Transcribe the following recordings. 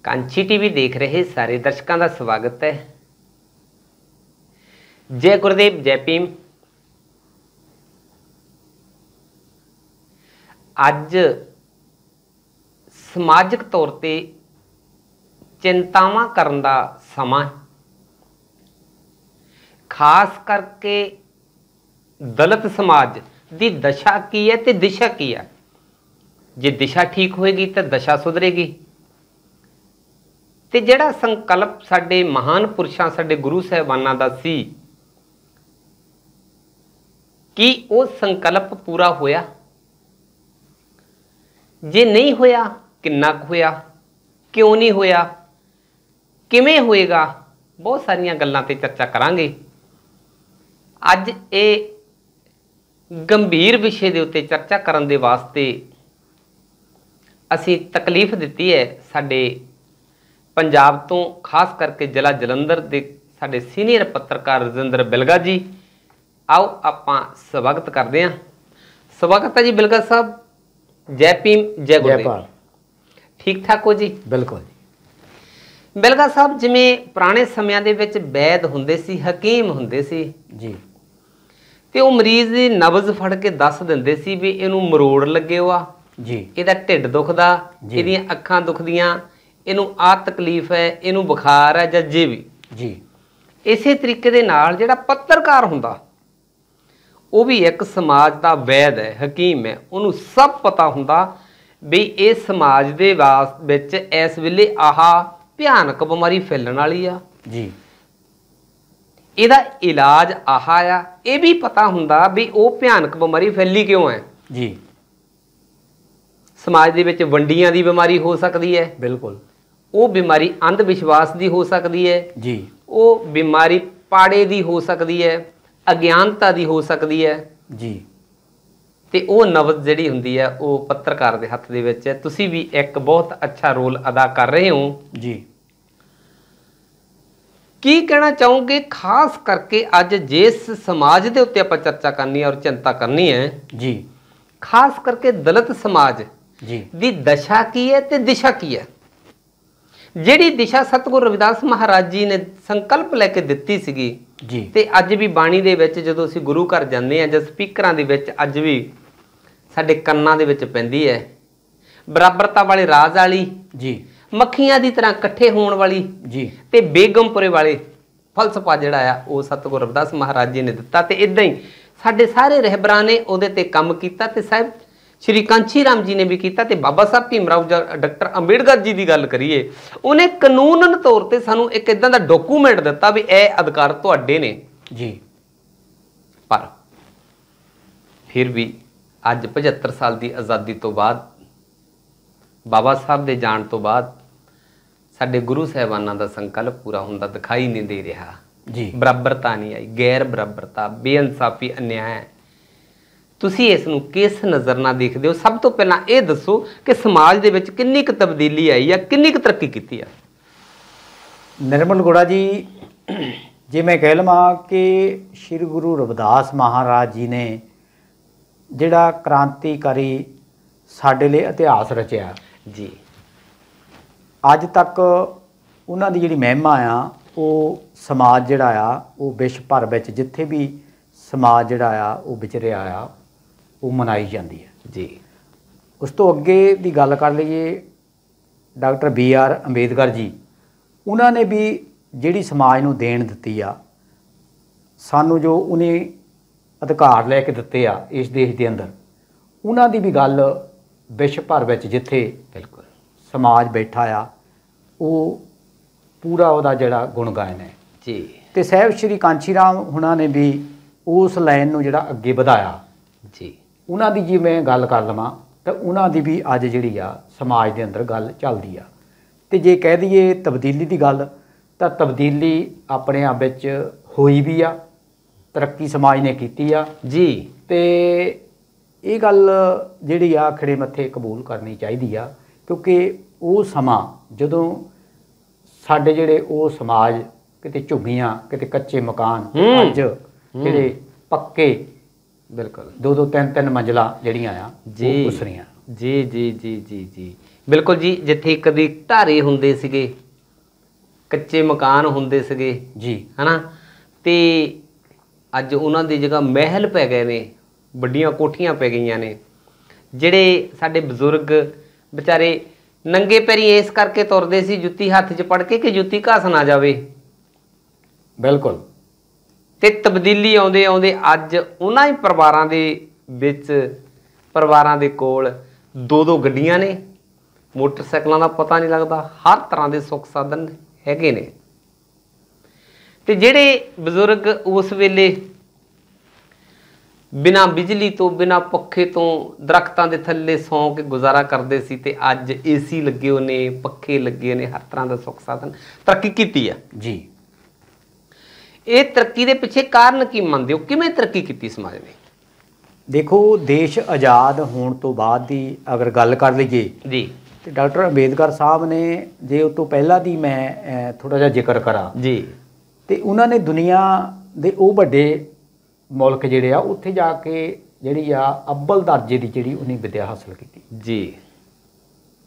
Kanchi TV ਦੇਖ ਰਹੇ ਸਾਰੇ ਦਰਸ਼ਕਾਂ ਦਾ ਸਵਾਗਤ ਹੈ। ਜੈ ਗੁਰਦੇਵ ਜੈ ਭੀਮ। ਅੱਜ ਸਮਾਜਿਕ ਤੌਰ ਤੇ ਚਿੰਤਾਵਾਂ ਕਰਨ ਦਾ ਸਮਾਂ, ਖਾਸ ਕਰਕੇ ਦਲਿਤ ਸਮਾਜ ਦੀ ਦਸ਼ਾ ਕੀ ਹੈ ਤੇ ਦਿਸ਼ਾ ਕੀ ਹੈ। ਜੇ ਦਿਸ਼ਾ ਠੀਕ ਹੋਏਗੀ ਤਾਂ ਦਸ਼ਾ ਸੁਧਰੇਗੀ। ਤੇ ਜਿਹੜਾ ਸੰਕਲਪ ਸਾਡੇ ਮਹਾਨ ਪੁਰਸ਼ਾਂ, ਸਾਡੇ ਗੁਰੂ ਸਾਹਿਬਾਨਾਂ ਦਾ ਸੀ, ਕੀ ਉਹ ਸੰਕਲਪ ਪੂਰਾ ਹੋਇਆ? ਜੇ ਨਹੀਂ ਹੋਇਆ, ਕਿੰਨਾ ਕੁ ਹੋਇਆ, ਕਿਉਂ ਨਹੀਂ ਹੋਇਆ, ਕਿਵੇਂ ਹੋਏਗਾ, ਬਹੁਤ ਸਾਰੀਆਂ ਗੱਲਾਂ ਤੇ ਚਰਚਾ ਕਰਾਂਗੇ। ਅੱਜ ਇਹ ਗੰਭੀਰ ਵਿਸ਼ੇ ਦੇ ਉੱਤੇ ਚਰਚਾ ਕਰਨ ਦੇ ਵਾਸਤੇ ਅਸੀਂ ਤਕਲੀਫ ਦਿੱਤੀ ਹੈ ਸਾਡੇ ਪੰਜਾਬ ਤੋਂ, ਖਾਸ ਕਰਕੇ ਜ਼ਿਲ੍ਹਾ ਜਲੰਧਰ ਦੇ ਸਾਡੇ ਸੀਨੀਅਰ ਪੱਤਰਕਾਰ ਰਜਿੰਦਰ ਬਿਲਗਾ ਜੀ। ਆਓ ਆਪਾਂ ਸਵਾਗਤ ਕਰਦੇ ਹਾਂ। ਸਵਾਗਤ ਹੈ ਜੀ ਬਿਲਗਾ ਸਾਹਿਬ। ਜੈ ਭੀਮ ਜੈ ਗੁਰਦੇਵ। ਠੀਕ ਠਾਕ ਹੋ ਜੀ? ਬਿਲਕੁਲ ਜੀ। ਬਿਲਗਾ ਸਾਹਿਬ, ਜਿਵੇਂ ਪੁਰਾਣੇ ਸਮਿਆਂ ਦੇ ਵਿੱਚ ਵੈਦ ਹੁੰਦੇ ਸੀ, ਹਕੀਮ ਹੁੰਦੇ ਸੀ ਜੀ, ਤੇ ਉਹ ਮਰੀਜ਼ ਦੀ ਨਬਜ਼ ਫੜ ਕੇ ਦੱਸ ਦਿੰਦੇ ਸੀ ਵੀ ਇਹਨੂੰ ਮਰੋੜ ਲੱਗੇ ਹੋਆ ਜੀ, ਇਹਦਾ ਢਿੱਡ ਦੁਖਦਾ, ਇਹਦੀਆਂ ਅੱਖਾਂ ਦੁਖਦੀਆਂ, ਇਹਨੂੰ ਆਹ ਤਕਲੀਫ ਹੈ, ਇਹਨੂੰ ਬੁਖਾਰ ਹੈ ਜਾਂ ਜੇ ਵੀ ਜੀ। ਇਸੇ ਤਰੀਕੇ ਦੇ ਨਾਲ ਜਿਹੜਾ ਪੱਤਰਕਾਰ ਹੁੰਦਾ, ਉਹ ਵੀ ਇੱਕ ਸਮਾਜ ਦਾ ਵੈਦ ਹੈ, ਹਕੀਮ ਹੈ। ਉਹਨੂੰ ਸਭ ਪਤਾ ਹੁੰਦਾ ਵੀ ਇਹ ਸਮਾਜ ਦੇ ਵਿੱਚ ਇਸ ਵੇਲੇ ਆਹ ਭਿਆਨਕ ਬਿਮਾਰੀ ਫੈਲਣ ਵਾਲੀ ਆ ਜੀ, ਇਹਦਾ ਇਲਾਜ ਆਹ ਆ। ਇਹ ਵੀ ਪਤਾ ਹੁੰਦਾ ਵੀ ਉਹ ਭਿਆਨਕ ਬਿਮਾਰੀ ਫੈਲੀ ਕਿਉਂ ਹੈ ਜੀ। ਸਮਾਜ ਦੇ ਵਿੱਚ ਵੰਡੀਆਂ ਦੀ ਬਿਮਾਰੀ ਹੋ ਸਕਦੀ ਹੈ, ਬਿਲਕੁਲ। ਉਹ ਬਿਮਾਰੀ ਅੰਧ ਵਿਸ਼ਵਾਸ ਦੀ ਹੋ ਸਕਦੀ ਹੈ ਜੀ, ਉਹ ਬਿਮਾਰੀ ਪਾੜੇ ਦੀ ਹੋ ਸਕਦੀ ਹੈ, ਅਗਿਆਨਤਾ ਦੀ ਹੋ ਸਕਦੀ ਹੈ ਜੀ। ਤੇ ਉਹ ਨਬਜ਼ ਜਿਹੜੀ ਹੁੰਦੀ ਹੈ ਉਹ ਪੱਤਰਕਾਰ ਦੇ ਹੱਥ ਦੇ ਵਿੱਚ ਹੈ। ਤੁਸੀਂ ਵੀ ਇੱਕ ਬਹੁਤ ਅੱਛਾ ਰੋਲ ਅਦਾ ਕਰ ਰਹੇ ਹੋ ਜੀ। ਕੀ ਕਹਿਣਾ ਚਾਹੋਗੇ, ਖਾਸ ਕਰਕੇ ਅੱਜ ਜਿਸ ਸਮਾਜ ਦੇ ਉੱਤੇ ਆਪਾਂ ਚਰਚਾ ਕਰਨੀ ਹੈ ਔਰ ਚਿੰਤਾ ਕਰਨੀ ਹੈ ਜੀ, ਖਾਸ ਕਰਕੇ ਦਲਿਤ ਸਮਾਜ ਜੀ ਦੀ ਦਸ਼ਾ ਕੀ ਹੈ ਤੇ ਦਿਸ਼ਾ ਕੀ ਹੈ? ਜਿਹੜੀ ਦਿਸ਼ਾ ਸਤਿਗੁਰੂ ਰਵਿਦਾਸ ਮਹਾਰਾਜ ਜੀ ਨੇ ਸੰਕਲਪ ਲੈ ਕੇ ਦਿੱਤੀ ਸੀਗੀ ਜੀ, ਤੇ ਅੱਜ ਵੀ ਬਾਣੀ ਦੇ ਵਿੱਚ ਜਦੋਂ ਅਸੀਂ ਗੁਰੂ ਘਰ ਜਾਂਦੇ ਹਾਂ ਜਾਂ ਸਪੀਕਰਾਂ ਦੇ ਵਿੱਚ ਅੱਜ ਵੀ ਸਾਡੇ ਕੰਨਾਂ ਦੇ ਵਿੱਚ ਪੈਂਦੀ ਹੈ, ਬਰਾਬਰਤਾ ਵਾਲੇ ਰਾਜ ਵਾਲੀ ਜੀ, ਮੱਖੀਆਂ ਦੀ ਤਰ੍ਹਾਂ ਇਕੱਠੇ ਹੋਣ ਵਾਲੀ ਜੀ, ਤੇ ਬੇਗਮਪੁਰੇ ਵਾਲੇ ਫਲਸਫਾ ਜਿਹੜਾ ਆ ਉਹ ਸਤਿਗੁਰੂ ਰਵਿਦਾਸ ਮਹਾਰਾਜ ਜੀ ਨੇ ਦਿੱਤਾ। ਤੇ ਇਦਾਂ ਹੀ ਸਾਡੇ ਸਾਰੇ ਰਹਿਬਰਾਂ ਨੇ ਉਹਦੇ ਤੇ ਕੰਮ ਕੀਤਾ ਤੇ ਸਾਹਿਬ ਸ਼੍ਰੀ ਕਾਂਚੀ ਰਾਮ ਜੀ ਨੇ ਵੀ ਕੀਤਾ। ਤੇ ਬਾਬਾ ਸਾਹਿਬ ਭੀਮ ਰਾਓ ਡਾਕਟਰ ਅੰਬੇਡਕਰ ਜੀ ਦੀ ਗੱਲ ਕਰੀਏ, ਉਹਨੇ ਕਾਨੂੰਨਨ ਤੌਰ ਤੇ ਸਾਨੂੰ ਇੱਕ ਇਦਾਂ ਦਾ ਡਾਕੂਮੈਂਟ ਦਿੱਤਾ ਵੀ ਇਹ ਅਧਿਕਾਰ ਤੁਹਾਡੇ ਨੇ ਜੀ। ਪਰ ਫਿਰ ਵੀ ਅੱਜ 75 ਸਾਲ ਦੀ ਆਜ਼ਾਦੀ ਤੋਂ ਬਾਅਦ, ਬਾਬਾ ਸਾਹਿਬ ਦੇ ਜਾਣ ਤੋਂ ਬਾਅਦ ਸਾਡੇ ਗੁਰੂ ਸਾਹਿਬਾਨਾਂ ਦਾ ਸੰਕਲਪ ਪੂਰਾ ਹੁੰਦਾ ਦਿਖਾਈ ਨਹੀਂ ਦੇ ਰਿਹਾ ਜੀ। ਬਰਾਬਰਤਾ ਨਹੀਂ ਆਈ, ਗੈਰ ਬਰਾਬਰਤਾ, ਬੇਇਨਸਾਫੀ, ਅਨਿਆਏ। ਤੁਸੀਂ ਇਸ ਨੂੰ ਕਿਸ ਨਜ਼ਰ ਨਾਲ ਦੇਖਦੇ ਹੋ? ਸਭ ਤੋਂ ਪਹਿਲਾਂ ਇਹ ਦੱਸੋ ਕਿ ਸਮਾਜ ਦੇ ਵਿੱਚ ਕਿੰਨੀ ਕੁ ਤਬਦੀਲੀ ਆਈ ਜਾਂ ਕਿੰਨੀ ਕੁ ਤਰੱਕੀ ਕੀਤੀ ਆ? ਨਿਰਮਲ ਗੋੜਾ ਜੀ, ਜੇ ਮੈਂ ਕਹਿ ਲਵਾਂ ਕਿ ਸ਼੍ਰੀ ਗੁਰੂ ਰਵਿਦਾਸ ਮਹਾਰਾਜ ਜੀ ਨੇ ਜਿਹੜਾ ਕ੍ਰਾਂਤੀਕਾਰੀ ਸਾਡੇ ਲਈ ਇਤਿਹਾਸ ਰਚਿਆ ਜੀ, ਅੱਜ ਤੱਕ ਉਹਨਾਂ ਦੀ ਜਿਹੜੀ ਮਹਿਮਾ ਆ, ਉਹ ਸਮਾਜ ਜਿਹੜਾ ਆ ਉਹ ਵਿਸ਼ਵ ਭਰ ਵਿੱਚ ਜਿੱਥੇ ਵੀ ਸਮਾਜ ਜਿਹੜਾ ਆ ਉਹ ਵਿਚਰਿਆ ਆ ਉਹ ਮਨਾਈ ਜਾਂਦੀ ਹੈ ਜੀ। ਉਸ ਤੋਂ ਅੱਗੇ ਦੀ ਗੱਲ ਕਰ ਲਈਏ, ਡਾਕਟਰ BR ਅੰਬੇਦਕਰ ਜੀ, ਉਹਨਾਂ ਨੇ ਵੀ ਜਿਹੜੀ ਸਮਾਜ ਨੂੰ ਦੇਣ ਦਿੱਤੀ ਆ, ਸਾਨੂੰ ਜੋ ਉਹਨੇ ਅਧਿਕਾਰ ਲੈ ਕੇ ਦਿੱਤੇ ਆ ਇਸ ਦੇਸ਼ ਦੇ ਅੰਦਰ, ਉਹਨਾਂ ਦੀ ਵੀ ਗੱਲ ਵਿਸ਼ਵ ਭਰ ਵਿੱਚ ਜਿੱਥੇ ਬਿਲਕੁਲ ਸਮਾਜ ਬੈਠਾ ਆ ਉਹ ਪੂਰਾ ਉਹਦਾ ਜਿਹੜਾ ਗੁਣ ਗਾਇਨ ਹੈ ਜੀ। ਤੇ ਸਾਹਿਬ ਸ਼੍ਰੀ ਕਾਂਚੀ ਰਾਮ ਹੁਣਾਂ ਨੇ ਵੀ ਉਸ ਲਾਈਨ ਨੂੰ ਜਿਹੜਾ ਅੱਗੇ ਵਧਾਇਆ ਜੀ। ਉਹਨਾਂ ਦੀ ਜੇ ਮੈਂ ਗੱਲ ਕਰ ਲਵਾਂ ਤਾਂ ਉਹਨਾਂ ਦੀ ਵੀ ਅੱਜ ਜਿਹੜੀ ਆ ਸਮਾਜ ਦੇ ਅੰਦਰ ਗੱਲ ਚੱਲਦੀ ਆ। ਤੇ ਜੇ ਕਹਿ ਦਈਏ ਤਬਦੀਲੀ ਦੀ ਗੱਲ, ਤਾਂ ਤਬਦੀਲੀ ਆਪਣੇ ਆਪ ਵਿੱਚ ਹੋਈ ਵੀ ਆ, ਤਰੱਕੀ ਸਮਾਜ ਨੇ ਕੀਤੀ ਆ ਜੀ। ਤੇ ਇਹ ਗੱਲ ਜਿਹੜੀ ਆ ਖੜੇ ਮੱਥੇ ਕਬੂਲ ਕਰਨੀ ਚਾਹੀਦੀ ਆ, ਕਿਉਂਕਿ ਉਹ ਸਮਾਂ ਜਦੋਂ ਸਾਡੇ ਜਿਹੜੇ ਉਹ ਸਮਾਜ ਕਿਤੇ ਝੁੱਗੀਆਂ, ਕਿਤੇ ਕੱਚੇ ਮਕਾਨ, ਅੱਜ ਜਿਹੜੇ ਪੱਕੇ ਬਿਲਕੁਲ 2-2 3-3 ਮੰਜ਼ਲਾਂ ਜਿਹੜੀਆਂ ਆ ਉਹ ਉਸਰੀਆਂ। ਜੀ ਜੀ ਜੀ ਜੀ ਜੀ ਬਿਲਕੁਲ ਜੀ, ਜਿੱਥੇ ਕਦੀ ਢਾਰੇ ਹੁੰਦੇ ਸੀਗੇ, ਕੱਚੇ ਮਕਾਨ ਹੁੰਦੇ ਸੀਗੇ ਜੀ, ਹਨਾ, ਤੇ ਅੱਜ ਉਹਨਾਂ ਦੀ ਜਗ੍ਹਾ ਮਹਿਲ ਪੈ ਗਏ ਨੇ, ਵੱਡੀਆਂ ਕੋਠੀਆਂ ਪੈ ਗਈਆਂ ਨੇ। ਜਿਹੜੇ ਸਾਡੇ ਬਜ਼ੁਰਗ ਵਿਚਾਰੇ ਨੰਗੇ ਪੈਰੀ ਇਸ ਕਰਕੇ ਤੁਰਦੇ ਸੀ ਜੁੱਤੀ ਹੱਥ 'ਚ ਫੜ ਕੇ ਕਿ ਜੁੱਤੀ ਘਸ ਨਾ ਜਾਵੇ। ਬਿਲਕੁਲ। ਤੇ ਤਬਦੀਲੀ ਆਉਂਦੇ ਆਉਂਦੇ ਅੱਜ ਉਹਨਾਂ ਹੀ ਪਰਿਵਾਰਾਂ ਦੇ ਵਿੱਚ, ਪਰਿਵਾਰਾਂ ਦੇ ਕੋਲ 2-2 ਗੱਡੀਆਂ ਨੇ, ਮੋਟਰਸਾਈਕਲਾਂ ਦਾ ਪਤਾ ਨਹੀਂ ਲੱਗਦਾ, ਹਰ ਤਰ੍ਹਾਂ ਦੇ ਸੁੱਖ ਸਾਧਨ ਹੈਗੇ ਨੇ। ਤੇ ਜਿਹੜੇ ਬਜ਼ੁਰਗ ਉਸ ਵੇਲੇ ਬਿਨਾਂ ਬਿਜਲੀ ਤੋਂ, ਬਿਨਾਂ ਪੱਖੇ ਤੋਂ ਦਰਖਤਾਂ ਦੇ ਥੱਲੇ ਸੌਂ ਕੇ ਗੁਜ਼ਾਰਾ ਕਰਦੇ ਸੀ, ਤੇ ਅੱਜ ਏਸੀ ਲੱਗੇ ਹੋਏ ਨੇ, ਪੱਖੇ ਲੱਗੇ ਨੇ, ਹਰ ਤਰ੍ਹਾਂ ਦਾ ਸੁੱਖ ਸਾਧਨ, ਤਰੱਕੀ ਕੀਤੀ ਆ ਜੀ। ਇਹ ਤਰੱਕੀ ਦੇ ਪਿੱਛੇ ਕਾਰਨ ਕੀ ਮੰਨਦੇ ਹੋ? ਕਿਵੇਂ ਤਰੱਕੀ ਕੀਤੀ ਸਮਾਜ ਨੇ? ਦੇਖੋ, ਦੇਸ਼ ਆਜ਼ਾਦ ਹੋਣ ਤੋਂ ਬਾਅਦ ਦੀ ਅਗਰ ਗੱਲ ਕਰ ਲਈਏ ਜੀ, ਤੇ ਡਾਕਟਰ ਅੰਬੇਦਕਰ ਸਾਹਿਬ ਨੇ, ਜੇ ਉਸ ਤੋਂ ਪਹਿਲਾਂ ਦੀ ਮੈਂ ਥੋੜਾ ਜਿਹਾ ਜ਼ਿਕਰ ਕਰਾਂ ਜੀ, ਤੇ ਉਹਨਾਂ ਨੇ ਦੁਨੀਆ ਦੇ ਉਹ ਵੱਡੇ ਮੁਲਕ ਜਿਹੜੇ ਆ ਉੱਥੇ ਜਾ ਕੇ ਜਿਹੜੀ ਆ ਅੱਵਲ ਦਰਜੇ ਦੀ ਜਿਹੜੀ ਉਹਨੇ ਵਿੱਦਿਆ ਹਾਸਲ ਕੀਤੀ ਜੀ।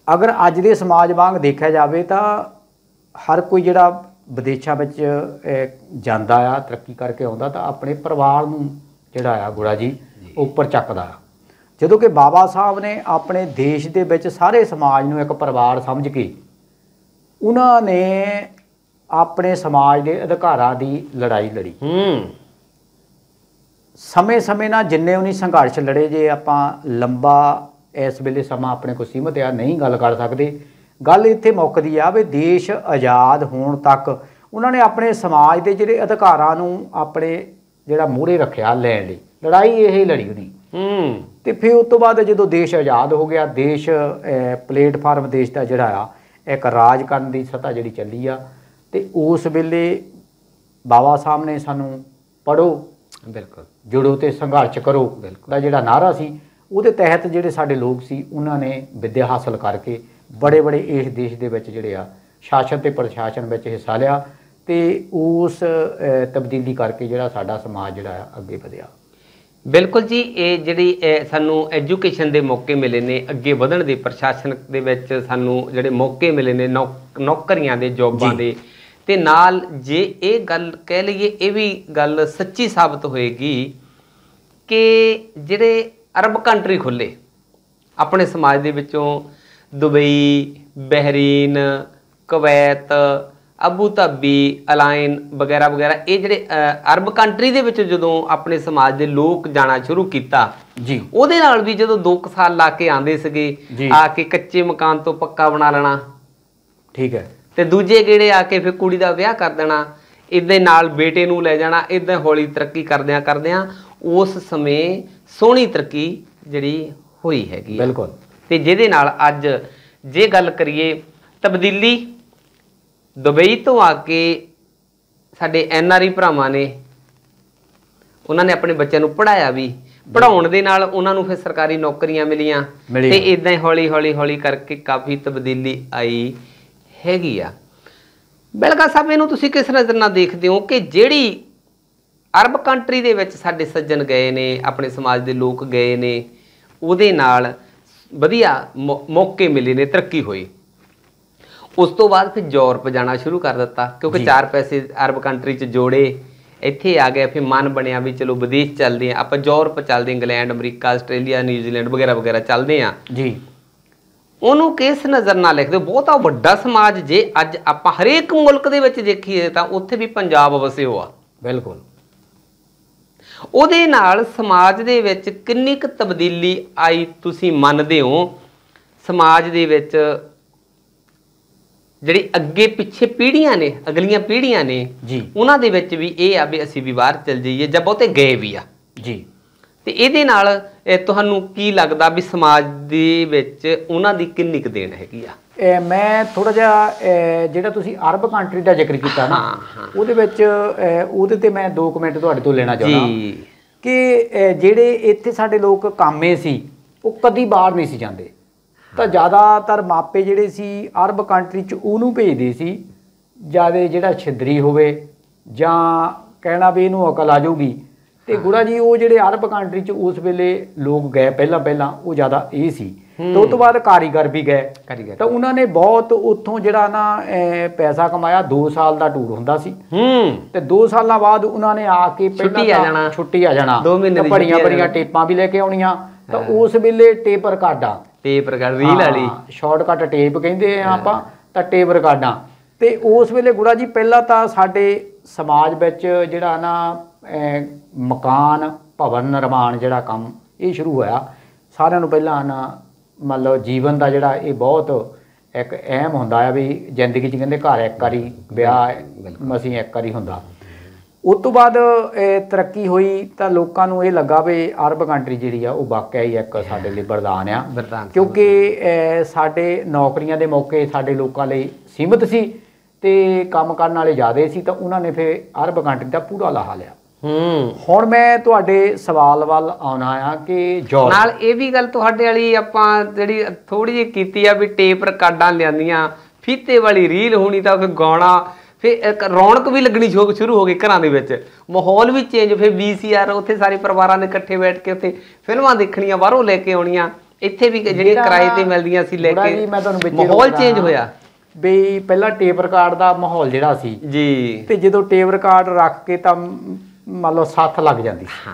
ਅਗਰ ਅੱਜ ਦੇ ਸਮਾਜ ਵਾਂਗ ਦੇਖਿਆ ਜਾਵੇ ਤਾਂ ਹਰ ਕੋਈ ਜਿਹੜਾ ਵਿਦੇਸ਼ਾਂ ਵਿੱਚ ਜਾਂਦਾ ਆ, ਤਰੱਕੀ ਕਰਕੇ ਆਉਂਦਾ, ਤਾਂ ਆਪਣੇ ਪਰਿਵਾਰ ਨੂੰ ਜਿਹੜਾ ਆ ਗੁੜਾ ਜੀ ਉੱਪਰ ਚੱਕਦਾ ਆ। ਜਦੋਂ ਕਿ ਬਾਬਾ ਸਾਹਿਬ ਨੇ ਆਪਣੇ ਦੇਸ਼ ਦੇ ਵਿੱਚ ਸਾਰੇ ਸਮਾਜ ਨੂੰ ਇੱਕ ਪਰਿਵਾਰ ਸਮਝ ਕੇ ਉਹਨਾਂ ਨੇ ਆਪਣੇ ਸਮਾਜ ਦੇ ਅਧਿਕਾਰਾਂ ਦੀ ਲੜਾਈ ਲੜੀ। ਸਮੇਂ ਨਾਲ ਜਿੰਨੇ ਉਹਨੇ ਸੰਘਰਸ਼ ਲੜੇ, ਜੇ ਆਪਾਂ ਲੰਬਾ ਇਸ ਵੇਲੇ ਸਮਾਂ ਆਪਣੇ ਕੋਲ ਸੀਮਤ ਆ, ਨਹੀਂ ਗੱਲ ਕਰ ਸਕਦੇ। ਗੱਲ ਇੱਥੇ ਮੁੱਕਦੀ ਆ ਵੀ ਦੇਸ਼ ਆਜ਼ਾਦ ਹੋਣ ਤੱਕ ਉਹਨਾਂ ਨੇ ਆਪਣੇ ਸਮਾਜ ਦੇ ਜਿਹੜੇ ਅਧਿਕਾਰਾਂ ਨੂੰ ਆਪਣੇ ਜਿਹੜਾ ਮੂਹਰੇ ਰੱਖਿਆ, ਲੈਣ ਲਈ ਲੜਾਈ ਇਹ ਲੜੀ ਉਹਦੀ। ਤੇ ਫਿਰ ਉਸ ਤੋਂ ਬਾਅਦ ਜਦੋਂ ਦੇਸ਼ ਆਜ਼ਾਦ ਹੋ ਗਿਆ, ਦੇਸ਼ ਪਲੇਟਫਾਰਮ ਦੇਸ਼ ਦਾ ਜਿਹੜਾ ਆ ਇੱਕ ਰਾਜ ਕਰਨ ਦੀ ਸੱਤਾ ਜਿਹੜੀ ਚੱਲੀ ਆ, ਤੇ ਉਸ ਵੇਲੇ ਬਾਬਾ ਸਾਹਿਬ ਨੇ ਸਾਨੂੰ ਪੜ੍ਹੋ, ਬਿਲਕੁਲ ਜੁੜੋ ਤੇ ਸੰਘਰਸ਼ ਕਰੋ ਦਾ ਜਿਹੜਾ ਨਾਅਰਾ ਸੀ, ਉਹਦੇ ਤਹਿਤ ਜਿਹੜੇ ਸਾਡੇ ਲੋਕ ਸੀ ਉਹਨਾਂ ਨੇ ਵਿੱਦਿਆ ਹਾਸਲ ਕਰਕੇ ਬੜੇ ਇਸ ਦੇਸ਼ ਦੇ ਵਿੱਚ ਜਿਹੜੇ ਆ ਸ਼ਾਸਨ ਤੇ ਪ੍ਰਸ਼ਾਸਨ ਵਿੱਚ ਹਿੱਸਾ ਲਿਆ, ਤੇ ਉਸ ਤਬਦੀਲੀ ਕਰਕੇ ਜਿਹੜਾ ਸਾਡਾ ਸਮਾਜ ਜਿਹੜਾ ਆ ਅੱਗੇ ਵਧਿਆ। ਬਿਲਕੁਲ ਜੀ, ਇਹ ਜਿਹੜੀ ਸਾਨੂੰ ਐਜੂਕੇਸ਼ਨ ਦੇ ਮੌਕੇ ਮਿਲੇ ਨੇ, ਅੱਗੇ ਵਧਣ ਦੇ, ਪ੍ਰਸ਼ਾਸਨ ਦੇ ਵਿੱਚ ਸਾਨੂੰ ਜਿਹੜੇ ਮੌਕੇ ਮਿਲੇ ਨੇ ਨੌਕਰੀਆਂ ਦੇ, ਜੋਬਾਂ ਦੇ, ਤੇ ਨਾਲ ਜੇ ਇਹ ਗੱਲ ਕਹਿ ਲਈਏ, ਇਹ ਵੀ ਗੱਲ ਸੱਚੀ ਸਾਬਤ ਹੋਏਗੀ ਕਿ ਜਿਹੜੇ ਅਰਬ ਕੰਟਰੀ ਖੁੱਲੇ ਆਪਣੇ ਸਮਾਜ ਦੇ ਵਿੱਚੋਂ, Dubai, Bahrain, Kuwait, Abu Dhabi, align ਵਗੈਰਾ ਵਗੈਰਾ, ਇਹ ਜਿਹੜੇ ਅਰਬ ਕੰਟਰੀ ਦੇ ਵਿੱਚ ਜਦੋਂ ਆਪਣੇ ਸਮਾਜ ਦੇ ਲੋਕ ਜਾਣਾ ਸ਼ੁਰੂ ਕੀਤਾ ਜੀ, ਉਹਦੇ ਨਾਲ ਵੀ ਜਦੋਂ 2 ਸਾਲ ਲਾ ਕੇ ਆਉਂਦੇ ਸੀਗੇ, ਆ ਕੇ ਕੱਚੇ ਮਕਾਨ ਤੋਂ ਪੱਕਾ ਬਣਾ ਲੈਣਾ, ਠੀਕ ਹੈ, ਤੇ ਦੂਜੇ ਗੇੜੇ ਆ ਕੇ ਫਿਰ ਕੁੜੀ ਦਾ ਵਿਆਹ ਕਰ ਦੇਣਾ, ਇੱਦਾਂ ਨਾਲ ਬੇਟੇ ਨੂੰ ਲੈ ਜਾਣਾ, ਇੱਦਾਂ ਹੌਲੀ ਤਰੱਕੀ ਕਰਦਿਆਂ ਉਸ ਸਮੇਂ ਸੋਹਣੀ ਤਰੱਕੀ ਜਿਹੜੀ ਹੋਈ ਹੈਗੀ। ਬਿਲਕੁਲ। ਤੇ ਜਿਹਦੇ ਨਾਲ ਅੱਜ ਜੇ ਗੱਲ ਕਰੀਏ ਤਬਦੀਲੀ, ਦੁਬਈ ਤੋਂ ਆ ਕੇ ਸਾਡੇ NRI ਭਰਾਵਾਂ ਨੇ, ਉਹਨਾਂ ਨੇ ਆਪਣੇ ਬੱਚਿਆਂ ਨੂੰ ਪੜ੍ਹਾਇਆ ਵੀ, ਪੜ੍ਹਾਉਣ ਦੇ ਨਾਲ ਉਹਨਾਂ ਨੂੰ ਫਿਰ ਸਰਕਾਰੀ ਨੌਕਰੀਆਂ ਮਿਲੀਆਂ, ਤੇ ਇੱਦਾਂ ਹੌਲੀ ਕਰਕੇ ਕਾਫੀ ਤਬਦੀਲੀ ਆਈ ਹੈਗੀ ਆ। ਬਿਲਗਾ ਸਾਹਿਬ, ਇਹਨੂੰ ਤੁਸੀਂ ਕਿਸ ਨਜ਼ਰ ਨਾਲ ਦੇਖਦੇ ਹੋ ਕਿ ਜਿਹੜੀ ਅਰਬ ਕੰਟਰੀ ਦੇ ਵਿੱਚ ਸਾਡੇ ਸੱਜਣ ਗਏ ਨੇ, ਆਪਣੇ ਸਮਾਜ ਦੇ ਲੋਕ ਗਏ ਨੇ, ਉਹਦੇ ਨਾਲ ਵਧੀਆ ਮੌਕੇ ਮਿਲੇ ਨੇ, ਤਰੱਕੀ ਹੋਈ, ਉਸ ਤੋਂ ਬਾਅਦ ਫਿਰ ਯੂਰਪ ਜਾਣਾ ਸ਼ੁਰੂ ਕਰ ਦਿੱਤਾ, ਕਿਉਂਕਿ 4 ਪੈਸੇ ਅਰਬ ਕੰਟਰੀ 'ਚ ਜੋੜੇ, ਇੱਥੇ ਆ ਗਏ, ਫਿਰ ਮਨ ਬਣਿਆ ਵੀ ਚਲੋ ਵਿਦੇਸ਼ ਚੱਲਦੇ ਆ, ਆਪਾਂ ਯੂਰਪ ਚੱਲਦੇ, ਇੰਗਲੈਂਡ, ਅਮਰੀਕਾ, ਆਸਟ੍ਰੇਲੀਆ, ਨਿਊਜ਼ੀਲੈਂਡ ਵਗੈਰਾ ਵਗੈਰਾ ਚੱਲਦੇ ਆ ਜੀ। ਉਹਨੂੰ ਕਿਸ ਨਜ਼ਰ ਨਾਲ ਲਿਖਦੇ ਹੋ? ਬਹੁਤਾ ਵੱਡਾ ਸਮਾਜ ਜੇ ਅੱਜ ਆਪਾਂ ਹਰੇਕ ਮੁਲਕ ਦੇ ਵਿੱਚ ਦੇਖੀਏ ਤਾਂ ਉੱਥੇ ਵੀ ਪੰਜਾਬ ਵਸਿਓ ਆ। ਬਿਲਕੁਲ। ਉਹਦੇ ਨਾਲ ਸਮਾਜ ਦੇ ਵਿੱਚ ਕਿੰਨੀ ਕੁ ਤਬਦੀਲੀ ਆਈ ਤੁਸੀਂ ਮੰਨਦੇ ਹੋ? ਸਮਾਜ ਦੇ ਵਿੱਚ ਜਿਹੜੀ ਅੱਗੇ ਪਿੱਛੇ ਪੀੜ੍ਹੀਆਂ ਨੇ, ਅਗਲੀਆਂ ਪੀੜ੍ਹੀਆਂ ਨੇ ਜੀ, ਉਹਨਾਂ ਦੇ ਵਿੱਚ ਵੀ ਇਹ ਆ ਵੀ ਅਸੀਂ ਵੀ ਬਾਹਰ ਚੱਲ ਜਾਈਏ, ਜਾਂ ਬਹੁਤੇ ਗਏ ਵੀ ਆ ਜੀ, ਤੇ ਇਹਦੇ ਨਾਲ ਤੁਹਾਨੂੰ ਕੀ ਲੱਗਦਾ ਵੀ ਸਮਾਜ ਦੇ ਵਿੱਚ ਉਹਨਾਂ ਦੀ ਕਿੰਨੀ ਕੁ ਦੇਣ ਹੈਗੀ ਆ? ਮੈਂ ਥੋੜਾ ਜਿਹਾ ਜਿਹੜਾ ਤੁਸੀਂ ਅਰਬ ਕੰਟਰੀ ਦਾ ਜ਼ਿਕਰ ਕੀਤਾ ਨਾ, ਉਹਦੇ ਵਿੱਚ ਉਹਦੇ ਤੇ ਮੈਂ 2 ਕਮੈਂਟ ਤੁਹਾਡੇ ਤੋਂ ਲੈਣਾ ਚਾਹੁੰਦਾ ਕਿ ਜਿਹੜੇ ਇੱਥੇ ਸਾਡੇ ਲੋਕ ਕਾਮੇ ਸੀ ਉਹ ਕਦੀ ਬਾਹਰ ਨਹੀਂ ਸੀ ਜਾਂਦੇ, ਤਾਂ ਜ਼ਿਆਦਾਤਰ ਮਾਪੇ ਜਿਹੜੇ ਸੀ ਅਰਬ ਕੰਟਰੀ 'ਚ ਉਹਨੂੰ ਭੇਜਦੇ ਸੀ, ਜ਼ਿਆਦਾ ਜਿਹੜਾ ਛਿਦਰੀ ਹੋਵੇ ਜਾਂ ਕਹਿਣਾ ਵੀ ਇਹਨੂੰ ਅਕਲ ਆ ਜਾਊਗੀ। ਤੇ ਗੁੜਾ ਜੀ ਉਹ ਜਿਹੜੇ ਅਰਬ ਕੰਟਰੀ 'ਚ ਉਸ ਵੇਲੇ ਲੋਕ ਗਏ ਪਹਿਲਾਂ ਉਹ ਜ਼ਿਆਦਾ ਇਹ ਸੀ ਤੇ ਉਸ ਤੋਂ ਬਾਅਦ ਕਾਰੀਗਰ ਵੀ ਗਏ ਕਾਰੀਗਰ ਤਾਂ ਉਹਨਾਂ ਨੇ ਬਹੁਤ ਉੱਥੋਂ ਜਿਹੜਾ ਨਾ ਪੈਸਾ ਕਮਾਇਆ। 2 ਸਾਲ ਦਾ ਟੂਰ ਹੁੰਦਾ ਸੀ ਤੇ 2 ਸਾਲਾਂ ਬਾਅਦ ਉਹਨਾਂ ਨੇ ਆ ਕੇ ਛੁੱਟੀ ਆ ਜਾਣਾ 2 ਮਹੀਨੇ ਦੀ ਬੜੀਆਂ ਟੇਪਾਂ ਵੀ ਲੈ ਕੇ ਆਉਣੀਆਂ। ਤਾਂ ਉਸ ਵੇਲੇ ਟੇਪ ਰਿਕਾਰਡਾਂ ਰੀਲ ਵਾਲੀ ਸ਼ਾਰਟਕਟ ਟੇਪ ਕਹਿੰਦੇ ਆ ਆਪਾਂ, ਤਾਂ ਟੇਪ ਰਿਕਾਰਡਾਂ। ਤੇ ਉਸ ਵੇਲੇ ਗੁੜਾ ਜੀ ਪਹਿਲਾਂ ਤਾਂ ਸਾਡੇ ਸਮਾਜ ਵਿੱਚ ਜਿਹੜਾ ਨਾ ਮਕਾਨ ਭਵਨ ਨਿਰਮਾਣ ਜਿਹੜਾ ਕੰਮ ਇਹ ਸ਼ੁਰੂ ਹੋਇਆ। ਸਾਰਿਆਂ ਨੂੰ ਪਹਿਲਾਂ ਨਾ ਮੰਨ ਲਓ ਜੀਵਨ ਦਾ ਜਿਹੜਾ ਇਹ ਬਹੁਤ ਇੱਕ ਅਹਿਮ ਹੁੰਦਾ ਆ ਵੀ ਜ਼ਿੰਦਗੀ 'ਚ ਕਹਿੰਦੇ ਘਰ ਇੱਕ ਵਾਰੀ, ਵਿਆਹ ਮਸੀਂ ਇੱਕ ਵਾਰੀ ਹੁੰਦਾ। ਉਸ ਤੋਂ ਬਾਅਦ ਤਰੱਕੀ ਹੋਈ ਤਾਂ ਲੋਕਾਂ ਨੂੰ ਇਹ ਲੱਗਾ ਵੀ ਅਰਬ ਕੰਟਰੀ ਜਿਹੜੀ ਆ ਉਹ ਵਾਕਿਆ ਹੀ ਇੱਕ ਸਾਡੇ ਲਈ ਵਰਦਾਨ ਆ, ਕਿਉਂਕਿ ਸਾਡੇ ਨੌਕਰੀਆਂ ਦੇ ਮੌਕੇ ਸਾਡੇ ਲੋਕਾਂ ਲਈ ਸੀਮਿਤ ਸੀ ਤੇ ਕੰਮ ਕਰਨ ਵਾਲੇ ਜ਼ਿਆਦੇ ਸੀ। ਤਾਂ ਉਹਨਾਂ ਨੇ ਫਿਰ ਅਰਬ ਕੰਟਰੀ ਦਾ ਪੂਰਾ ਲਾਹਾ ਲਿਆ। ਹੁਣ ਮੈਂ ਤੁਹਾਡੇ ਸਵਾਲ ਵੱਲ ਆਉਣਾ ਆ ਕਿ ਨਾਲ ਇਹ ਵੀ ਗੱਲ ਤੁਹਾਡੇ ਵਾਲੀ ਆਪਾਂ ਜਿਹੜੀ ਥੋੜੀ ਜਿਹੀ ਕੀਤੀ ਆ ਵੀ ਟੇਪ ਰਿਕਾਰਡਾਂ ਲਿਆਂਦੀਆਂ, ਫੀਤੇ ਵਾਲੀ ਰੀਲ ਹੋਣੀ, ਤਾਂ ਫਿਰ ਗਾਉਣਾ, ਫਿਰ ਇੱਕ ਰੌਣਕ ਵੀ ਲੱਗਣੀ ਸ਼ੁਰੂ ਹੋ ਗਈ ਘਰਾਂ ਦੇ ਵਿੱਚ, ਮਾਹੌਲ ਵੀ ਚੇਂਜ। ਫਿਰ VCR ਉੱਥੇ ਸਾਰੇ ਪਰਿਵਾਰਾਂ ਨੇ ਇਕੱਠੇ ਬੈਠ ਕੇ ਉੱਥੇ ਫਿਲਮਾਂ ਦੇਖਣੀਆਂ, ਬਾਹਰੋਂ ਲੈ ਕੇ ਆਉਣੀਆਂ, ਇੱਥੇ ਵੀ ਜਿਹੜੀਆਂ ਕਿਰਾਏ ਤੇ ਮਿਲਦੀਆਂ ਸੀ ਲੈ ਕੇ, ਮਾਹੌਲ ਚੇਂਜ ਹੋਇਆ। ਵੀ ਪਹਿਲਾਂ ਟੇਪ ਰਿਕਾਰਡ ਦਾ ਮਾਹੌਲ ਜਿਹੜਾ ਸੀ ਜੀ, ਤੇ ਜਦੋਂ ਟੇਪ ਰਿਕਾਰਡ ਰੱਖ ਕੇ ਤਾਂ ਮੰਨ ਲਓ ਸੱਥ ਲੱਗ ਜਾਂਦੀ ਸੀ,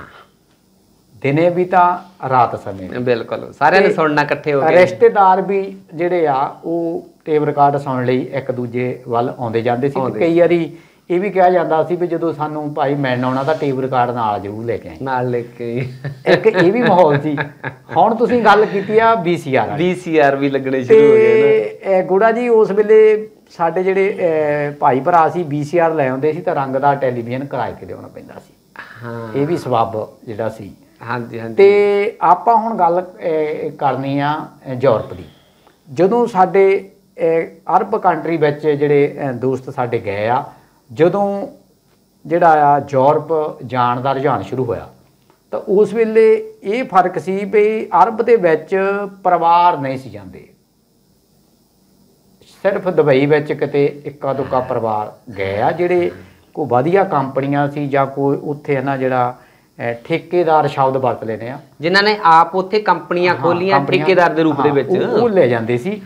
ਦਿਨੇ ਵੀ ਤਾਂ ਰਾਤ ਸਮੇਂ। ਬਿਲਕੁਲ ਸਾਰਿਆਂ ਨੇ ਸੁਣਨਾ ਇਕੱਠੇ ਹੋ ਕੇ। ਰਿਸ਼ਤੇਦਾਰ ਵੀ ਜਿਹੜੇ ਆ ਉਹ ਟੇਪ ਰਿਕਾਰਡ ਸੁਣਨ ਲਈ ਇੱਕ ਦੂਜੇ ਵੱਲ ਆਉਂਦੇ ਜਾਂਦੇ ਸੀ। ਕਈ ਵਾਰੀ ਇਹ ਵੀ ਕਿਹਾ ਜਾਂਦਾ ਸੀ ਵੀ ਜਦੋਂ ਸਾਨੂੰ ਭਾਈ ਮਿਲਣ ਆਉਣਾ ਤਾਂ ਟੇਪ ਰਿਕਾਰਡ ਨਾਲ ਜ਼ਰੂਰ ਲੈ ਕੇ ਆਏ, ਨਾਲ ਲੈ ਕੇ। ਇੱਕ ਇਹ ਵੀ ਮਾਹੌਲ ਸੀ। ਹੁਣ ਤੁਸੀਂ ਗੱਲ ਕੀਤੀ ਆ VCR ਵੀ ਲੱਗਣੇ ਸ਼ੁਰੂ ਹੋ ਗਏ ਨਾ ਗੁੜਾ ਜੀ। ਉਸ ਵੇਲੇ ਸਾਡੇ ਜਿਹੜੇ ਭਾਈ ਭਰਾ ਸੀ VCR ਲੈ ਆਉਂਦੇ ਸੀ ਤਾਂ ਰੰਗਦਾਰ ਟੈਲੀਵਿਜ਼ਨ ਕਿਰਾਏ ਤੇ ਲਿਆਉਣਾ ਪੈਂਦਾ ਸੀ। ਇਹ ਵੀ ਸਬੱਬ ਜਿਹੜਾ ਸੀ। ਹਾਂਜੀ ਹਾਂਜੀ। ਤੇ ਆਪਾਂ ਹੁਣ ਗੱਲ ਕਰਨੀ ਆ ਯੂਰਪ ਦੀ। ਜਦੋਂ ਸਾਡੇ ਅਰਬ ਕੰਟਰੀ ਵਿੱਚ ਜਿਹੜੇ ਦੋਸਤ ਸਾਡੇ ਗਏ ਆ, ਜਦੋਂ ਜਿਹੜਾ ਆ ਯੂਰਪ ਜਾਣ ਦਾ ਰੁਝਾਨ ਸ਼ੁਰੂ ਹੋਇਆ ਤਾਂ ਉਸ ਵੇਲੇ ਇਹ ਫਰਕ ਸੀ ਵੀ ਅਰਬ ਦੇ ਵਿੱਚ ਪਰਿਵਾਰ ਨਹੀਂ ਸੀ ਜਾਂਦੇ। ਸਿਰਫ ਦੁਬਈ ਵਿੱਚ ਕਿਤੇ ਇੱਕਾ ਦੁੱਕਾ ਪਰਿਵਾਰ ਗਏ ਆ ਜਿਹੜੇ ਕੋਈ ਵਧੀਆ ਕੰਪਨੀਆਂ ਸੀ ਜਾਂ ਕੋਈ ਉੱਥੇ ਨਾ ਜਿਹੜਾ ਠੇਕੇਦਾਰ ਸ਼ਬਦ ਵਰਤ ਲੈਨੇ ਆ, ਜਿਨ੍ਹਾਂ ਨੇ ਆਪ ਉੱਥੇ ਕੰਪਨੀਆਂ ਖੋਲੀਆਂ ਠੇਕੇਦਾਰ ਦੇ ਰੂਪ ਦੇ ਵਿੱਚ, ਉਹ ਲੈ ਜਾਂਦੇ ਸੀ।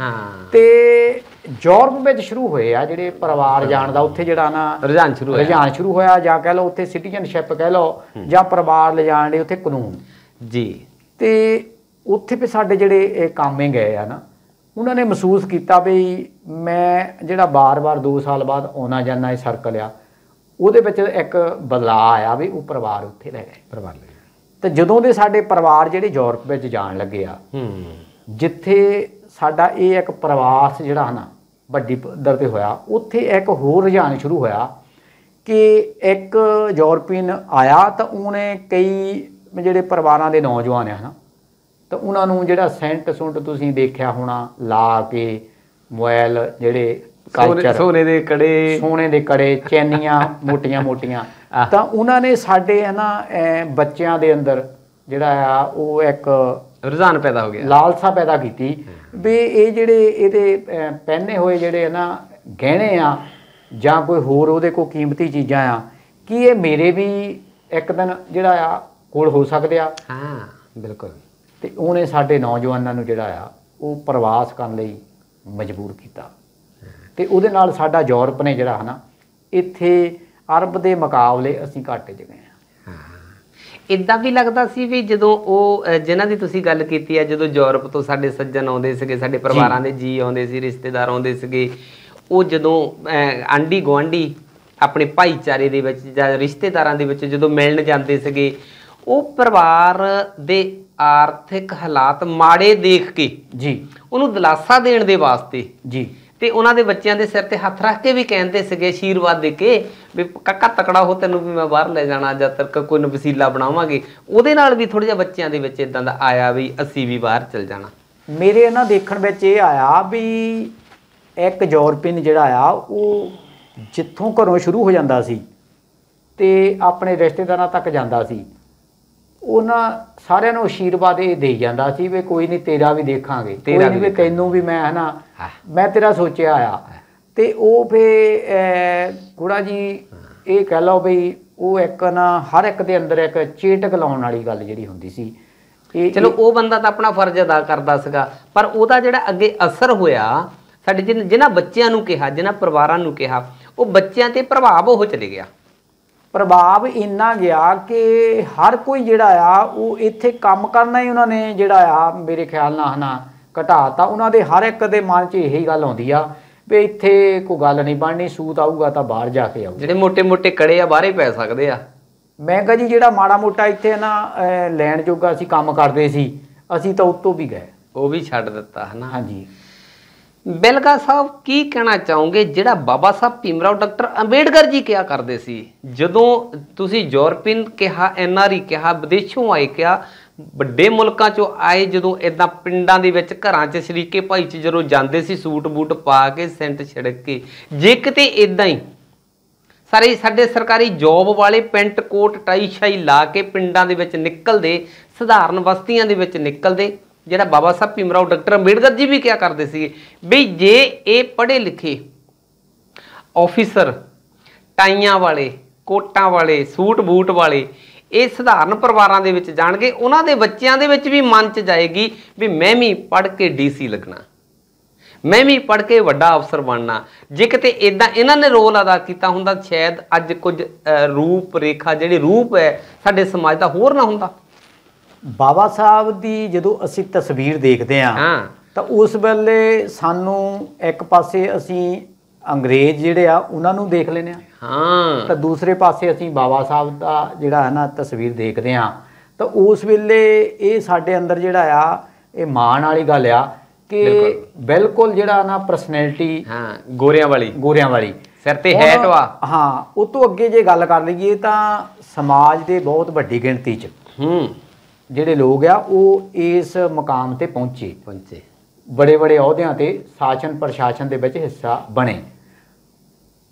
ਤੇ ਯੂਰਪ ਵਿੱਚ ਸ਼ੁਰੂ ਹੋਏ ਆ ਜਿਹੜੇ ਪਰਿਵਾਰ ਜਾਣ ਦਾ ਉੱਥੇ ਜਿਹੜਾ ਨਾ ਰੁਝਾਨ ਸ਼ੁਰੂ ਹੋਇਆ, ਜਾਂ ਕਹਿ ਲਓ ਉੱਥੇ ਸਿਟੀਜ਼ਨਸ਼ਿਪ ਕਹਿ ਲਓ ਜਾਂ ਪਰਿਵਾਰ ਲਿਜਾਣ ਲਈ ਉੱਥੇ ਕਾਨੂੰਨ ਜੀ। ਤੇ ਉੱਥੇ ਵੀ ਸਾਡੇ ਜਿਹੜੇ ਇਹ ਕਾਮੇ ਗਏ ਆ ਨਾ, ਉਹਨਾਂ ਨੇ ਮਹਿਸੂਸ ਕੀਤਾ ਵੀ ਮੈਂ ਜਿਹੜਾ ਬਾਰ-ਬਾਰ 2 ਸਾਲ ਬਾਅਦ ਆਉਣਾ ਜਾਣਾ ਇਹ ਸਰਕਲ ਆ, ਉਹਦੇ ਵਿੱਚ ਇੱਕ ਬਦਲਾਅ ਆਇਆ ਵੀ ਉਹ ਪਰਿਵਾਰ ਉੱਥੇ ਲੈ ਗਏ। ਤੇ ਜਦੋਂ ਦੇ ਸਾਡੇ ਪਰਿਵਾਰ ਜਿਹੜੇ ਯੂਰਪ ਵਿੱਚ ਜਾਣ ਲੱਗੇ ਆ, ਜਿੱਥੇ ਸਾਡਾ ਇਹ ਇੱਕ ਪ੍ਰਵਾਸ ਜਿਹੜਾ ਨਾ ਵੱਡੀ ਪੱਧਰ ਤੇ ਹੋਇਆ, ਉੱਥੇ ਇੱਕ ਹੋਰ ਰੁਝਾਨ ਸ਼ੁਰੂ ਹੋਇਆ ਕਿ ਇੱਕ ਯੂਰਪੀਅਨ ਆਇਆ ਤਾਂ ਉਹਨੇ ਕਈ ਜਿਹੜੇ ਪਰਿਵਾਰਾਂ ਦੇ ਨੌਜਵਾਨ ਆ ਨਾ, ਤਾਂ ਉਹਨਾਂ ਨੂੰ ਜਿਹੜਾ ਸੈਂਟ ਸੁੰਟ ਤੁਸੀਂ ਦੇਖਿਆ ਹੋਣਾ ਲਾ ਕੇ, ਮੋਬਾਈਲ ਜਿਹੜੇ ਕਲਚਰ, ਸੋਨੇ ਦੇ ਕੜੇ ਚੈਨੀਆਂ ਮੋਟੀਆਂ, ਤਾਂ ਉਹਨਾਂ ਨੇ ਸਾਡੇ ਨਾ ਬੱਚਿਆਂ ਦੇ ਅੰਦਰ ਜਿਹੜਾ ਆ ਉਹ ਇੱਕ ਰੁਝਾਨ ਪੈਦਾ ਹੋ ਗਿਆ, ਲਾਲਸਾ ਪੈਦਾ ਕੀਤੀ ਵੀ ਇਹ ਜਿਹੜੇ ਇਹਦੇ ਪਹਿਨੇ ਹੋਏ ਜਿਹੜੇ ਨਾ ਗਹਿਣੇ ਆ ਜਾਂ ਕੋਈ ਹੋਰ ਉਹਦੇ ਕੋਲ ਕੀਮਤੀ ਚੀਜ਼ਾਂ ਆ, ਕੀ ਇਹ ਮੇਰੇ ਵੀ ਇੱਕ ਦਿਨ ਜਿਹੜਾ ਆ ਕੋਲ ਹੋ ਸਕਦੇ ਆ। ਬਿਲਕੁਲ। ਤੇ ਉਹਨੇ ਸਾਡੇ ਨੌਜਵਾਨਾਂ ਨੂੰ ਜਿਹੜਾ ਆ ਉਹ ਪ੍ਰਵਾਸ ਕਰਨ ਲਈ ਮਜਬੂਰ ਕੀਤਾ ਤੇ ਉਹਦੇ ਨਾਲ ਸਾਡਾ ਯੂਰਪ ਨੇ ਜਿਹੜਾ ਹੈ ਨਾ ਇੱਥੇ ਅਰਬ ਦੇ ਮੁਕਾਬਲੇ ਅਸੀਂ ਘਾਟੇ 'ਚ ਗਏ ਹਾਂ। ਇੱਦਾਂ ਵੀ ਲੱਗਦਾ ਸੀ ਵੀ ਜਦੋਂ ਉਹ ਜਿਨ੍ਹਾਂ ਦੀ ਤੁਸੀਂ ਗੱਲ ਕੀਤੀ ਹੈ, ਜਦੋਂ ਯੂਰਪ ਤੋਂ ਸਾਡੇ ਸੱਜਣ ਆਉਂਦੇ ਸੀਗੇ, ਸਾਡੇ ਪਰਿਵਾਰਾਂ ਦੇ ਜੀ ਆਉਂਦੇ ਸੀ, ਰਿਸ਼ਤੇਦਾਰ ਆਉਂਦੇ ਸੀਗੇ, ਉਹ ਜਦੋਂ ਆਂਢੀ ਗੁਆਂਢੀ ਆਪਣੇ ਭਾਈਚਾਰੇ ਦੇ ਵਿੱਚ ਜਾਂ ਰਿਸ਼ਤੇਦਾਰਾਂ ਦੇ ਵਿੱਚ ਜਦੋਂ ਮਿਲਣ ਜਾਂਦੇ ਸੀਗੇ, ਉਹ ਪਰਿਵਾਰ ਦੇ ਆਰਥਿਕ ਹਾਲਾਤ ਮਾੜੇ ਦੇਖ ਕੇ ਜੀ ਉਹਨੂੰ ਦਿਲਾਸਾ ਦੇਣ ਦੇ ਵਾਸਤੇ ਜੀ ਤੇ ਉਹਨਾਂ ਦੇ ਬੱਚਿਆਂ ਦੇ ਸਿਰ ਤੇ ਹੱਥ ਰੱਖ ਕੇ ਵੀ ਕਹਿੰਦੇ ਸੀਗੇ, ਆਸ਼ੀਰਵਾਦ ਦੇ ਕੇ ਵੀ ਕਾਕਾ ਤਕੜਾ ਹੋ, ਤੈਨੂੰ ਵੀ ਮੈਂ ਬਾਹਰ ਲੈ ਜਾਣਾ, ਜਦ ਤੱਕ ਕੋਈ ਨਾ ਵਸੀਲਾ ਬਣਾਵਾਂਗੇ। ਉਹਦੇ ਨਾਲ ਵੀ ਥੋੜਾ ਜਿਹਾ ਬੱਚਿਆਂ ਦੇ ਵਿੱਚ ਇਦਾਂ ਦਾ ਆਇਆ ਵੀ ਅਸੀਂ ਵੀ ਬਾਹਰ ਚਲ ਜਾਣਾ। ਮੇਰੇ ਇਹਨਾਂ ਦੇਖਣ ਵਿੱਚ ਇਹ ਆਇਆ ਵੀ ਇੱਕ ਯੂਰਪੀਅਨ ਜਿਹੜਾ ਆ ਉਹ ਜਿੱਥੋਂ ਘਰੋਂ ਸ਼ੁਰੂ ਹੋ ਜਾਂਦਾ ਸੀ ਤੇ ਆਪਣੇ ਰਿਸ਼ਤੇਦਾਰਾਂ ਤੱਕ ਜਾਂਦਾ ਸੀ, ਉਹਨਾਂ ਸਾਰਿਆਂ ਨੂੰ ਆਸ਼ੀਰਵਾਦ ਇਹ ਦੇ ਜਾਂਦਾ ਸੀ ਵੀ ਕੋਈ ਨਹੀਂ ਤੇਰਾ ਵੀ ਦੇਖਾਂਗੇ, ਕੋਈ ਨਹੀਂ ਵੀ ਤੈਨੂੰ ਵੀ ਮੈਂ ਹੈ ਨਾ ਮੈਂ ਤੇਰਾ ਸੋਚਿਆ ਆ। ਤੇ ਉਹ ਫਿਰ ਗੁੜਾ ਜੀ ਇਹ ਕਹਿ ਲਓ ਵੀ ਉਹ ਇੱਕ ਨਾ ਹਰ ਇੱਕ ਦੇ ਅੰਦਰ ਇੱਕ ਚੇਟਕ ਲਾਉਣ ਵਾਲੀ ਗੱਲ ਜਿਹੜੀ ਹੁੰਦੀ ਸੀ ਚਲੋ ਉਹ ਬੰਦਾ ਤਾਂ ਆਪਣਾ ਫਰਜ਼ ਅਦਾ ਕਰਦਾ ਸੀਗਾ, ਪਰ ਉਹਦਾ ਜਿਹੜਾ ਅੱਗੇ ਅਸਰ ਹੋਇਆ ਸਾਡੇ ਜਿਨ੍ਹਾਂ ਬੱਚਿਆਂ ਨੂੰ ਕਿਹਾ, ਜਿਨ੍ਹਾਂ ਪਰਿਵਾਰਾਂ ਨੂੰ ਕਿਹਾ, ਉਹ ਬੱਚਿਆਂ ਤੇ ਪ੍ਰਭਾਵ ਉਹ ਚਲੇ ਗਿਆ। ਪ੍ਰਭਾਵ ਇੰਨਾ ਗਿਆ ਕਿ ਹਰ ਕੋਈ ਜਿਹੜਾ ਆ ਉਹ ਇੱਥੇ ਕੰਮ ਕਰਨਾ ਹੀ ਉਹਨਾਂ ਨੇ ਜਿਹੜਾ ਆ ਮੇਰੇ ਖਿਆਲ ਨਾਲ ਹਨਾ ਘਟਾਤਾ। ਉਹਨਾਂ ਦੇ ਹਰ ਇੱਕ ਦੇ ਮਨ 'ਚ ਇਹੀ ਗੱਲ ਆਉਂਦੀ ਆ ਵੀ ਇੱਥੇ ਕੋਈ ਗੱਲ ਨਹੀਂ ਬਣਨੀ, ਸੂਤ ਆਊਗਾ ਤਾਂ ਬਾਹਰ ਜਾ ਕੇ ਆਊ। ਜਿਹੜੇ ਮੋਟੇ ਮੋਟੇ ਕੜੇ ਆ ਬਾਹਰੇ ਪੈ ਸਕਦੇ ਆ। ਮੈਂ ਕਿਹਾ ਜੀ ਜਿਹੜਾ ਮਾੜਾ ਮੋਟਾ ਇੱਥੇ ਨਾ ਲੈਣ ਜੋਗਾ ਅਸੀਂ ਕੰਮ ਕਰਦੇ ਸੀ, ਅਸੀਂ ਤਾਂ ਉੱਤੋਂ ਵੀ ਗਏ, ਉਹ ਵੀ ਛੱਡ ਦਿੱਤਾ ਹੈ ਨਾ। ਹਾਂਜੀ। ਬਿਲਗਾ ਸਾਹਿਬ ਕੀ ਕਹਿਣਾ ਚਾਹੋਗੇ ਜਿਹੜਾ ਬਾਬਾ ਸਾਹਿਬ ਭੀਮ ਰਾਓ ਡਾਕਟਰ ਅੰਬੇਡਕਰ ਜੀ ਕਿਹਾ ਕਰਦੇ ਸੀ, ਜਦੋਂ ਤੁਸੀਂ ਯੂਰਪੀਅਨ ਕਿਹਾ, NRE ਕਿਹਾ, ਵਿਦੇਸ਼ੋਂ ਆਏ ਕਿਹਾ, ਵੱਡੇ ਮੁਲਕਾਂ 'ਚੋਂ ਆਏ, ਜਦੋਂ ਇੱਦਾਂ ਪਿੰਡਾਂ ਦੇ ਵਿੱਚ ਘਰਾਂ 'ਚ ਸ਼ਰੀਕੇ ਭਾਈ 'ਚ ਜਦੋਂ ਜਾਂਦੇ ਸੀ ਸੂਟ ਬੂਟ ਪਾ ਕੇ, ਸੈਂਟ ਛਿੜਕ ਕੇ, ਜੇ ਕਿਤੇ ਇੱਦਾਂ ਹੀ ਸਾਰੇ ਸਾਡੇ ਸਰਕਾਰੀ ਜੋਬ ਵਾਲੇ ਪੈਂਟ ਕੋਟ ਟਾਈ ਸ਼ਾਈ ਲਾ ਕੇ ਪਿੰਡਾਂ ਦੇ ਵਿੱਚ ਨਿਕਲਦੇ, ਸਧਾਰਨ ਬਸਤੀਆਂ ਦੇ ਵਿੱਚ ਨਿਕਲਦੇ, ਜਿਹੜਾ ਬਾਬਾ ਸਾਹਿਬ ਭੀਮ ਰਾਓ ਡਾਕਟਰ ਅੰਬੇਡਕਰ ਜੀ ਵੀ ਕਿਹਾ ਕਰਦੇ ਸੀ ਵੀ ਜੇ ਇਹ ਪੜ੍ਹੇ ਲਿਖੇ ਆਫਿਸਰ ਟਾਈਆਂ ਵਾਲੇ, ਕੋਟਾਂ ਵਾਲੇ, ਸੂਟ ਬੂਟ ਵਾਲੇ ਇਹ ਸਧਾਰਨ ਪਰਿਵਾਰਾਂ ਦੇ ਵਿੱਚ ਜਾਣਗੇ, ਉਹਨਾਂ ਦੇ ਬੱਚਿਆਂ ਦੇ ਵਿੱਚ ਵੀ ਮਨ 'ਚ ਜਾਏਗੀ ਵੀ ਮੈਂ ਵੀ ਪੜ੍ਹ ਕੇ DC ਲੱਗਣਾ, ਮੈਂ ਵੀ ਪੜ੍ਹ ਕੇ ਵੱਡਾ ਅਫਸਰ ਬਣਨਾ। ਜੇ ਕਿਤੇ ਇੱਦਾਂ ਇਹਨਾਂ ਨੇ ਰੋਲ ਅਦਾ ਕੀਤਾ ਹੁੰਦਾ, ਸ਼ਾਇਦ ਅੱਜ ਕੁਝ ਰੂਪ ਰੇਖਾ ਜਿਹੜੀ ਰੂਪ ਹੈ ਸਾਡੇ ਸਮਾਜ ਦਾ ਹੋਰ ਨਾ ਹੁੰਦਾ। ਬਾਬਾ ਸਾਹਿਬ ਦੀ ਜਦੋਂ ਅਸੀਂ ਤਸਵੀਰ ਦੇਖਦੇ ਹਾਂ ਤਾਂ ਉਸ ਵੇਲੇ ਸਾਨੂੰ ਇੱਕ ਪਾਸੇ ਅਸੀਂ ਅੰਗਰੇਜ਼ ਜਿਹੜੇ ਆ ਉਹਨਾਂ ਨੂੰ ਦੇਖ ਲੈਂਦੇ ਹਾਂ, ਤਾਂ ਦੂਸਰੇ ਪਾਸੇ ਅਸੀਂ ਬਾਬਾ ਸਾਹਿਬ ਦਾ ਜਿਹੜਾ ਹੈ ਨਾ ਤਸਵੀਰ ਦੇਖਦੇ ਹਾਂ, ਤਾਂ ਉਸ ਵੇਲੇ ਇਹ ਸਾਡੇ ਅੰਦਰ ਜਿਹੜਾ ਆ ਇਹ ਮਾਣ ਵਾਲੀ ਗੱਲ ਆ ਕਿ ਬਿਲਕੁਲ ਜਿਹੜਾ ਨਾ ਪਰਸਨੈਲਿਟੀ ਗੋਰਿਆਂ ਵਾਲੀ ਸਿਰ ਤੇ ਹੈਟ ਵਾ। ਹਾਂ, ਉਹ ਤੋਂ ਅੱਗੇ ਜੇ ਗੱਲ ਕਰ ਲਈਏ ਤਾਂ ਸਮਾਜ ਦੇ ਬਹੁਤ ਵੱਡੀ ਗਿਣਤੀ 'ਚ ਜਿਹੜੇ ਲੋਕ ਆ ਉਹ ਇਸ ਮੁਕਾਮ ਤੇ ਪਹੁੰਚੇ, ਬੜੇ ਬੜੇ ਅਹੁਦਿਆਂ ਤੇ ਸ਼ਾਸਨ ਪ੍ਰਸ਼ਾਸਨ ਦੇ ਵਿੱਚ ਹਿੱਸਾ ਬਣੇ।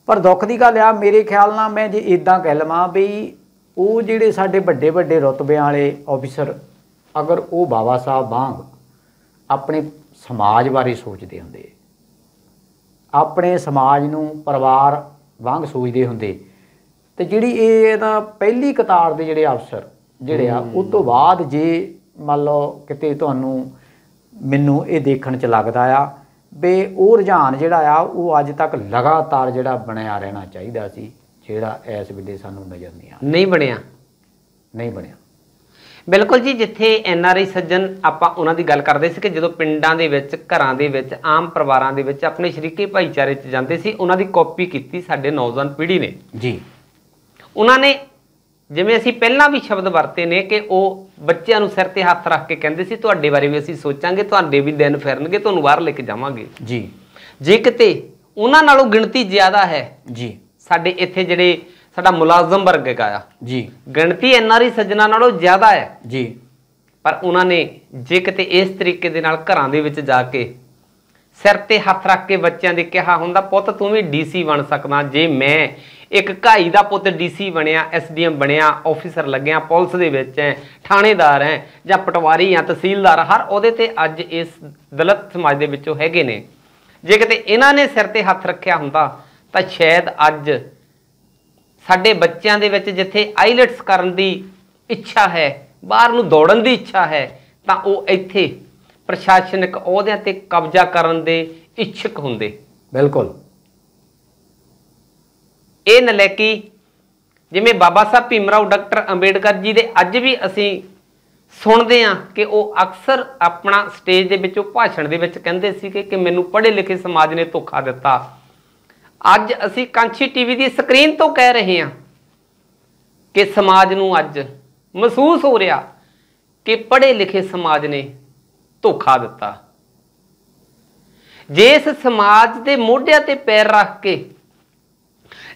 ਪਰ ਦੁੱਖ ਦੀ ਗੱਲ ਆ ਮੇਰੇ ਖਿਆਲ ਨਾਲ, ਮੈਂ ਜੇ ਇੱਦਾਂ ਕਹਿ ਲਵਾਂ ਵੀ ਉਹ ਜਿਹੜੇ ਸਾਡੇ ਵੱਡੇ ਵੱਡੇ ਰੁਤਬਿਆਂ ਵਾਲੇ ਆਫਿਸਰ, ਅਗਰ ਉਹ ਬਾਬਾ ਸਾਹਿਬ ਵਾਂਗ ਆਪਣੇ ਸਮਾਜ ਬਾਰੇ ਸੋਚਦੇ ਹੁੰਦੇ, ਆਪਣੇ ਸਮਾਜ ਨੂੰ ਪਰਿਵਾਰ ਵਾਂਗ ਸੋਚਦੇ ਹੁੰਦੇ, ਤੇ ਜਿਹੜੀ ਇਹ ਨਾ ਪਹਿਲੀ ਕਤਾਰ ਦੇ ਜਿਹੜੇ ਅਫਸਰ ਜਿਹੜੇ ਆ ਉਹ ਤੋਂ ਬਾਅਦ ਜੇ ਮੰਨ ਲਓ ਕਿਤੇ ਤੁਹਾਨੂੰ ਮੈਨੂੰ ਇਹ ਦੇਖਣ 'ਚ ਲੱਗਦਾ ਆ ਵੀ ਉਹ ਰੁਝਾਨ ਜਿਹੜਾ ਆ ਉਹ ਅੱਜ ਤੱਕ ਲਗਾਤਾਰ ਜਿਹੜਾ ਬਣਿਆ ਰਹਿਣਾ ਚਾਹੀਦਾ ਸੀ, ਜਿਹੜਾ ਇਸ ਵੇਲੇ ਸਾਨੂੰ ਨਜ਼ਰ ਨਹੀਂ ਬਣਿਆ। ਬਿਲਕੁਲ ਜੀ। ਜਿੱਥੇ NRI ਸੱਜਣ ਆਪਾਂ ਉਹਨਾਂ ਦੀ ਗੱਲ ਕਰਦੇ ਸੀ ਕਿ ਜਦੋਂ ਪਿੰਡਾਂ ਦੇ ਵਿੱਚ, ਘਰਾਂ ਦੇ ਵਿੱਚ, ਆਮ ਪਰਿਵਾਰਾਂ ਦੇ ਵਿੱਚ ਆਪਣੇ ਸ਼ਰੀਕੇ ਭਾਈਚਾਰੇ 'ਚ ਜਾਂਦੇ ਸੀ, ਉਹਨਾਂ ਦੀ ਕਾਪੀ ਕੀਤੀ ਸਾਡੇ ਨੌਜਵਾਨ ਪੀੜ੍ਹੀ ਨੇ ਜੀ। ਉਹਨਾਂ ਨੇ ਜਿਵੇਂ ਅਸੀਂ ਪਹਿਲਾਂ ਵੀ ਸ਼ਬਦ ਵਰਤੇ ਨੇ ਕਿ ਉਹ ਬੱਚਿਆਂ ਨੂੰ ਸਿਰ ਤੇ ਹੱਥ ਰੱਖ ਕੇ ਕਹਿੰਦੇ ਸੀ ਤੁਹਾਡੇ ਬਾਰੇ ਵੀ ਅਸੀਂ ਸੋਚਾਂਗੇ, ਤੁਹਾਡੇ ਵੀ ਦਿਨ ਫਿਰਨਗੇ, ਤੁਹਾਨੂੰ ਬਾਹਰ ਲੈ ਕੇ ਜਾਵਾਂਗੇ ਜੀ। ਜੇ ਕਿਤੇ ਉਹਨਾਂ ਨਾਲੋਂ ਗਿਣਤੀ ਜ਼ਿਆਦਾ ਹੈ ਜੀ ਸਾਡੇ ਇੱਥੇ ਜਿਹੜੇ ਸਾਡਾ ਮੁਲਾਜ਼ਮ ਵਰਗ ਹੈਗਾ ਜੀ, ਗਿਣਤੀ NRI ਸੱਜਣਾ ਨਾਲੋਂ ਜ਼ਿਆਦਾ ਹੈ ਜੀ, ਪਰ ਉਹਨਾਂ ਨੇ ਜੇ ਕਿਤੇ ਇਸ ਤਰੀਕੇ ਦੇ ਨਾਲ ਘਰਾਂ ਦੇ ਵਿੱਚ ਜਾ ਕੇ ਸਿਰ ਤੇ ਹੱਥ ਰੱਖ ਕੇ ਬੱਚਿਆਂ ਦੇ ਕਿਹਾ ਹੁੰਦਾ ਪੁੱਤ ਤੂੰ ਵੀ DC ਬਣ ਸਕਦਾ, ਜੇ ਮੈਂ ਇੱਕ ਘਾਈ ਦਾ ਪੁੱਤ DC ਬਣਿਆ, SDM ਬਣਿਆ, ਆਫਿਸਰ ਲੱਗਿਆ, ਪੁਲਿਸ ਦੇ ਵਿੱਚ ਹੈ, ਥਾਣੇਦਾਰ ਹੈ ਜਾਂ ਪਟਵਾਰੀ ਜਾਂ ਤਹਿਸੀਲਦਾਰ, ਹਰ ਉਹਦੇ ਤੇ ਅੱਜ ਇਸ ਦਲਿਤ ਸਮਾਜ ਦੇ ਵਿੱਚੋਂ ਹੈਗੇ ਨੇ। ਜੇ ਕਿਤੇ ਇਹਨਾਂ ਨੇ ਸਿਰ ਤੇ ਹੱਥ ਰੱਖਿਆ ਹੁੰਦਾ ਤਾਂ ਸ਼ਾਇਦ ਅੱਜ ਸਾਡੇ ਬੱਚਿਆਂ ਦੇ ਵਿੱਚ ਜਿੱਥੇ ਆਈਲੈਟਸ ਕਰਨ ਦੀ ਇੱਛਾ ਹੈ, ਬਾਹਰ ਨੂੰ ਦੌੜਨ ਦੀ ਇੱਛਾ ਹੈ, ਤਾਂ ਉਹ ਇੱਥੇ ਪ੍ਰਸ਼ਾਸਨਿਕ ਅਹੁਦਿਆਂ ਤੇ ਕਬਜ਼ਾ ਕਰਨ ਦੇ ਇੱਛੁਕ ਹੁੰਦੇ। ਬਿਲਕੁਲ। ਇਹ ਨਲਾਇਕੀ ਜਿਵੇਂ ਬਾਬਾ ਸਾਹਿਬ ਭੀਮ ਰਾਓ ਡਾਕਟਰ ਅੰਬੇਡਕਰ ਜੀ ਦੇ ਅੱਜ ਵੀ ਅਸੀਂ ਸੁਣਦੇ ਹਾਂ ਕਿ ਉਹ ਅਕਸਰ ਆਪਣਾ ਸਟੇਜ ਦੇ ਵਿੱਚੋਂ ਭਾਸ਼ਣ ਦੇ ਵਿੱਚ ਕਹਿੰਦੇ ਸੀ ਕਿ ਮੈਨੂੰ ਪੜ੍ਹੇ ਲਿਖੇ ਸਮਾਜ ਨੇ ਧੋਖਾ ਦਿੱਤਾ। ਅੱਜ ਅਸੀਂ ਕਾਂਛੀ TV ਦੀ ਸਕਰੀਨ ਤੋਂ ਕਹਿ ਰਹੇ ਹਾਂ ਕਿ ਸਮਾਜ ਨੂੰ ਅੱਜ ਮਹਿਸੂਸ ਹੋ ਰਿਹਾ ਕਿ ਪੜ੍ਹੇ ਲਿਖੇ ਸਮਾਜ ਨੇ ਧੋਖਾ ਦਿੱਤਾ। ਜੇ ਇਸ ਸਮਾਜ ਦੇ ਮੋਢਿਆਂ ਤੇ ਪੈਰ ਰੱਖ ਕੇ,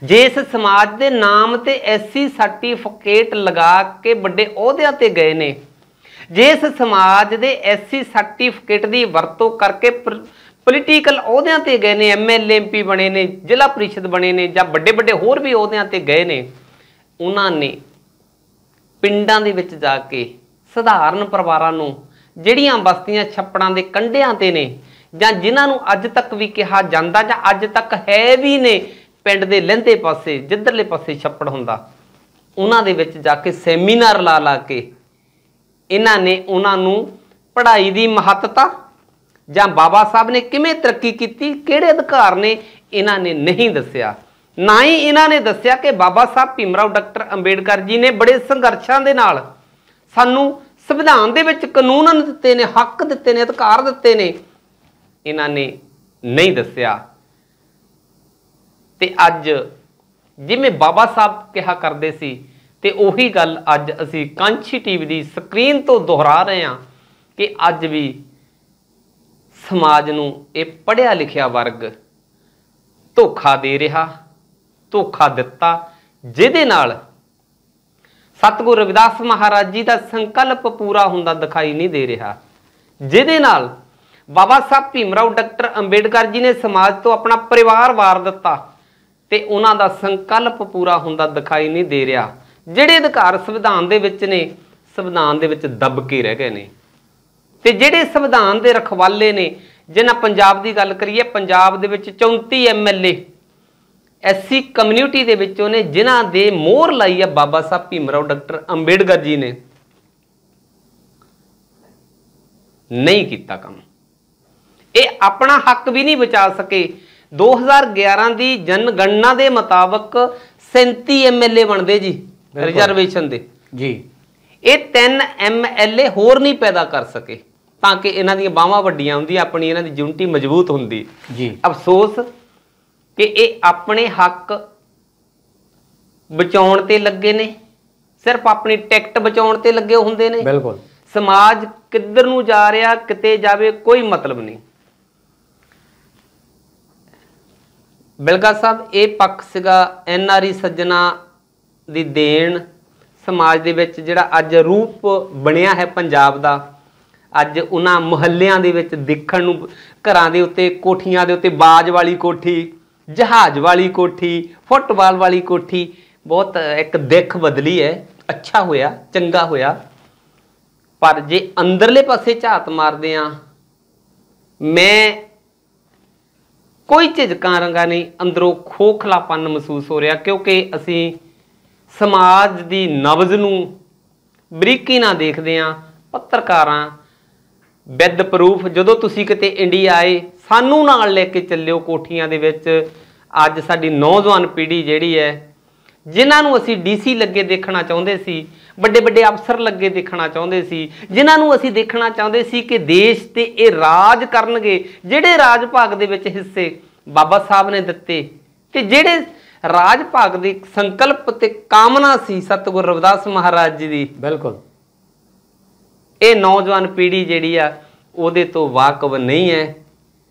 ਜੇ ਇਸ ਸਮਾਜ ਦੇ ਨਾਮ ਤੇ SC ਸਰਟੀਫਿਕੇਟ ਲਗਾ ਕੇ ਵੱਡੇ ਅਹੁਦਿਆਂ ਤੇ ਗਏ ਨੇ, ਜੇ ਇਸ ਸਮਾਜ ਦੇ SC ਸਰਟੀਫਿਕੇਟ ਦੀ ਵਰਤੋਂ ਕਰਕੇ ਪੋਲੀਟੀਕਲ ਅਹੁਦਿਆਂ ਤੇ ਗਏ ਨੇ, MLA MP ਬਣੇ ਨੇ, ਜ਼ਿਲ੍ਹਾ ਪ੍ਰੀਸ਼ਦ ਬਣੇ ਨੇ ਜਾਂ ਵੱਡੇ ਵੱਡੇ ਹੋਰ ਵੀ ਅਹੁਦਿਆਂ ਤੇ ਗਏ ਨੇ, ਉਹਨਾਂ ਨੇ ਪਿੰਡਾਂ ਦੇ ਵਿੱਚ ਜਾ ਕੇ ਸਧਾਰਨ ਪਰਿਵਾਰਾਂ ਨੂੰ ਜਿਹੜੀਆਂ ਬਸਤੀਆਂ ਛੱਪੜਾਂ ਦੇ ਕੰਢਿਆਂ ਤੇ ਨੇ ਜਾਂ ਜਿਨ੍ਹਾਂ ਨੂੰ ਅੱਜ ਤੱਕ ਵੀ ਕਿਹਾ ਜਾਂਦਾ ਜਾਂ ਅੱਜ ਤੱਕ ਹੈ ਵੀ ਨੇ ਪਿੰਡ ਦੇ ਲਹਿੰਦੇ ਪਾਸੇ ਜਿੱਧਰਲੇ ਪਾਸੇ ਛੱਪੜ ਹੁੰਦਾ, ਉਹਨਾਂ ਦੇ ਵਿੱਚ ਜਾ ਕੇ ਸੈਮੀਨਾਰ ਲਾ ਕੇ ਇਹਨਾਂ ਨੇ ਉਹਨਾਂ ਨੂੰ ਪੜ੍ਹਾਈ ਦੀ ਮਹੱਤਤਾ ਜਾਂ ਬਾਬਾ ਸਾਹਿਬ ਨੇ ਕਿਵੇਂ ਤਰੱਕੀ ਕੀਤੀ, ਕਿਹੜੇ ਅਧਿਕਾਰ ਨੇ, ਇਹਨਾਂ ਨੇ ਨਹੀਂ ਦੱਸਿਆ। ਨਾ ਹੀ ਇਹਨਾਂ ਨੇ ਦੱਸਿਆ ਕਿ ਬਾਬਾ ਸਾਹਿਬ ਭੀਮ ਰਾਓ ਡਾਕਟਰ ਅੰਬੇਡਕਰ ਜੀ ਨੇ ਬੜੇ ਸੰਘਰਸ਼ਾਂ ਦੇ ਨਾਲ ਸਾਨੂੰ ਸੰਵਿਧਾਨ ਦੇ ਵਿੱਚ ਕਾਨੂੰਨ ਦਿੱਤੇ ਨੇ, ਹੱਕ ਦਿੱਤੇ ਨੇ, ਅਧਿਕਾਰ ਦਿੱਤੇ ਨੇ, ਇਹਨਾਂ ਨੇ ਨਹੀਂ ਦੱਸਿਆ। ਤੇ ਅੱਜ ਜਿਵੇਂ ਬਾਬਾ ਸਾਹਿਬ ਕਿਹਾ ਕਰਦੇ ਸੀ, ਤੇ ਉਹੀ ਗੱਲ ਅੱਜ ਅਸੀਂ ਕਾਂਛੀ ਟੀਵੀ ਦੀ ਸਕਰੀਨ ਤੋਂ ਦੁਹਰਾ ਰਹੇ ਹਾਂ ਕਿ ਅੱਜ ਵੀ ਸਮਾਜ ਨੂੰ ਇਹ ਪੜ੍ਹਿਆ ਲਿਖਿਆ ਵਰਗ ਧੋਖਾ ਦੇ ਰਿਹਾ, ਧੋਖਾ ਦਿੱਤਾ, ਜਿਹਦੇ ਨਾਲ ਸਤਿਗੁਰੂ ਰਵਿਦਾਸ ਮਹਾਰਾਜ ਜੀ ਦਾ ਸੰਕਲਪ ਪੂਰਾ ਹੁੰਦਾ ਦਿਖਾਈ ਨਹੀਂ ਦੇ ਰਿਹਾ, ਜਿਹਦੇ ਨਾਲ ਬਾਬਾ ਸਾਹਿਬ ਭੀਮ ਰਾਓ ਡਾਕਟਰ ਅੰਬੇਡਕਰ ਜੀ ਨੇ ਸਮਾਜ ਤੋਂ ਆਪਣਾ ਪਰਿਵਾਰ ਵਾਰ ਦਿੱਤਾ ਤੇ ਉਹਨਾਂ ਦਾ ਸੰਕਲਪ ਪੂਰਾ ਹੁੰਦਾ ਦਿਖਾਈ ਨਹੀਂ ਦੇ ਰਿਹਾ। ਜਿਹੜੇ ਅਧਿਕਾਰ ਸੰਵਿਧਾਨ ਦੇ ਵਿੱਚ ਨੇ, ਸੰਵਿਧਾਨ ਦੇ ਵਿੱਚ ਦੱਬ ਕੇ ਰਹਿ ਗਏ ਨੇ। ਤੇ ਜਿਹੜੇ ਸੰਵਿਧਾਨ ਦੇ ਰਖਵਾਲੇ ਨੇ, ਜਿਨ੍ਹਾਂ ਪੰਜਾਬ ਦੀ ਗੱਲ ਕਰੀਏ, ਪੰਜਾਬ ਦੇ ਵਿੱਚ 34 MLA SC ਕਮਿਊਨਿਟੀ ਦੇ ਵਿੱਚੋਂ ਨੇ, ਜਿਨ੍ਹਾਂ ਦੇ ਮੋਹਰ ਲਾਈ ਆ ਬਾਬਾ ਸਾਹਿਬ ਭੀਮ ਰਾਓ ਡਾਕਟਰ ਅੰਬੇਡਕਰ ਜੀ ਨੇ, ਨਹੀਂ ਕੀਤਾ ਕੰਮ। ਇਹ ਆਪਣਾ ਹੱਕ ਵੀ ਨਹੀਂ ਬਚਾ ਸਕੇ। 2011 ਦੀ ਜਨਗਣਨਾ ਦੇ ਮੁਤਾਬਕ 37 MLA ਬਣਦੇ ਜੀ ਰਿਜ਼ਰਵੇਸ਼ਨ ਦੇ ਜੀ। ਇਹ 3 MLA ਹੋਰ ਨਹੀਂ ਪੈਦਾ ਕਰ ਸਕੇ ਤਾਂ ਕਿ ਇਹਨਾਂ ਦੀਆਂ ਬਾਹਾਂ ਵੱਡੀਆਂ ਹੁੰਦੀਆਂ, ਆਪਣੀ ਇਹਨਾਂ ਦੀ ਯੂਨਿਟੀ ਮਜ਼ਬੂਤ ਹੁੰਦੀ ਜੀ। ਅਫਸੋਸ ਕਿ ਇਹ ਆਪਣੇ ਹੱਕ ਬਚਾਉਣ ਤੇ ਲੱਗੇ ਨੇ, ਸਿਰਫ ਆਪਣੀ ਟਿਕਟ ਬਚਾਉਣ ਤੇ ਲੱਗੇ ਹੁੰਦੇ ਨੇ। ਬਿਲਕੁਲ। ਸਮਾਜ ਕਿੱਧਰ ਨੂੰ ਜਾ ਰਿਹਾ, ਕਿਤੇ ਜਾਵੇ, ਕੋਈ ਮਤਲਬ ਨਹੀਂ। ਬਿਲਗਾ ਸਾਹਿਬ, ਇਹ ਪੱਖ ਸੀਗਾ NRI ਸੱਜਣਾ ਦੀ ਦੇਣ। ਸਮਾਜ ਦੇ ਵਿੱਚ ਜਿਹੜਾ ਅੱਜ ਰੂਪ ਬਣਿਆ ਹੈ ਪੰਜਾਬ ਦਾ, ਅੱਜ ਉਹਨਾਂ ਮੁਹੱਲਿਆਂ ਦੇ ਵਿੱਚ ਦੇਖਣ ਨੂੰ, ਘਰਾਂ ਦੇ ਉੱਤੇ, ਕੋਠੀਆਂ ਦੇ ਉੱਤੇ ਬਾਜ ਵਾਲੀ ਕੋਠੀ, ਜਹਾਜ਼ ਵਾਲੀ ਕੋਠੀ, ਫੁੱਟਬਾਲ ਵਾਲੀ ਕੋਠੀ, ਬਹੁਤ ਇੱਕ ਦਿੱਖ ਬਦਲੀ ਹੈ। ਅੱਛਾ ਹੋਇਆ, ਚੰਗਾ ਹੋਇਆ। ਪਰ ਜੇ ਅੰਦਰਲੇ ਪਾਸੇ ਝਾਤ ਮਾਰਦੇ ਆ, ਮੈਂ ਕੋਈ ਝਿਜਕਾਂ ਰੰਗਾ ਨਹੀਂ, ਅੰਦਰੋਂ ਖੋਖਲਾਪਨ ਮਹਿਸੂਸ ਹੋ ਰਿਹਾ, ਕਿਉਂਕਿ ਅਸੀਂ ਸਮਾਜ ਦੀ ਨਬਜ਼ ਨੂੰ ਬਰੀਕੀ ਨਾਲ ਦੇਖਦੇ ਹਾਂ। ਪੱਤਰਕਾਰਾਂ ਵਿਦ ਪ੍ਰੂਫ, ਜਦੋਂ ਤੁਸੀਂ ਕਿਤੇ ਇੰਡੀਆ ਆਏ, ਸਾਨੂੰ ਨਾਲ ਲੈ ਕੇ ਚੱਲਿਓ ਕੋਠੀਆਂ ਦੇ ਵਿੱਚ। ਅੱਜ ਸਾਡੀ ਨੌਜਵਾਨ ਪੀੜ੍ਹੀ ਜਿਹੜੀ ਹੈ, ਜਿਨ੍ਹਾਂ ਨੂੰ ਅਸੀਂ DC ਲੱਗੇ ਦੇਖਣਾ ਚਾਹੁੰਦੇ ਸੀ, ਵੱਡੇ ਵੱਡੇ ਅਫਸਰ ਲੱਗੇ ਦੇਖਣਾ ਚਾਹੁੰਦੇ ਸੀ, ਜਿਨ੍ਹਾਂ ਨੂੰ ਅਸੀਂ ਦੇਖਣਾ ਚਾਹੁੰਦੇ ਸੀ ਕਿ ਦੇਸ਼ ਤੇ ਇਹ ਰਾਜ ਕਰਨਗੇ, ਜਿਹੜੇ ਰਾਜ ਭਾਗ ਦੇ ਵਿੱਚ ਹਿੱਸੇ ਬਾਬਾ ਸਾਹਿਬ ਨੇ ਦਿੱਤੇ, ਤੇ ਜਿਹੜੇ ਰਾਜ ਭਾਗ ਦੀ ਸੰਕਲਪ ਤੇ ਕਾਮਨਾ ਸੀ ਸਤਿਗੁਰੂ ਰਵਿਦਾਸ ਮਹਾਰਾਜ ਜੀ ਦੀ, ਬਿਲਕੁਲ, ਇਹ ਨੌਜਵਾਨ ਪੀੜ੍ਹੀ ਜਿਹੜੀ ਆ ਉਹਦੇ ਤੋਂ ਵਾਕਫ ਨਹੀਂ ਹੈ,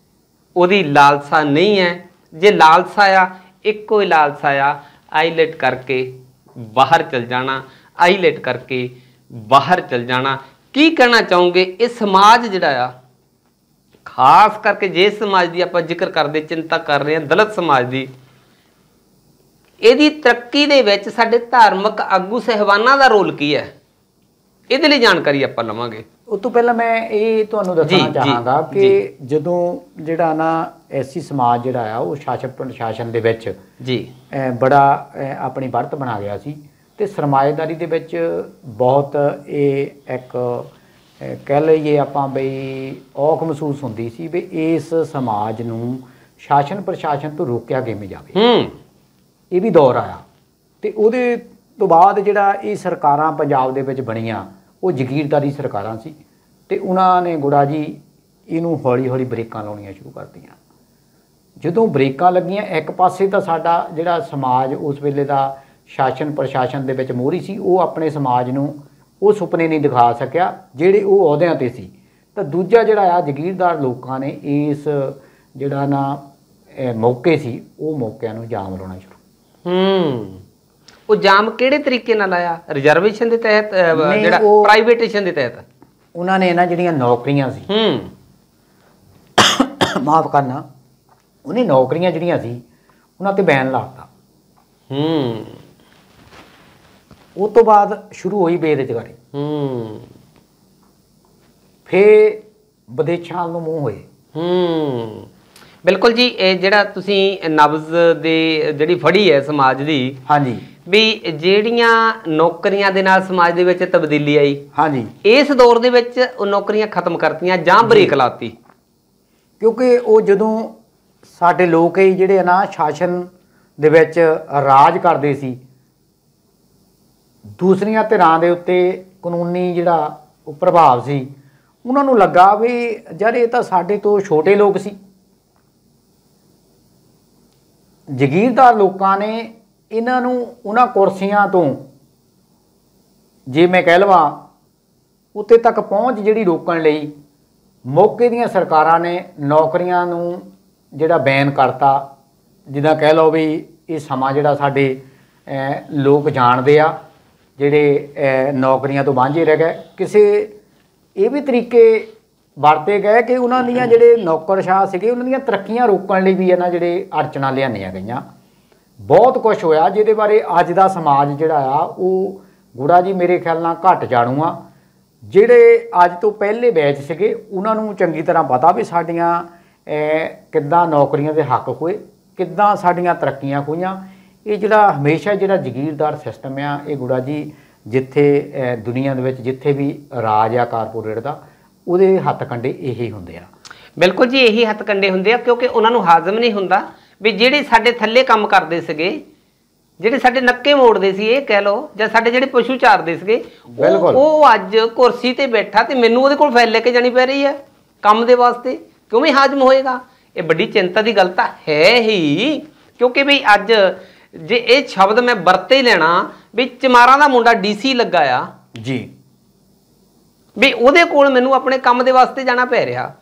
ਉਹਦੀ ਲਾਲਸਾ ਨਹੀਂ ਹੈ। ਜੇ ਲਾਲਸਾ ਆ, ਇੱਕੋ ਹੀ ਲਾਲਸਾ ਆ, ਆਈਲੈਟ ਕਰਕੇ ਬਾਹਰ ਚਲ ਜਾਣਾ, ਆਈਲੈਟ ਕਰਕੇ ਬਾਹਰ ਚਲ ਜਾਣਾ। ਕੀ ਕਹਿਣਾ ਚਾਹੋਗੇ ਇਹ ਸਮਾਜ ਜਿਹੜਾ ਆ, ਖਾਸ ਕਰਕੇ ਜੇ ਸਮਾਜ ਦੀ ਆਪਾਂ ਜ਼ਿਕਰ ਕਰਦੇ, ਚਿੰਤਾ ਕਰ ਰਹੇ ਹਾਂ ਦਲਿਤ ਸਮਾਜ ਦੀ, ਇਹਦੀ ਤਰੱਕੀ ਦੇ ਵਿੱਚ ਸਾਡੇ ਧਾਰਮਿਕ ਆਗੂ ਸਹਿਬਾਨਾਂ ਦਾ ਰੋਲ ਕੀ ਹੈ, ਇਹਦੇ ਲਈ ਜਾਣਕਾਰੀ ਆਪਾਂ ਲਵਾਂਗੇ। ਉਸ ਤੋਂ ਪਹਿਲਾਂ ਮੈਂ ਇਹ ਤੁਹਾਨੂੰ ਦੱਸਣਾ ਚਾਹਾਂਗਾ ਕਿ ਜਦੋਂ ਜਿਹੜਾ ਨਾ ਐਸੀ ਸਮਾਜ ਜਿਹੜਾ ਆ ਉਹ ਸ਼ਾਸਨ ਪ੍ਰਸ਼ਾਸਨ ਦੇ ਵਿੱਚ ਜੀ ਬੜਾ ਆਪਣੀ ਵਰਤ ਬਣਾ ਗਿਆ ਸੀ, ਤੇ ਸਰਮਾਏਦਾਰੀ ਦੇ ਵਿੱਚ ਬਹੁਤ ਇਹ ਇੱਕ ਕਹਿ ਲਈਏ ਆਪਾਂ ਬਈ ਔਖ ਮਹਿਸੂਸ ਹੁੰਦੀ ਸੀ ਵੀ ਇਸ ਸਮਾਜ ਨੂੰ ਸ਼ਾਸਨ ਪ੍ਰਸ਼ਾਸਨ ਤੋਂ ਰੋਕਿਆ ਕਿਵੇਂ ਜਾਵੇ। ਇਹ ਵੀ ਦੌਰ ਆਇਆ, ਤੇ ਉਹਦੇ ਤੋਂ ਬਾਅਦ ਜਿਹੜਾ ਇਹ ਸਰਕਾਰਾਂ ਪੰਜਾਬ ਦੇ ਵਿੱਚ ਬਣੀਆਂ ਉਹ ਜ਼ਗੀਰਦਾਰੀ ਸਰਕਾਰਾਂ ਸੀ, ਤੇ ਉਹਨਾਂ ਨੇ ਗੁੜਾ ਜੀ ਇਹਨੂੰ ਹੌਲੀ ਹੌਲੀ ਬ੍ਰੇਕਾਂ ਲਾਉਣੀਆਂ ਸ਼ੁਰੂ ਕਰਤੀਆਂ। ਜਦੋਂ ਬ੍ਰੇਕਾਂ ਲੱਗੀਆਂ, ਇੱਕ ਪਾਸੇ ਤਾਂ ਸਾਡਾ ਜਿਹੜਾ ਸਮਾਜ ਉਸ ਵੇਲੇ ਦਾ ਸ਼ਾਸਨ ਪ੍ਰਸ਼ਾਸਨ ਦੇ ਵਿੱਚ ਮੋਹਰੀ ਸੀ, ਉਹ ਆਪਣੇ ਸਮਾਜ ਨੂੰ ਉਹ ਸੁਪਨੇ ਨਹੀਂ ਦਿਖਾ ਸਕਿਆ ਜਿਹੜੇ ਉਹ ਅਹੁਦਿਆਂ 'ਤੇ ਸੀ। ਤਾਂ ਦੂਜਾ ਜਿਹੜਾ ਆ ਜ਼ਗੀਰਦਾਰ ਲੋਕਾਂ ਨੇ ਇਸ ਜਿਹੜਾ ਨਾ ਮੌਕੇ ਸੀ, ਉਹ ਮੌਕਿਆਂ ਨੂੰ ਜਾਮ ਲਾਉਣਾ ਸ਼ੁਰੂ। ਉਹ ਜਾਮ ਕਿਹੜੇ ਤਰੀਕੇ ਨਾਲ ਆਇਆ? ਰਿਜ਼ਰਵੇਸ਼ਨ ਦੇ ਤਹਿਤ, ਜਿਹੜਾ ਪ੍ਰਾਈਵੇਟੇਸ਼ਨ ਦੇ ਤਹਿਤ? ਉਹਨਾਂ ਨੇ ਇਹਨਾਂ ਜਿਹੜੀਆਂ ਨੌਕਰੀਆਂ ਸੀ, ਮਾਫ ਕਰਨਾ, ਉਹਨੇ ਨੌਕਰੀਆਂ ਜਿਹੜੀਆਂ ਸੀ ਉਹਨਾਂ ਤੇ ਬੈਨ ਲਾਤਾ। ਉਸ ਤੋਂ ਬਾਅਦ ਸ਼ੁਰੂ ਹੋਈ ਬੇਰੁਜ਼ਗਾਰੀ, ਫੇਰ ਵਿਦੇਸ਼ਾਂ ਨੂੰ ਮੂੰਹ ਹੋਏ। ਬਿਲਕੁਲ ਜੀ, ਇਹ ਜਿਹੜਾ ਤੁਸੀਂ ਨਬਜ਼ ਦੇ ਜਿਹੜੀ ਫੜੀ ਹੈ ਸਮਾਜ ਦੀ, ਹਾਂਜੀ, ਵੀ ਜਿਹੜੀਆਂ ਨੌਕਰੀਆਂ ਦੇ ਨਾਲ ਸਮਾਜ ਦੇ ਵਿੱਚ ਤਬਦੀਲੀ ਆਈ, ਹਾਂਜੀ, ਇਸ ਦੌਰ ਦੇ ਵਿੱਚ ਉਹ ਨੌਕਰੀਆਂ ਖਤਮ ਕਰਤੀਆਂ ਜਾਂ ਬ੍ਰੇਕ ਲਾਤੀ। ਕਿਉਂਕਿ ਉਹ ਜਦੋਂ ਸਾਡੇ ਲੋਕ ਹੀ ਜਿਹੜੇ ਨਾ ਸ਼ਾਸਨ ਦੇ ਵਿੱਚ ਰਾਜ ਕਰਦੇ ਸੀ, ਦੂਸਰੀਆਂ ਧਿਰਾਂ ਦੇ ਉੱਤੇ ਕਾਨੂੰਨੀ ਜਿਹੜਾ ਉਹ ਪ੍ਰਭਾਵ ਸੀ, ਉਹਨਾਂ ਨੂੰ ਲੱਗਾ ਵੀ ਯਾਰ ਇਹ ਤਾਂ ਸਾਡੇ ਤੋਂ ਛੋਟੇ ਲੋਕ ਸੀ। ਜਗੀਰਦਾਰ ਲੋਕਾਂ ਨੇ ਇਹਨਾਂ ਨੂੰ ਉਹਨਾਂ ਕੁਰਸੀਆਂ ਤੋਂ, ਜੇ ਮੈਂ ਕਹਿ ਲਵਾਂ, ਉੱਤੇ ਤੱਕ ਪਹੁੰਚ ਜਿਹੜੀ ਰੋਕਣ ਲਈ ਮੌਕੇ ਦੀਆਂ ਸਰਕਾਰਾਂ ਨੇ ਨੌਕਰੀਆਂ ਨੂੰ ਜਿਹੜਾ ਬੈਨ ਕਰਤਾ। ਜਿੱਦਾਂ ਕਹਿ ਲਓ ਵੀ ਇਹ ਸਮਾਂ ਜਿਹੜਾ ਸਾਡੇ ਲੋਕ ਜਾਣਦੇ ਆ, ਜਿਹੜੇ ਨੌਕਰੀਆਂ ਤੋਂ ਵਾਂਝੇ ਰਹਿ ਗਏ। ਕਿਸੇ ਇਹ ਵੀ ਤਰੀਕੇ ਵਰਤੇ ਗਏ ਕਿ ਉਹਨਾਂ ਦੀਆਂ ਜਿਹੜੇ ਨੌਕਰਸ਼ਾਹ ਸੀਗੇ ਉਹਨਾਂ ਦੀਆਂ ਤਰੱਕੀਆਂ ਰੋਕਣ ਲਈ ਵੀ ਇਹਨਾਂ ਜਿਹੜੇ ਅੜਚਣਾਂ ਲਿਆਂਦੀਆਂ ਗਈਆਂ। ਬਹੁਤ ਕੁਝ ਹੋਇਆ ਜਿਹਦੇ ਬਾਰੇ ਅੱਜ ਦਾ ਸਮਾਜ ਜਿਹੜਾ ਆ ਉਹ ਗੁੜਾ ਜੀ ਮੇਰੇ ਖਿਆਲ ਨਾਲ ਘੱਟ ਜਾਣੂ ਆ। ਜਿਹੜੇ ਅੱਜ ਤੋਂ ਪਹਿਲੇ ਬੈਚ ਸੀਗੇ ਉਹਨਾਂ ਨੂੰ ਚੰਗੀ ਤਰ੍ਹਾਂ ਪਤਾ ਵੀ ਸਾਡੀਆਂ ਕਿੱਦਾਂ ਨੌਕਰੀਆਂ ਦੇ ਹੱਕ ਹੋਏ, ਕਿੱਦਾਂ ਸਾਡੀਆਂ ਤਰੱਕੀਆਂ ਹੋਈਆਂ। ਇਹ ਜਿਹੜਾ ਹਮੇਸ਼ਾ ਜਿਹੜਾ ਜਗੀਰਦਾਰ ਸਿਸਟਮ ਆ, ਇਹ ਗੁੜਾ ਜੀ ਜਿੱਥੇ ਦੁਨੀਆ ਦੇ ਵਿੱਚ ਜਿੱਥੇ ਵੀ ਰਾਜ ਆ ਕਾਰਪੋਰੇਟ ਦਾ, ਉਹਦੇ ਹੱਥ ਕੰਡੇ ਇਹੀ ਹੁੰਦੇ ਆ। ਬਿਲਕੁਲ ਜੀ, ਇਹੀ ਹੱਥ ਕੰਡੇ ਹੁੰਦੇ ਆ, ਕਿਉਂਕਿ ਉਹਨਾਂ ਨੂੰ ਹਾਜ਼ਮ ਨਹੀਂ ਹੁੰਦਾ ਵੀ ਜਿਹੜੇ ਸਾਡੇ ਥੱਲੇ ਕੰਮ ਕਰਦੇ ਸੀਗੇ, ਜਿਹੜੇ ਸਾਡੇ ਨੱਕੇ ਮੋੜਦੇ ਸੀ, ਇਹ ਕਹਿ ਲਓ, ਜਾਂ ਸਾਡੇ ਜਿਹੜੇ ਪਸ਼ੂ ਚਾਰਦੇ ਸੀਗੇ, ਉਹ ਅੱਜ ਕੁਰਸੀ ਤੇ ਬੈਠਾ ਤੇ ਮੈਨੂੰ ਉਹਦੇ ਕੋਲ ਫਾਈਲ ਲੈ ਕੇ ਜਾਣੀ ਪੈ ਰਹੀ ਹੈ ਕੰਮ ਦੇ ਵਾਸਤੇ। ਕਿਉਂ ਹਾਜ਼ਮ ਹੋਏਗਾ? ਇਹ ਵੱਡੀ ਚਿੰਤਾ ਦੀ ਗੱਲ ਤਾਂ ਹੈ ਹੀ। ਕਿਉਂਕਿ ਵੀ ਅੱਜ ਜੇ ਇਹ ਸ਼ਬਦ ਮੈਂ ਵਰਤੇ ਹੀ ਲੈਣਾ ਵੀ ਚਮਾਰਾਂ ਦਾ ਮੁੰਡਾ ਡੀਸੀ ਲੱਗਾ ਆ ਜੀ, ਵੀ ਉਹਦੇ ਕੋਲ ਮੈਨੂੰ ਆਪਣੇ ਕੰਮ ਦੇ ਵਾਸਤੇ ਜਾਣਾ ਪੈ ਰਿਹਾ,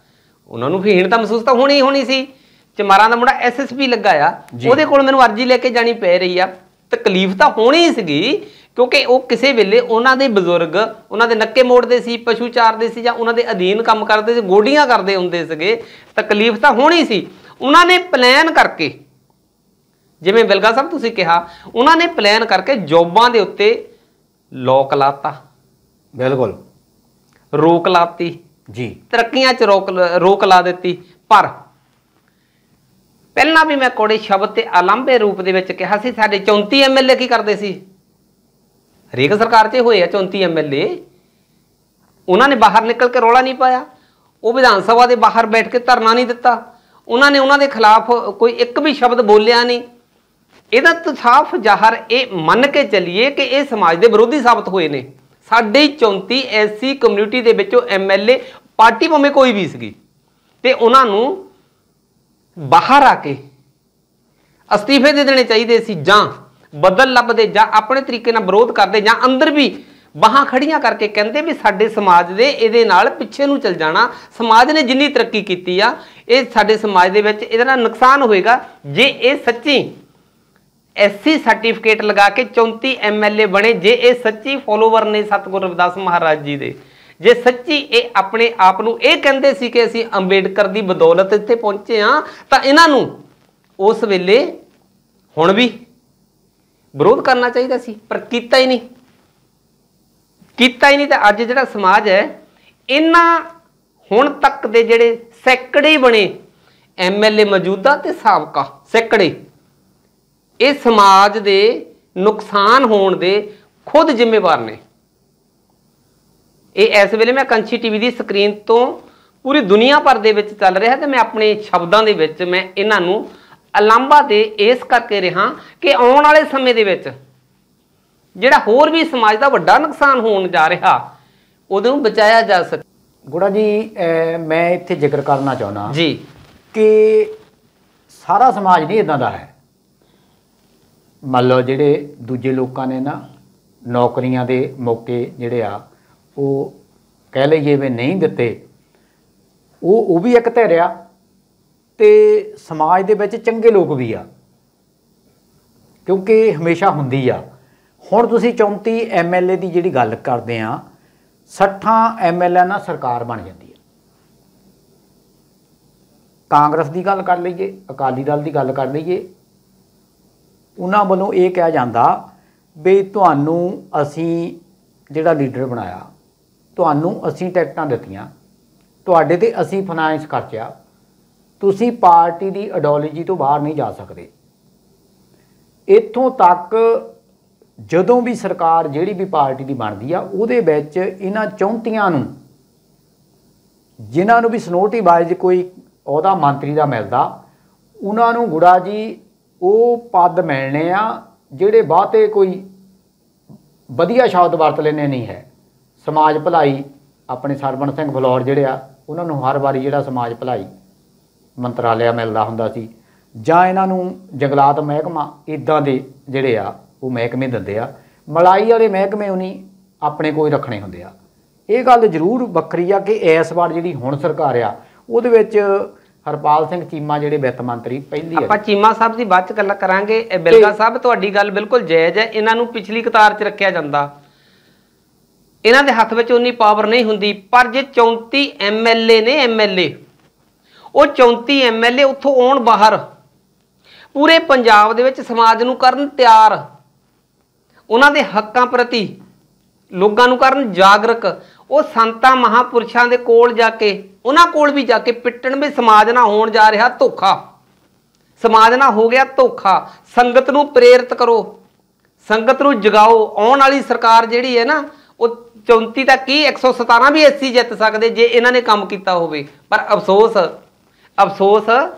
ਉਹਨਾਂ ਨੂੰ ਹੀਣਤਾ ਮਹਿਸੂਸ ਤਾਂ ਹੋਣੀ ਸੀ। ਚਮਾਰਾਂ ਦਾ ਮੁੰਡਾ ਐਸਐਸਪੀ ਲੱਗਾ ਆ, ਉਹਦੇ ਕੋਲ ਮੈਨੂੰ ਅਰਜ਼ੀ ਲੈ ਕੇ ਜਾਣੀ ਪੈ ਰਹੀ ਆ, ਤਕਲੀਫ ਤਾਂ ਹੋਣੀ ਸੀਗੀ। ਕਿਉਂਕਿ ਉਹ ਕਿਸੇ ਵੇਲੇ ਉਹਨਾਂ ਦੇ ਬਜ਼ੁਰਗ ਉਹਨਾਂ ਦੇ ਨੱਕੇ ਮੋੜਦੇ ਸੀ, ਪਸ਼ੂ ਚਾਰਦੇ ਸੀ, ਜਾਂ ਉਹਨਾਂ ਦੇ ਅਧੀਨ ਕੰਮ ਕਰਦੇ ਸੀ, ਗੋਡੀਆਂ ਕਰਦੇ ਹੁੰਦੇ ਸੀਗੇ, ਤਕਲੀਫ ਤਾਂ ਹੋਣੀ ਸੀ। ਉਹਨਾਂ ਨੇ ਪਲਾਨ ਕਰਕੇ, ਜਿਵੇਂ ਬਿਲਗਾ ਸਾਹਿਬ ਤੁਸੀਂ ਕਿਹਾ, ਉਹਨਾਂ ਨੇ ਪਲਾਨ ਕਰਕੇ ਜੋਬਾਂ ਦੇ ਉੱਤੇ ਲੋਕ ਲਾਤਾ, ਬਿਲਕੁਲ ਰੋਕ ਲਾਤੀ ਜੀ, ਤਰੱਕੀਆਂ 'ਚ ਰੋਕ ਲਾ ਦਿੱਤੀ। ਪਰ ਪਹਿਲਾਂ ਵੀ ਮੈਂ ਕੋੜੇ ਸ਼ਬਦ ਤੇ ਅਲੰਭੇ ਰੂਪ ਦੇ ਵਿੱਚ ਕਿਹਾ ਸੀ, ਸਾਡੇ 34 ਐਮਐਲਏ ਕੀ ਕਰਦੇ ਸੀ? ਹਰੇਕ ਸਰਕਾਰ 'ਚ ਹੋਏ ਆ 34 ਐਮਐਲਏ, ਉਹਨਾਂ ਨੇ ਬਾਹਰ ਨਿਕਲ ਕੇ ਰੌਲਾ ਨਹੀਂ ਪਾਇਆ, ਉਹ ਵਿਧਾਨ ਸਭਾ ਦੇ ਬਾਹਰ ਬੈਠ ਕੇ ਧਰਨਾ ਨਹੀਂ ਦਿੱਤਾ, ਉਹਨਾਂ ਨੇ ਉਹਨਾਂ ਦੇ ਖਿਲਾਫ ਕੋਈ ਇੱਕ ਵੀ ਸ਼ਬਦ ਬੋਲਿਆ ਨਹੀਂ। ਇਹਦਾ ਤਾਂ ਸਾਫ਼ ਜ਼ਾਹਰ ਇਹ ਮੰਨ ਕੇ ਚੱਲੀਏ ਕਿ ਇਹ ਸਮਾਜ ਦੇ ਵਿਰੋਧੀ ਸਾਬਤ ਹੋਏ ਨੇ। ਸਾਡੇ 34 ਐਸਸੀ ਕਮਿਊਨਿਟੀ ਦੇ ਵਿੱਚੋਂ ਐਮਐਲਏ, ਪਾਰਟੀ ਭਾਵੇਂ ਕੋਈ ਵੀ ਸੀਗੀ, ਤੇ ਉਹਨਾਂ ਨੂੰ ਬਾਹਰ ਆ ਕੇ ਅਸਤੀਫੇ ਦੇ ਦੇਣੇ ਚਾਹੀਦੇ ਸੀ, ਜਾਂ ਬਦਲ ਲੱਭਦੇ, ਜਾਂ ਆਪਣੇ ਤਰੀਕੇ ਨਾਲ ਵਿਰੋਧ ਕਰਦੇ, ਜਾਂ ਅੰਦਰ ਵੀ ਬਾਹਾਂ ਖੜੀਆਂ ਕਰਕੇ ਕਹਿੰਦੇ ਵੀ ਸਾਡੇ ਸਮਾਜ ਦੇ ਇਹਦੇ ਨਾਲ ਪਿੱਛੇ ਨੂੰ ਚੱਲ ਜਾਣਾ, ਸਮਾਜ ਨੇ ਜਿੰਨੀ ਤਰੱਕੀ ਕੀਤੀ ਆ ਇਹ ਸਾਡੇ ਸਮਾਜ ਦੇ ਵਿੱਚ ਇਹਦੇ ਨਾਲ ਨੁਕਸਾਨ ਹੋਏਗਾ। ਜੇ ਇਹ ਸੱਚੀ ਐਸਸੀ ਸਰਟੀਫਿਕੇਟ ਲਗਾ ਕੇ 34 ਐਮਐਲਏ ਬਣੇ, ਜੇ ਇਹ ਸੱਚੀ ਫੋਲੋਵਰ ਨੇ ਸਤਿਗੁਰੂ ਰਵਿਦਾਸ ਮਹਾਰਾਜ ਜੀ ਦੇ, ਜੇ ਸੱਚੀ ਇਹ ਆਪਣੇ ਆਪ ਨੂੰ ਇਹ ਕਹਿੰਦੇ ਸੀ ਕਿ ਅਸੀਂ ਅੰਬੇਡਕਰ ਦੀ ਬਦੌਲਤ ਇੱਥੇ ਪਹੁੰਚੇ ਹਾਂ, ਤਾਂ ਇਹਨਾਂ ਨੂੰ ਉਸ ਵੇਲੇ ਹੁਣ ਵੀ ਵਿਰੋਧ ਕਰਨਾ ਚਾਹੀਦਾ ਸੀ, ਪਰ ਕੀਤਾ ਹੀ ਨਹੀਂ। ਤਾਂ ਅੱਜ ਜਿਹੜਾ ਸਮਾਜ ਹੈ, ਇਹਨਾਂ ਹੁਣ ਤੱਕ ਦੇ ਜਿਹੜੇ ਸੈਂਕੜੇ ਬਣੇ ਐਮਐਲਏ ਮੌਜੂਦਾ ਤੇ ਸਾਬਕਾ ਸੈਂਕੜੇ, ਇਹ ਸਮਾਜ ਦੇ ਨੁਕਸਾਨ ਹੋਣ ਦੇ ਖੁਦ ਜ਼ਿੰਮੇਵਾਰ ਨੇ। ਇਹ ਇਸ ਵੇਲੇ ਮੈਂ ਕੰਛੀ ਟੀਵੀ ਦੀ ਸਕਰੀਨ ਤੋਂ ਪੂਰੀ ਦੁਨੀਆ ਭਰ ਦੇ ਵਿੱਚ ਚੱਲ ਰਿਹਾ, ਤੇ ਮੈਂ ਆਪਣੇ ਸ਼ਬਦਾਂ ਦੇ ਵਿੱਚ ਮੈਂ ਇਹਨਾਂ ਨੂੰ ਅਲਾਂਭਾ ਦੇ ਇਸ ਕਰਕੇ ਰਿਹਾ ਕਿ ਆਉਣ ਵਾਲੇ ਸਮੇਂ ਦੇ ਵਿੱਚ ਜਿਹੜਾ ਹੋਰ ਵੀ ਸਮਾਜ ਦਾ ਵੱਡਾ ਨੁਕਸਾਨ ਹੋਣ ਜਾ ਰਿਹਾ, ਉਹਨੂੰ ਬਚਾਇਆ ਜਾ ਸਕੇ। ਗੁੜਾ ਜੀ, ਮੈਂ ਇੱਥੇ ਜ਼ਿਕਰ ਕਰਨਾ ਚਾਹੁੰਦਾ ਜੀ ਕਿ ਸਾਰਾ ਸਮਾਜ ਨਹੀਂ ਇਦਾਂ ਦਾ ਹੈ। ਮੰਨ ਲਓ ਜਿਹੜੇ ਦੂਜੇ ਲੋਕਾਂ ਨੇ ਨਾ ਨੌਕਰੀਆਂ ਦੇ ਮੌਕੇ ਜਿਹੜੇ ਆ ਉਹ ਕਹਿ ਲਈਏ ਵੀ ਨਹੀਂ ਦਿੱਤੇ, ਉਹ ਵੀ ਇੱਕ ਧਿਰ ਆ, ਤੇ ਸਮਾਜ ਦੇ ਵਿੱਚ ਚੰਗੇ ਲੋਕ ਵੀ ਆ, ਕਿਉਂਕਿ ਹਮੇਸ਼ਾ ਹੁੰਦੀ ਆ। ਹੁਣ ਤੁਸੀਂ 34 ਐਮਐਲਏ ਦੀ ਜਿਹੜੀ ਗੱਲ ਕਰਦੇ ਆ, 60 ਐਮਐਲਏ ਨਾਲ ਸਰਕਾਰ ਬਣ ਜਾਂਦੀ ਹੈ। ਕਾਂਗਰਸ ਦੀ ਗੱਲ ਕਰ ਲਈਏ, ਅਕਾਲੀ ਦਲ ਦੀ ਗੱਲ ਕਰ ਲਈਏ, ਉਹਨਾਂ ਵੱਲੋਂ ਇਹ ਕਿਹਾ ਜਾਂਦਾ ਵੀ ਤੁਹਾਨੂੰ ਅਸੀਂ ਜਿਹੜਾ ਲੀਡਰ ਬਣਾਇਆ, ਤੁਹਾਨੂੰ ਅਸੀਂ ਟਿਕਟਾਂ ਦਿੱਤੀਆਂ, ਤੁਹਾਡੇ ਤੇ ਅਸੀਂ ਫਾਈਨਾਂਸ ਖਰਚਿਆ, ਤੁਸੀਂ ਪਾਰਟੀ ਦੀ ਆਈਡੀਓਲੋਜੀ ਤੋਂ ਬਾਹਰ ਨਹੀਂ ਜਾ ਸਕਦੇ। ਇੱਥੋਂ ਤੱਕ ਜਦੋਂ ਵੀ ਸਰਕਾਰ ਜਿਹੜੀ ਵੀ ਪਾਰਟੀ ਦੀ ਬਣਦੀ ਆ ਉਹਦੇ ਵਿੱਚ ਇਹਨਾਂ 34 ਨੂੰ ਜਿਨ੍ਹਾਂ ਨੂੰ ਵੀ ਸਨੋਟੀ ਵਾਈਜ਼ ਕੋਈ ਅਹੁਦਾ ਮੰਤਰੀ ਦਾ ਮਿਲਦਾ ਉਹਨਾਂ ਨੂੰ ਗੁੜਾ ਜੀ ਉਹ ਪਦ ਮਿਲਣੇ ਆ ਜਿਹੜੇ ਬਹੁਤੇ ਕੋਈ ਵਧੀਆ ਸ਼ਬਦ ਵਰਤ ਲੈਣੇ ਨਹੀਂ ਹੈ। ਸਮਾਜ ਭਲਾਈ ਆਪਣੇ ਸਰਵਣ ਸਿੰਘ ਫਲੌਰ ਜਿਹੜੇ ਆ ਉਹਨਾਂ ਨੂੰ ਹਰ ਵਾਰੀ ਜਿਹੜਾ ਸਮਾਜ ਭਲਾਈ ਮੰਤਰਾਲਿਆ ਮਿਲਦਾ ਹੁੰਦਾ ਸੀ, ਜਾਂ ਇਹਨਾਂ ਨੂੰ ਜੰਗਲਾਤ ਮਹਿਕਮਾ ਇੱਦਾਂ ਦੇ ਜਿਹੜੇ ਆ ਉਹ ਮਹਿਕਮੇ ਦਿੰਦੇ ਆ। ਮਲਾਈ ਵਾਲੇ ਮਹਿਕਮੇ ਉਹਨੀ ਆਪਣੇ ਕੋਈ ਰੱਖਣੇ ਹੁੰਦੇ ਆ। ਇਹ ਗੱਲ ਜ਼ਰੂਰ ਵੱਖਰੀ ਆ ਕਿ ਇਸ ਵਾਰ ਜਿਹੜੀ ਹੁਣ ਸਰਕਾਰ ਆ ਉਹਦੇ ਵਿੱਚ ਹਰਪਾਲ ਸਿੰਘ ਚੀਮਾ ਜਿਹੜੇ ਵਿੱਤ ਮੰਤਰੀ ਪਹਿਲੀ ਆਪਾਂ ਚੀਮਾ ਸਾਹਿਬ ਦੀ ਬਾਅਦ ਚ ਗੱਲ ਕਰਾਂਗੇ। ਬਿਲਗਾ ਸਾਹਿਬ ਤੁਹਾਡੀ ਗੱਲ ਬਿਲਕੁਲ ਜਾਇਜ਼ ਹੈ। ਇਹਨਾਂ ਨੂੰ ਪਿਛਲੀ ਕਤਾਰ 'ਚ ਰੱਖਿਆ ਜਾਂਦਾ, ਇਹਨਾਂ ਦੇ ਹੱਥ ਵਿੱਚ ਉਨੀ ਪਾਵਰ ਨਹੀਂ ਹੁੰਦੀ। ਪਰ ਜੇ 34 MLA ਨੇ MLA, ਉਹ 34 MLA ਉੱਥੋਂ ਆਉਣ ਬਾਹਰ ਪੂਰੇ ਪੰਜਾਬ ਦੇ ਵਿੱਚ ਸਮਾਜ ਨੂੰ ਕਰਨ ਤਿਆਰ, ਉਹਨਾਂ ਦੇ ਹੱਕਾਂ ਪ੍ਰਤੀ ਲੋਕਾਂ ਨੂੰ ਕਰਨ ਜਾਗਰੂਕ। ਉਹ ਸੰਤਾਂ ਮਹਾਂਪੁਰਸ਼ਾਂ ਦੇ ਕੋਲ ਜਾ ਕੇ ਉਹਨਾਂ ਕੋਲ ਵੀ ਜਾ ਕੇ ਪਿੱਟਣ ਵੀ ਸਮਾਜ ਨਾਲ ਹੋਣ ਜਾ ਰਿਹਾ ਧੋਖਾ, ਸਮਾਜ ਨਾਲ ਹੋ ਗਿਆ ਧੋਖਾ। ਸੰਗਤ ਨੂੰ ਪ੍ਰੇਰਿਤ ਕਰੋ, ਸੰਗਤ ਨੂੰ ਜਗਾਓ। ਆਉਣ ਵਾਲੀ ਸਰਕਾਰ ਜਿਹੜੀ ਹੈ ਨਾ ਉਹ 34 ਤਾਂ ਕੀ 117 ਵੀ ਐਸੀ ਜਿੱਤ ਸਕਦੇ ਜੇ ਇਹਨਾਂ ਨੇ ਕੰਮ ਕੀਤਾ ਹੋਵੇ। ਪਰ ਅਫਸੋਸ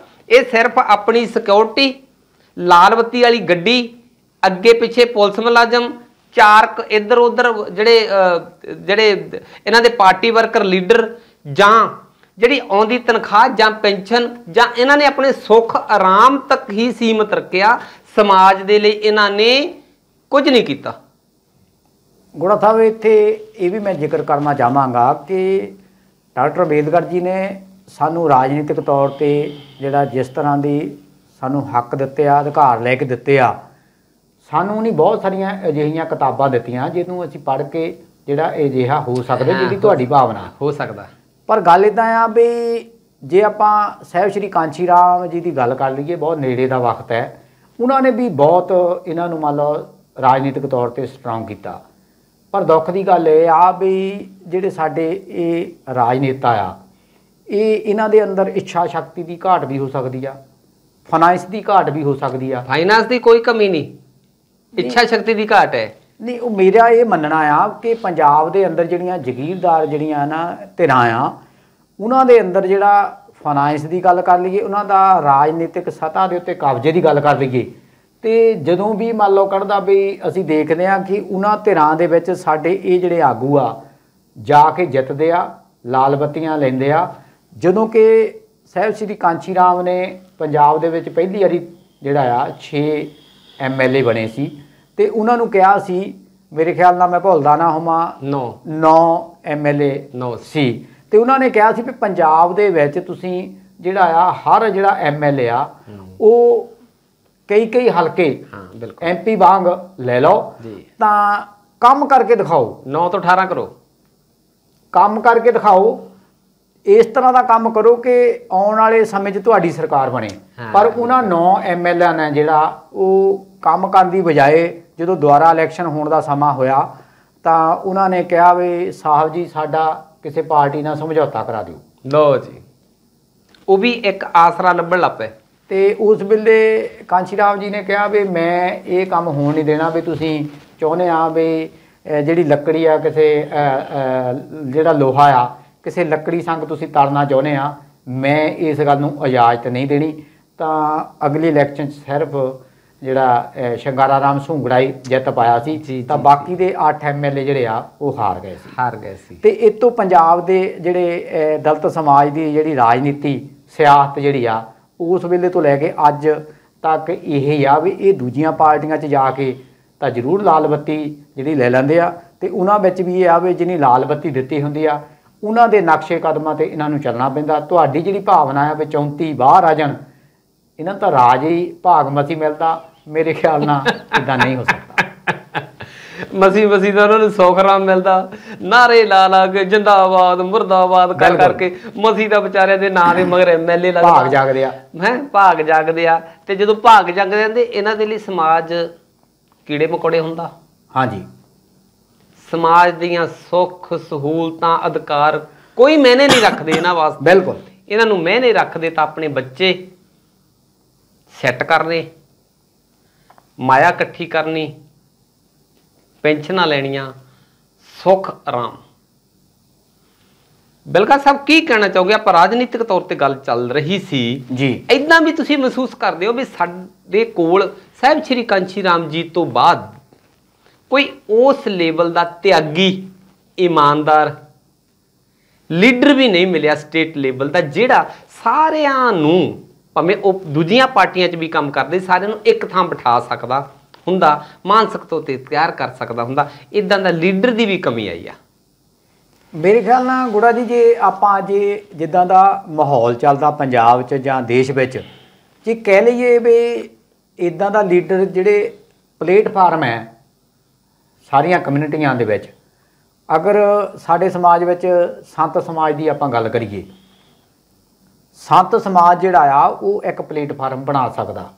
ਇਹ ਸਿਰਫ ਆਪਣੀ ਸਿਕਿਉਰਿਟੀ, ਲਾਲ ਬੱਤੀ ਵਾਲੀ ਗੱਡੀ, ਅੱਗੇ ਪਿੱਛੇ ਪੁਲਿਸ ਮੁਲਾਜ਼ਮ, ਚਾਰ ਇੱਧਰ ਉੱਧਰ ਜਿਹੜੇ ਇਹਨਾਂ ਦੇ ਪਾਰਟੀ ਵਰਕਰ ਲੀਡਰ, ਜਾਂ ਜਿਹੜੀ ਆਉਂਦੀ ਤਨਖਾਹ ਜਾਂ ਪੈਨਸ਼ਨ, ਜਾਂ ਇਹਨਾਂ ਨੇ ਆਪਣੇ ਸੁੱਖ ਆਰਾਮ ਤੱਕ ਹੀ ਸੀਮਤ ਰੱਖਿਆ। ਸਮਾਜ ਦੇ ਲਈ ਇਹਨਾਂ ਨੇ ਕੁਝ ਨਹੀਂ ਕੀਤਾ। ਗੁੜਾ ਸਾਹਿਬ ਇੱਥੇ ਇਹ ਵੀ ਮੈਂ ਜ਼ਿਕਰ ਕਰਨਾ ਚਾਹਾਂਗਾ ਕਿ ਡਾਕਟਰ ਅੰਬੇਦਕਰ ਜੀ ਨੇ ਸਾਨੂੰ ਰਾਜਨੀਤਿਕ ਤੌਰ 'ਤੇ ਜਿਹੜਾ ਜਿਸ ਤਰ੍ਹਾਂ ਦੀ ਸਾਨੂੰ ਹੱਕ ਦਿੱਤੇ ਆ, ਅਧਿਕਾਰ ਲੈ ਕੇ ਦਿੱਤੇ ਆ, ਸਾਨੂੰ ਨਹੀਂ ਬਹੁਤ ਸਾਰੀਆਂ ਅਜਿਹੀਆਂ ਕਿਤਾਬਾਂ ਦਿੱਤੀਆਂ ਜਿਹਨੂੰ ਅਸੀਂ ਪੜ੍ਹ ਕੇ ਜਿਹੜਾ ਅਜਿਹਾ ਹੋ ਸਕਦਾ ਜਿਹੜੀ ਤੁਹਾਡੀ ਭਾਵਨਾ ਹੋ ਸਕਦਾ। ਪਰ ਗੱਲ ਇੱਦਾਂ ਆ ਵੀ ਜੇ ਆਪਾਂ ਸਾਹਿਬ ਸ਼੍ਰੀ ਕਾਂਚੀ ਰਾਮ ਜੀ ਦੀ ਗੱਲ ਕਰ ਲਈਏ, ਬਹੁਤ ਨੇੜੇ ਦਾ ਵਕਤ ਹੈ, ਉਹਨਾਂ ਨੇ ਵੀ ਬਹੁਤ ਇਹਨਾਂ ਨੂੰ ਮੰਨ ਲਓ ਰਾਜਨੀਤਿਕ ਤੌਰ 'ਤੇ ਸਟਰੋਂਗ ਕੀਤਾ। ਪਰ ਦੁੱਖ ਦੀ ਗੱਲ ਇਹ ਆ ਵੀ ਜਿਹੜੇ ਸਾਡੇ ਇਹ ਰਾਜਨੇਤਾ ਆ, ਇਹ ਇਹਨਾਂ ਦੇ ਅੰਦਰ ਇੱਛਾ ਸ਼ਕਤੀ ਦੀ ਘਾਟ ਵੀ ਹੋ ਸਕਦੀ ਆ, ਫਾਈਨਾਂਸ ਦੀ ਘਾਟ ਵੀ ਹੋ ਸਕਦੀ ਆ। ਫਾਈਨਾਂਸ ਦੀ ਕੋਈ ਕਮੀ ਨਹੀਂ, ਇੱਛਾ ਸ਼ਕਤੀ ਦੀ ਘਾਟ ਹੈ। ਨਹੀਂ, ਉਹ ਮੇਰਾ ਇਹ ਮੰਨਣਾ ਆ ਕਿ ਪੰਜਾਬ ਦੇ ਅੰਦਰ ਜਿਹੜੀਆਂ ਜ਼ਗੀਰਦਾਰ ਜਿਹੜੀਆਂ ਨਾ ਧਿਰਾਂ ਆ, ਉਹਨਾਂ ਦੇ ਅੰਦਰ ਜਿਹੜਾ ਫਾਈਨਾਂਸ ਦੀ ਗੱਲ ਕਰ ਲਈਏ, ਉਹਨਾਂ ਦਾ ਰਾਜਨੀਤਿਕ ਸਤ੍ਹਾ ਦੇ ਉੱਤੇ ਕਬਜ਼ੇ ਦੀ ਗੱਲ ਕਰ ਲਈਏ, ਤੇ ਜਦੋਂ ਵੀ ਮੰਨ ਲਓ ਕੱਢਦਾ ਵੀ ਅਸੀਂ ਦੇਖਦੇ ਹਾਂ ਕਿ ਉਹਨਾਂ ਧਿਰਾਂ ਦੇ ਵਿੱਚ ਸਾਡੇ ਇਹ ਜਿਹੜੇ ਆਗੂ ਆ ਜਾ ਕੇ ਜਿੱਤਦੇ ਆ, ਲਾਲ ਬੱਤੀਆਂ ਲੈਂਦੇ ਆ। ਜਦੋਂ ਕਿ ਸਾਹਿਬ ਸ਼੍ਰੀ ਕਾਂਚੀ ਰਾਮ ਨੇ ਪੰਜਾਬ ਦੇ ਵਿੱਚ ਪਹਿਲੀ ਵਾਰੀ ਜਿਹੜਾ ਆ 6 MLA ਬਣੇ ਸੀ, ਤੇ ਉਹਨਾਂ ਨੂੰ ਕਿਹਾ ਸੀ, ਮੇਰੇ ਖਿਆਲ ਨਾਲ ਮੈਂ ਭੁੱਲਦਾ ਨਾ ਹੋਵਾਂ 9 MLA ਸੀ, ਤੇ ਉਹਨਾਂ ਨੇ ਕਿਹਾ ਸੀ ਵੀ ਪੰਜਾਬ ਦੇ ਵਿੱਚ ਤੁਸੀਂ ਜਿਹੜਾ ਆ ਹਰ ਜਿਹੜਾ MLA ਆ ਉਹ ਕਈ ਹਲਕੇ MP ਵਾਂਗ ਲੈ ਲਓ, ਤਾਂ ਕੰਮ ਕਰਕੇ ਦਿਖਾਓ, 9 ਤੋਂ 18 ਕਰੋ, ਕੰਮ ਕਰਕੇ ਦਿਖਾਓ, ਇਸ ਤਰ੍ਹਾਂ ਦਾ ਕੰਮ ਕਰੋ ਕਿ ਆਉਣ ਵਾਲੇ ਸਮੇਂ 'ਚ ਤੁਹਾਡੀ ਸਰਕਾਰ ਬਣੇ। ਪਰ ਉਹਨਾਂ 9 MLA ਨੇ ਜਿਹੜਾ ਉਹ ਕੰਮ ਕਰਨ ਦੀ ਬਜਾਏ ਜਦੋਂ ਦੁਬਾਰਾ ਇਲੈਕਸ਼ਨ ਹੋਣ ਦਾ ਸਮਾਂ ਹੋਇਆ ਤਾਂ ਉਹਨਾਂ ਨੇ ਕਿਹਾ ਵੀ ਸਾਹਿਬ ਜੀ ਸਾਡਾ ਕਿਸੇ ਪਾਰਟੀ ਨਾਲ ਸਮਝੌਤਾ ਕਰਾ ਦਿਓ। ਲਓ ਜੀ, ਉਹ ਵੀ ਇੱਕ ਆਸਰਾ ਲੱਭਣ ਲੱਗ ਪਏ। ਤੇ ਉਸ ਵੇਲੇ ਕਾਂਚੀ ਰਾਮ ਜੀ ਨੇ ਕਿਹਾ ਵੀ ਮੈਂ ਇਹ ਕੰਮ ਹੋਣ ਨਹੀਂ ਦੇਣਾ, ਵੀ ਤੁਸੀਂ ਚਾਹੁੰਦੇ ਆ ਵੀ ਜਿਹੜੀ ਲੱਕੜੀ ਆ ਕਿਸੇ ਜਿਹੜਾ ਲੋਹਾ ਆ ਕਿਸੇ ਲੱਕੜੀ ਸੰਗ ਤੁਸੀਂ ਤਲਣਾ ਚਾਹੁੰਦੇ ਆ, ਮੈਂ ਇਸ ਗੱਲ ਨੂੰ ਇਜਾਜ਼ਤ ਨਹੀਂ ਦੇਣੀ। ਤਾਂ ਅਗਲੀ ਇਲੈਕਸ਼ਨ 'ਚ ਸਿਰਫ ਜਿਹੜਾ ਸ਼ੰਗਾਰਾ ਰਾਮ ਸੂੰਗੜਾ ਹੀ ਜਿੱਤ ਪਾਇਆ ਸੀ, ਤਾਂ ਬਾਕੀ ਦੇ 8 MLA ਜਿਹੜੇ ਆ ਉਹ ਹਾਰ ਗਏ ਸੀ। ਤੇ ਇਹ ਤੋਂ ਪੰਜਾਬ ਦੇ ਜਿਹੜੇ ਦਲਿਤ ਸਮਾਜ ਦੀ ਜਿਹੜੀ ਰਾਜਨੀਤੀ ਸਿਆਸਤ ਜਿਹੜੀ ਆ ਉਸ ਵੇਲੇ ਤੋਂ ਲੈ ਕੇ ਅੱਜ ਤੱਕ ਇਹ ਆ ਵੀ ਇਹ ਦੂਜੀਆਂ ਪਾਰਟੀਆਂ 'ਚ ਜਾ ਕੇ ਤਾਂ ਜ਼ਰੂਰ ਲਾਲ ਬੱਤੀ ਜਿਹੜੀ ਲੈ ਲੈਂਦੇ ਆ, ਤੇ ਉਹਨਾਂ ਵਿੱਚ ਵੀ ਇਹ ਆ ਵੀ ਜਿਹਨੀ ਲਾਲ ਬੱਤੀ ਦਿੱਤੀ ਹੁੰਦੀ ਆ ਉਹਨਾਂ ਦੇ ਨਕਸ਼ੇ ਕਦਮਾਂ 'ਤੇ ਇਹਨਾਂ ਨੂੰ ਚੱਲਣਾ ਪੈਂਦਾ। ਤੁਹਾਡੀ ਜਿਹੜੀ ਭਾਵਨਾ ਆ ਵੀ 34 ਬਾਹਰ ਆ ਜਾਣ, ਇਹਨਾਂ ਨੂੰ ਤਾਂ ਰਾਜ ਹੀ ਭਾਗਮਤੀ ਮਿਲਦਾ, ਮੇਰੇ ਖਿਆਲ ਨਾਲ ਇੱਦਾਂ ਨਹੀਂ ਹੋ ਸਕਦਾ। ਮਸੀ ਦਾ ਉਹਨਾਂ ਨੂੰ ਸੌਖਰਾਮ ਮਿਲਦਾ, ਨਾਰੇ ਲਾ ਲਾ ਕੇ ਜਿੰਦਾਬਾਦ ਮੁਰਦਾਬਾਦ ਕਰ ਕਰਕੇ ਮਸੀ ਦਾ ਵਿਚਾਰਿਆਂ ਦੇ ਨਾਂ ਦੇ ਮਗਰ MLA ਲੱਗਦਾ, ਭਾਗ ਜਾਗਦੇ ਆ ਭਾਗ ਜਾਗਦੇ ਆ। ਤੇ ਜਦੋਂ ਭਾਗ ਜਾਗਦੇ ਜਾਂਦੇ ਇਹਨਾਂ ਦੇ ਲਈ ਸਮਾਜ ਕੀੜੇ ਮਕੌੜੇ ਹੁੰਦਾ। ਹਾਂਜੀ, ਸਮਾਜ ਦੀਆਂ ਸੁੱਖ ਸਹੂਲਤਾਂ ਅਧਿਕਾਰ ਕੋਈ ਮਾਇਨੇ ਨਹੀਂ ਰੱਖਦੇ ਇਹਨਾਂ ਵਾਸਤੇ। ਬਿਲਕੁਲ, ਇਹਨਾਂ ਨੂੰ ਮਾਇਨੇ ਰੱਖਦੇ ਤਾਂ ਆਪਣੇ ਬੱਚੇ ਸੈੱਟ ਕਰਨੇ, ਮਾਇਆ ਇਕੱਠੀ ਕਰਨੀ, ਪੈਨਸ਼ਨਾਂ ਲੈਣੀਆਂ, ਸੁੱਖ ਆਰਾਮ। ਬਿਲਕੁਲ ਸਾਹਿਬ ਕੀ ਕਹਿਣਾ ਚਾਹੋਗੇ? ਆਪਾਂ ਰਾਜਨੀਤਿਕ ਤੌਰ ਤੇ ਗੱਲ ਚੱਲ ਰਹੀ ਸੀ ਜੀ, ਇਦਾਂ ਵੀ ਤੁਸੀਂ ਮਹਿਸੂਸ ਕਰਦੇ ਹੋ ਵੀ ਸਾਡੇ ਕੋਲ ਸਾਹਿਬ ਸ਼੍ਰੀ ਕਾਂਸ਼ੀ ਰਾਮ ਜੀ ਤੋਂ ਬਾਅਦ ਕੋਈ ਉਸ ਲੈਵਲ ਦਾ ਤਿਆਗੀ, ਇਮਾਨਦਾਰ ਲੀਡਰ ਵੀ ਨਹੀਂ ਮਿਲਿਆ ਸਟੇਟ ਲੈਵਲ ਦਾ, ਜਿਹੜਾ ਸਾਰਿਆਂ ਨੂੰ, ਭਾਵੇਂ ਉਹ ਦੂਜੀਆਂ ਪਾਰਟੀਆਂ 'ਚ ਵੀ ਕੰਮ ਕਰਦੇ, ਸਾਰਿਆਂ ਨੂੰ ਇੱਕ ਥਾਂ ਬਿਠਾ ਸਕਦਾ ਹੁੰਦਾ, ਮਾਨਸਿਕ ਤੌਰ ਤੇ ਤਿਆਰ ਕਰ ਸਕਦਾ ਹੁੰਦਾ। ਇਦਾਂ ਦਾ ਲੀਡਰ ਦੀ ਵੀ ਕਮੀ ਆਈ ਆ ਮੇਰੇ ਖਿਆਲ ਨਾਲ ਗੁੜਾ ਜੀ। ਜੇ ਆਪਾਂ ਜਿੱਦਾਂ ਦਾ ਮਾਹੌਲ ਚੱਲਦਾ ਪੰਜਾਬ 'ਚ ਜਾਂ ਦੇਸ਼ ਵਿੱਚ, ਜੇ ਕਹਿ ਲਈਏ ਵੀ ਇਦਾਂ ਦਾ ਲੀਡਰ ਜਿਹੜੇ ਪਲੇਟਫਾਰਮ ਹੈ ਸਾਰੀਆਂ ਕਮਿਊਨਿਟੀਆਂ ਦੇ ਵਿੱਚ, ਅਗਰ ਸਾਡੇ ਸਮਾਜ ਵਿੱਚ ਸੰਤ ਸਮਾਜ ਦੀ ਆਪਾਂ ਗੱਲ ਕਰੀਏ, ਸੰਤ ਸਮਾਜ ਜਿਹੜਾ ਆ ਉਹ ਇੱਕ ਪਲੇਟਫਾਰਮ ਬਣਾ ਸਕਦਾ।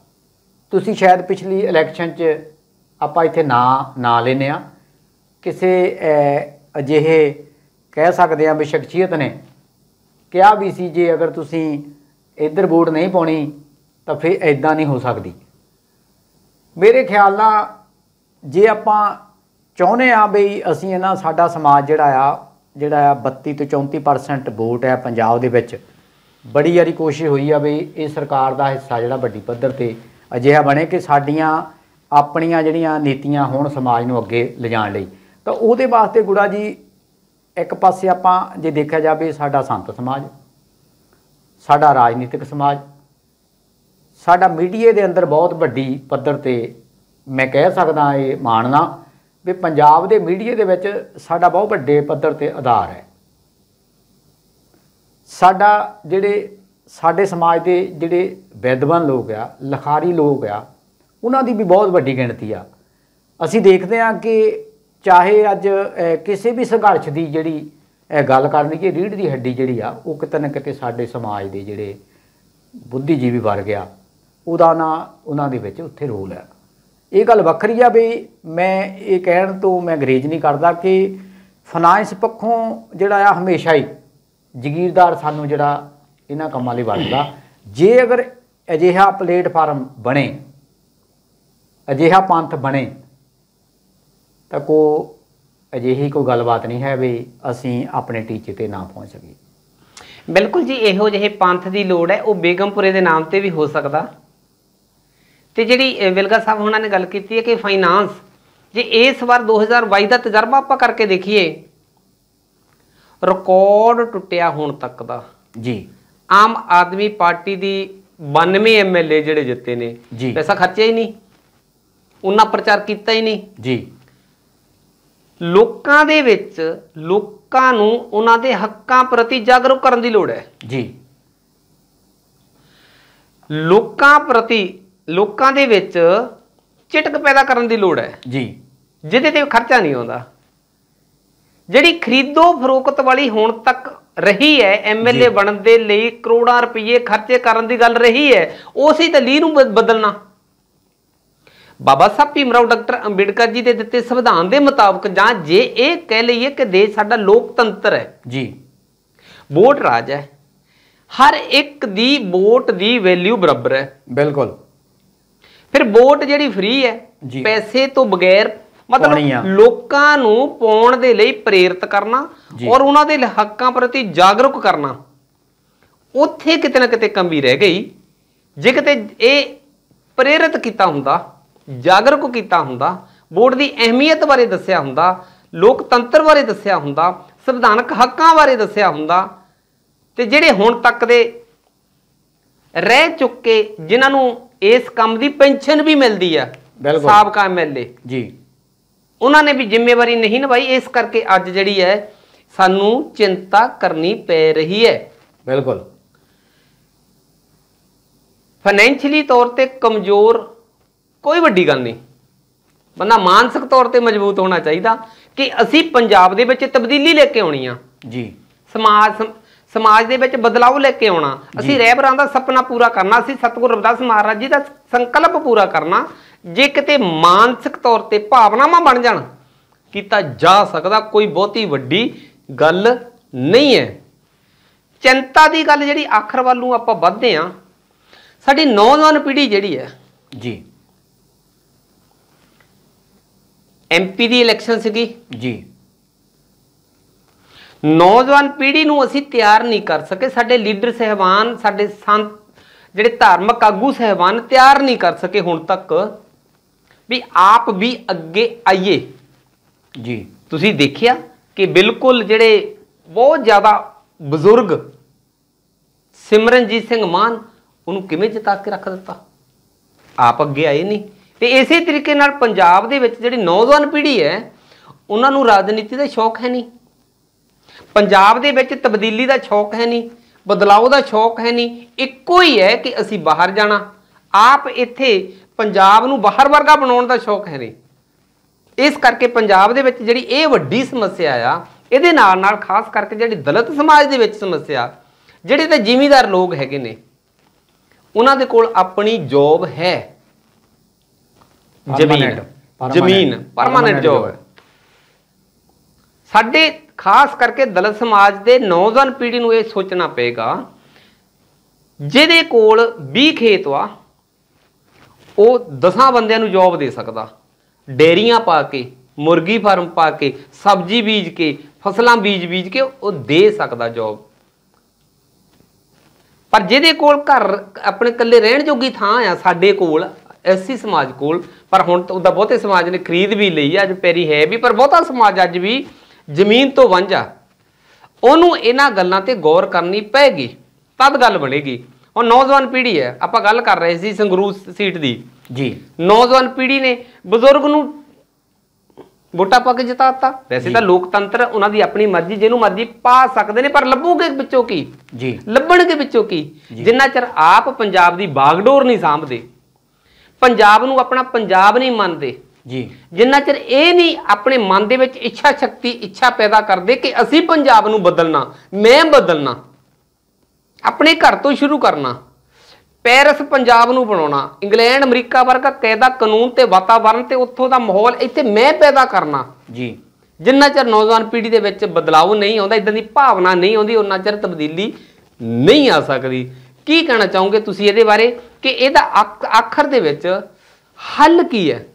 ਤੁਸੀਂ ਸ਼ਾਇਦ ਪਿਛਲੀ ਇਲੈਕਸ਼ਨ 'ਚ ਆਪਾਂ ਇੱਥੇ ਨਾਂ ਲੈਂਦੇ ਹਾਂ, ਕਿਸੇ ਅਜਿਹੇ ਕਹਿ ਸਕਦੇ ਹਾਂ ਵੀ ਸ਼ਖਸੀਅਤ ਨੇ ਕਿਹਾ ਵੀ ਸੀ ਜੇ ਅਗਰ ਤੁਸੀਂ ਇੱਧਰ ਵੋਟ ਨਹੀਂ ਪਾਉਣੀ ਤਾਂ ਫਿਰ ਇੱਦਾਂ ਨਹੀਂ ਹੋ ਸਕਦੀ। ਮੇਰੇ ਖਿਆਲ ਨਾਲ ਜੇ ਆਪਾਂ ਚਾਹੁੰਦੇ ਹਾਂ ਵੀ ਅਸੀਂ ਇਹਨਾਂ ਸਾਡਾ ਸਮਾਜ ਜਿਹੜਾ ਆ 32 ਤੋਂ 34% ਵੋਟ ਹੈ ਪੰਜਾਬ ਦੇ ਵਿੱਚ, ਬੜੀ ਵਾਰੀ ਕੋਸ਼ਿਸ਼ ਹੋਈ ਆ ਵੀ ਇਹ ਸਰਕਾਰ ਦਾ ਹਿੱਸਾ ਜਿਹੜਾ ਵੱਡੀ ਪੱਧਰ 'ਤੇ ਅਜਿਹਾ ਬਣੇ ਕਿ ਸਾਡੀਆਂ ਆਪਣੀਆਂ ਜਿਹੜੀਆਂ ਨੀਤੀਆਂ ਹੋਣ ਸਮਾਜ ਨੂੰ ਅੱਗੇ ਲਿਜਾਣ ਲਈ। ਤਾਂ ਉਹਦੇ ਵਾਸਤੇ ਗੁੜਾ ਜੀ ਇੱਕ ਪਾਸੇ ਆਪਾਂ ਜੇ ਦੇਖਿਆ ਜਾਵੇ ਸਾਡਾ ਸੰਤ ਸਮਾਜ, ਸਾਡਾ ਰਾਜਨੀਤਿਕ ਸਮਾਜ, ਸਾਡਾ ਮੀਡੀਆ ਦੇ ਅੰਦਰ ਬਹੁਤ ਵੱਡੀ ਪੱਧਰ 'ਤੇ ਮੈਂ ਕਹਿ ਸਕਦਾ ਇਹ ਮਾਣਨਾ ਵੀ ਪੰਜਾਬ ਦੇ ਮੀਡੀਆ ਦੇ ਵਿੱਚ ਸਾਡਾ ਬਹੁਤ ਵੱਡੇ ਪੱਧਰ 'ਤੇ ਆਧਾਰ ਹੈ। ਸਾਡੇ ਸਮਾਜ ਦੇ ਜਿਹੜੇ ਵਿਦਵਾਨ ਲੋਕ ਆ, ਲਿਖਾਰੀ ਲੋਕ ਆ, ਉਹਨਾਂ ਦੀ ਵੀ ਬਹੁਤ ਵੱਡੀ ਗਿਣਤੀ ਆ। ਅਸੀਂ ਦੇਖਦੇ ਹਾਂ ਕਿ ਚਾਹੇ ਅੱਜ ਕਿਸੇ ਵੀ ਸੰਘਰਸ਼ ਦੀ ਜਿਹੜੀ ਗੱਲ ਕਰ ਲਈਏ, ਰੀੜ੍ਹ ਦੀ ਹੱਡੀ ਜਿਹੜੀ ਆ ਉਹ ਕਿਤੇ ਨਾ ਕਿਤੇ ਸਾਡੇ ਸਮਾਜ ਦੇ ਜਿਹੜੇ ਬੁੱਧੀਜੀਵੀ ਵਰਗ ਆ ਉਹਦਾ ਨਾ ਉਹਨਾਂ ਦੇ ਵਿੱਚ ਉੱਥੇ ਰੋਲ ਹੈ। ਇਹ ਗੱਲ ਵੱਖਰੀ ਆ ਵੀ ਮੈਂ ਇਹ ਕਹਿਣ ਤੋਂ ਮੈਂ ਗਰੇਜ ਨਹੀਂ ਕਰਦਾ ਕਿ ਫਾਈਨਾਂਸ ਪੱਖੋਂ ਜਿਹੜਾ ਆ ਹਮੇਸ਼ਾ ਹੀ ਜਗੀਰਦਾਰ ਸਾਨੂੰ ਜਿਹੜਾ ਇਹਨਾਂ ਕੰਮਾਂ ਲਈ ਵਰਤਦਾ। ਜੇ ਅਗਰ ਅਜਿਹਾ ਪਲੇਟਫਾਰਮ ਬਣੇ, ਅਜਿਹਾ ਪੰਥ ਬਣੇ ਤਾਂ ਅਜਿਹੀ ਕੋਈ ਗੱਲਬਾਤ ਨਹੀਂ ਹੈ ਵੀ ਅਸੀਂ ਆਪਣੇ ਟੀਚੇ ਤੇ ਨਾ ਪਹੁੰਚ ਸਕੀਏ। ਬਿਲਕੁਲ ਜੀ, ਇਹੋ ਜਿਹੇ ਪੰਥ ਦੀ ਲੋੜ ਹੈ। ਉਹ ਬੇਗਮਪੁਰੇ ਦੇ ਨਾਮ ਤੇ ਵੀ ਹੋ ਸਕਦਾ। ਤੇ ਜਿਹੜੀ ਵਿਲਗਾ ਸਾਹਿਬ ਉਹਨਾਂ ਨੇ ਗੱਲ ਕੀਤੀ ਹੈ ਕਿ ਫਾਈਨਾਂਸ, ਜੇ ਇਸ ਵਾਰ 2022 ਦਾ ਤਜਰਬਾ ਆਪਾਂ ਕਰਕੇ ਦੇਖੀਏ, ਰਿਕਾਰਡ ਟੁੱਟਿਆ ਹੁਣ ਤੱਕ ਦਾ ਜੀ। ਆਮ ਆਦਮੀ ਪਾਰਟੀ ਦੀ 92 MLA ਜਿਹੜੇ ਜਿੱਤੇ ਨੇ, ਪੈਸਾ ਖਰਚਿਆ ਹੀ ਨਹੀਂ, ਉਹਨਾਂ ਪ੍ਰਚਾਰ ਕੀਤਾ ਹੀ ਨਹੀਂ ਜੀ। ਲੋਕਾਂ ਦੇ ਵਿੱਚ ਲੋਕਾਂ ਨੂੰ ਉਹਨਾਂ ਦੇ ਹੱਕਾਂ ਪ੍ਰਤੀ ਜਾਗਰੂਕ ਕਰਨ ਦੀ ਲੋੜ ਹੈ ਜੀ। ਲੋਕਾਂ ਦੇ ਵਿੱਚ ਚਿਟਕ ਪੈਦਾ ਕਰਨ ਦੀ ਲੋੜ ਹੈ ਜੀ, ਜਿਹਦੇ ਤੇ ਖਰਚਾ ਨਹੀਂ ਆਉਂਦਾ। ਜਿਹੜੀ ਖਰੀਦੋ ਫਰੋਖਤ ਵਾਲੀ ਹੁਣ ਤੱਕ ਰਹੀ ਹੈ MLA ਬਣਨ ਦੇ ਲਈ ਕਰੋੜਾਂ ਰੁਪਏ ਖਰਚੇ ਕਰਨ ਦੀ ਗੱਲ ਰਹੀ ਹੈ, ਉਸੇ ਤਲੀ ਨੂੰ ਬਦਲਣਾ। ਬਾਬਾ ਸਾਹਿਬ ਭੀਮਰਾਓ ਡਾਕਟਰ ਅੰਬੇਡਕਰ ਜੀ ਦੇ ਦਿੱਤੇ ਸੰਵਿਧਾਨ ਦੇ ਮੁਤਾਬਕ, ਜਾਂ ਜੇ ਇਹ ਕਹਿ ਲਈਏ ਕਿ ਦੇਸ਼ ਸਾਡਾ ਲੋਕਤੰਤਰ ਹੈ ਜੀ, ਵੋਟ ਰਾਜ ਹੈ, ਹਰ ਇੱਕ ਦੀ ਵੋਟ ਦੀ ਵੈਲਿਊ ਬਰਾਬਰ ਹੈ। ਬਿਲਕੁਲ। ਫਿਰ ਵੋਟ ਜਿਹੜੀ ਫ੍ਰੀ ਹੈ, ਪੈਸੇ ਤੋਂ ਬਗੈਰ, ਮਤਲਬ ਲੋਕਾਂ ਨੂੰ ਪਾਉਣ ਦੇ ਲਈ ਪ੍ਰੇਰਿਤ ਕਰਨਾ ਔਰ ਉਹਨਾਂ ਦੇ ਹੱਕਾਂ ਪ੍ਰਤੀ ਜਾਗਰੂਕ ਕਰਨਾ, ਉੱਥੇ ਕਿਤੇ ਨਾ ਕਿਤੇ ਕਮੀ ਰਹਿ ਗਈ। ਜੇ ਕਿਤੇ ਇਹ ਪ੍ਰੇਰਿਤ ਕੀਤਾ ਹੁੰਦਾ, ਜਾਗਰੂਕ ਕੀਤਾ ਹੁੰਦਾ, ਵੋਟ ਦੀ ਅਹਿਮੀਅਤ ਬਾਰੇ ਦੱਸਿਆ ਹੁੰਦਾ, ਲੋਕਤੰਤਰ ਬਾਰੇ ਦੱਸਿਆ ਹੁੰਦਾ, ਸੰਵਿਧਾਨਕ ਹੱਕਾਂ ਬਾਰੇ ਦੱਸਿਆ ਹੁੰਦਾ, ਤੇ ਜਿਹੜੇ ਹੁਣ ਤੱਕ ਦੇ ਰਹਿ ਚੁੱਕੇ ਜਿਨ੍ਹਾਂ ਨੂੰ ਇਸ ਕੰਮ ਦੀ ਪੈਨਸ਼ਨ ਵੀ ਮਿਲਦੀ ਆ, ਸਾਬਕਾ MLA ਜੀ, ਉਹਨਾਂ ਨੇ ਵੀ ਜ਼ਿੰਮੇਵਾਰੀ ਨਹੀਂ ਨਿਭਾਈ। ਇਸ ਕਰਕੇ ਅੱਜ ਜਿਹੜੀ ਹੈ ਸਾਨੂੰ ਚਿੰਤਾ ਕਰਨੀ ਪੈ ਰਹੀ ਹੈ। ਬਿਲਕੁਲ। ਫਾਈਨੈਂਸ਼ੀਅਲੀ ਤੌਰ ਤੇ ਕਮਜ਼ੋਰ ਕੋਈ ਵੱਡੀ ਗੱਲ ਨਹੀਂ, ਬੰਦਾ ਮਾਨਸਿਕ ਤੌਰ ਤੇ ਮਜ਼ਬੂਤ ਹੋਣਾ ਚਾਹੀਦਾ ਕਿ ਅਸੀਂ ਪੰਜਾਬ ਦੇ ਵਿੱਚ ਤਬਦੀਲੀ ਲੈ ਕੇ ਆਉਣੀ ਆ ਜੀ। ਸਮਾਜ ਦੇ ਵਿੱਚ ਬਦਲਾਅ ਲੈ ਕੇ ਆਉਣਾ, ਅਸੀਂ ਰਹਿਬਰਾਂ ਦਾ ਸੁਪਨਾ ਪੂਰਾ ਕਰਨਾ, ਅਸੀਂ ਸਤਿਗੁਰੂ ਰਵਿਦਾਸ ਮਹਾਰਾਜ ਜੀ ਦਾ ਸੰਕਲਪ ਪੂਰਾ ਕਰਨਾ। ਜੇ ਕਿਤੇ ਮਾਨਸਿਕ ਤੌਰ ਤੇ ਭਾਵਨਾਵਾਂ ਬਣ ਜਾਣ, ਕੀਤਾ ਜਾ ਸਕਦਾ, ਕੋਈ ਬਹੁਤੀ ਵੱਡੀ ਗੱਲ ਨਹੀਂ ਹੈ। ਚਿੰਤਾ ਦੀ ਗੱਲ ਜਿਹੜੀ ਆਖਰ ਵੱਲ ਨੂੰ ਆਪਾਂ ਵੱਧਦੇ ਹਾਂ, ਸਾਡੀ ਨੌਜਵਾਨ ਪੀੜ੍ਹੀ ਜਿਹੜੀ ਹੈ ਜੀ, MP ਦੀ ਇਲੈਕਸ਼ਨ ਸੀਗੀ ਜੀ। ਨੌਜਵਾਨ ਪੀੜ੍ਹੀ ਨੂੰ ਅਸੀਂ ਤਿਆਰ ਨਹੀਂ ਕਰ ਸਕੇ, ਸਾਡੇ ਲੀਡਰ ਸਹਿਬਾਨ, ਸਾਡੇ ਸੰਤ ਜਿਹੜੇ ਧਾਰਮਿਕ ਆਗੂ ਸਹਿਬਾਨ ਤਿਆਰ ਨਹੀਂ ਕਰ ਸਕੇ ਹੁਣ ਤੱਕ ਵੀ ਆਪ ਵੀ ਅੱਗੇ ਆਈਏ ਜੀ। ਤੁਸੀਂ ਦੇਖਿਆ ਕਿ ਬਿਲਕੁਲ ਜਿਹੜੇ ਬਹੁਤ ਜ਼ਿਆਦਾ ਬਜ਼ੁਰਗ ਸਿਮਰਨਜੀਤ ਸਿੰਘ ਮਾਨ ਉਹਨੂੰ ਕਿਵੇਂ ਜਿਤਾ ਕੇ ਰੱਖ ਦਿੱਤਾ, ਆਪ ਅੱਗੇ ਆਏ ਨਹੀਂ। ਤੇ ਇਸੇ ਤਰੀਕੇ ਨਾਲ ਪੰਜਾਬ ਦੇ ਵਿੱਚ ਜਿਹੜੀ ਨੌਜਵਾਨ ਪੀੜ੍ਹੀ ਹੈ ਉਹਨਾਂ ਨੂੰ ਰਾਜਨੀਤੀ ਦਾ ਸ਼ੌਕ ਹੈ ਨਹੀਂ, ਪੰਜਾਬ ਦੇ ਵਿੱਚ ਤਬਦੀਲੀ ਦਾ ਸ਼ੌਕ ਹੈ ਨਹੀਂ, ਬਦਲਾਓ ਦਾ ਸ਼ੌਕ ਹੈ ਨਹੀਂ। ਇੱਕੋ ਹੀ ਹੈ ਕਿ ਅਸੀਂ ਬਾਹਰ ਜਾਣਾ, ਆਪ ਇੱਥੇ ਪੰਜਾਬ ਨੂੰ ਬਾਹਰ ਵਰਗਾ ਬਣਾਉਣ ਦਾ ਸ਼ੌਕ ਹੈ ਨਹੀਂ। ਇਸ ਕਰਕੇ ਪੰਜਾਬ ਦੇ ਵਿੱਚ ਜਿਹੜੀ ਇਹ ਵੱਡੀ ਸਮੱਸਿਆ ਆ, ਇਹਦੇ ਨਾਲ ਨਾਲ ਖਾਸ ਕਰਕੇ ਜਿਹੜੀ ਦਲਿਤ ਸਮਾਜ ਦੇ ਵਿੱਚ ਸਮੱਸਿਆ, ਜਿਹੜੇ ਤਾਂ ਜ਼ਿਮੀਂਦਾਰ ਲੋਕ ਹੈਗੇ ਨੇ ਉਹਨਾਂ ਦੇ ਕੋਲ ਆਪਣੀ ਜੋਬ ਹੈ, ਜ਼ਮੀਨ ਪਰਮਾਨੈਂਟ ਜੋਬ ਹੈ। ਸਾਡੇ ਖਾਸ ਕਰਕੇ ਦਲਿਤ ਸਮਾਜ ਦੇ ਨੌਜਵਾਨ ਪੀੜ੍ਹੀ ਨੂੰ ਇਹ ਸੋਚਣਾ ਪਏਗਾ, ਜਿਹਦੇ ਕੋਲ 20 ਖੇਤ ਵਾ ਉਹ 10 ਬੰਦਿਆਂ ਨੂੰ ਜੋਬ ਦੇ ਸਕਦਾ, ਡੇਅਰੀਆਂ ਪਾ ਕੇ, ਮੁਰਗੀ ਫਾਰਮ ਪਾ ਕੇ, ਸਬਜ਼ੀ ਬੀਜ ਕੇ, ਫਸਲਾਂ ਬੀਜ ਕੇ ਉਹ ਦੇ ਸਕਦਾ ਜੋਬ। ਪਰ ਜਿਹਦੇ ਕੋਲ ਘਰ ਆਪਣੇ ਇਕੱਲੇ ਰਹਿਣ ਜੋਗੀ ਥਾਂ ਆ, ਸਾਡੇ ਕੋਲ ਐਸੀ ਸਮਾਜ ਕੋਲ, ਪਰ ਹੁਣ ਤਾਂ ਉਹਦਾ ਬਹੁਤੇ ਸਮਾਜ ਨੇ ਖਰੀਦ ਵੀ ਲਈ ਆ, ਅੱਜ ਪੈਰੀ ਹੈ ਵੀ, ਪਰ ਬਹੁਤਾ ਸਮਾਜ ਅੱਜ ਵੀ ਜ਼ਮੀਨ ਤੋਂ ਵਾਂਝਾ। ਉਹਨੂੰ ਇਹਨਾਂ ਗੱਲਾਂ ਤੇ ਗੌਰ ਕਰਨੀ ਪਏਗੀ, ਤਦ ਗੱਲ ਬਣੇਗੀ। ਹੁਣ ਨੌਜਵਾਨ ਪੀੜ੍ਹੀ ਹੈ, ਆਪਾਂ ਗੱਲ ਕਰ ਰਹੇ ਸੀ ਸੰਗਰੂਰ ਸੀਟ ਦੀ ਜੀ। ਨੌਜਵਾਨ ਪੀੜ੍ਹੀ ਨੇ ਬਜ਼ੁਰਗ ਨੂੰ ਵੋਟਾਂ ਪਾ ਕੇ ਜਿਤਾਤਾ। ਵੈਸੇ ਤਾਂ ਲੋਕਤੰਤਰ ਉਹਨਾਂ ਦੀ ਆਪਣੀ ਮਰਜ਼ੀ, ਜਿਹਨੂੰ ਮਰਜ਼ੀ ਪਾ ਸਕਦੇ ਨੇ, ਪਰ ਲੱਭੂਗੇ ਵਿੱਚੋਂ ਕੀ ਜੀ, ਲੱਭਣਗੇ ਵਿੱਚੋਂ ਕੀ? ਜਿੰਨਾ ਚਿਰ ਆਪ ਪੰਜਾਬ ਦੀ ਬਾਗਡੋਰ ਨਹੀਂ ਸਾਂਭਦੇ, ਪੰਜਾਬ ਨੂੰ ਆਪਣਾ ਪੰਜਾਬ ਨਹੀਂ ਮੰਨਦੇ ਜੀ, ਜਿੰਨਾ ਚਿਰ ਇਹ ਨਹੀਂ ਆਪਣੇ ਮਨ ਦੇ ਵਿੱਚ ਇੱਛਾ ਸ਼ਕਤੀ, ਇੱਛਾ ਪੈਦਾ ਕਰਦੇ ਕਿ ਅਸੀਂ ਪੰਜਾਬ ਨੂੰ ਬਦਲਣਾ, ਮੈਂ ਬਦਲਣਾ, ਆਪਣੇ ਘਰ ਤੋਂ ਸ਼ੁਰੂ ਕਰਨਾ, ਪੈਰਿਸ ਪੰਜਾਬ ਨੂੰ ਬਣਾਉਣਾ, ਇੰਗਲੈਂਡ ਅਮਰੀਕਾ ਵਰਗਾ ਕਾਇਦਾ ਕਾਨੂੰਨ ਤੇ ਵਾਤਾਵਰਨ ਤੇ ਉੱਥੋਂ ਦਾ ਮਾਹੌਲ ਇੱਥੇ ਮੈਂ ਪੈਦਾ ਕਰਨਾ ਜੀ, ਜਿੰਨਾ ਚਿਰ ਨੌਜਵਾਨ ਪੀੜ੍ਹੀ ਦੇ ਵਿੱਚ ਬਦਲਾਅ ਨਹੀਂ ਆਉਂਦਾ, ਇਦਾਂ ਦੀ ਭਾਵਨਾ ਨਹੀਂ ਆਉਂਦੀ, ਉਹਨਾਂ ਚਿਰ ਤਬਦੀਲੀ ਨਹੀਂ ਆ ਸਕਦੀ। ਕੀ ਕਹਿਣਾ ਚਾਹੋਗੇ ਤੁਸੀਂ ਇਹਦੇ ਬਾਰੇ ਕਿ ਇਹਦਾ ਆਖਰ ਦੇ ਵਿੱਚ ਹੱਲ ਕੀ ਹੈ?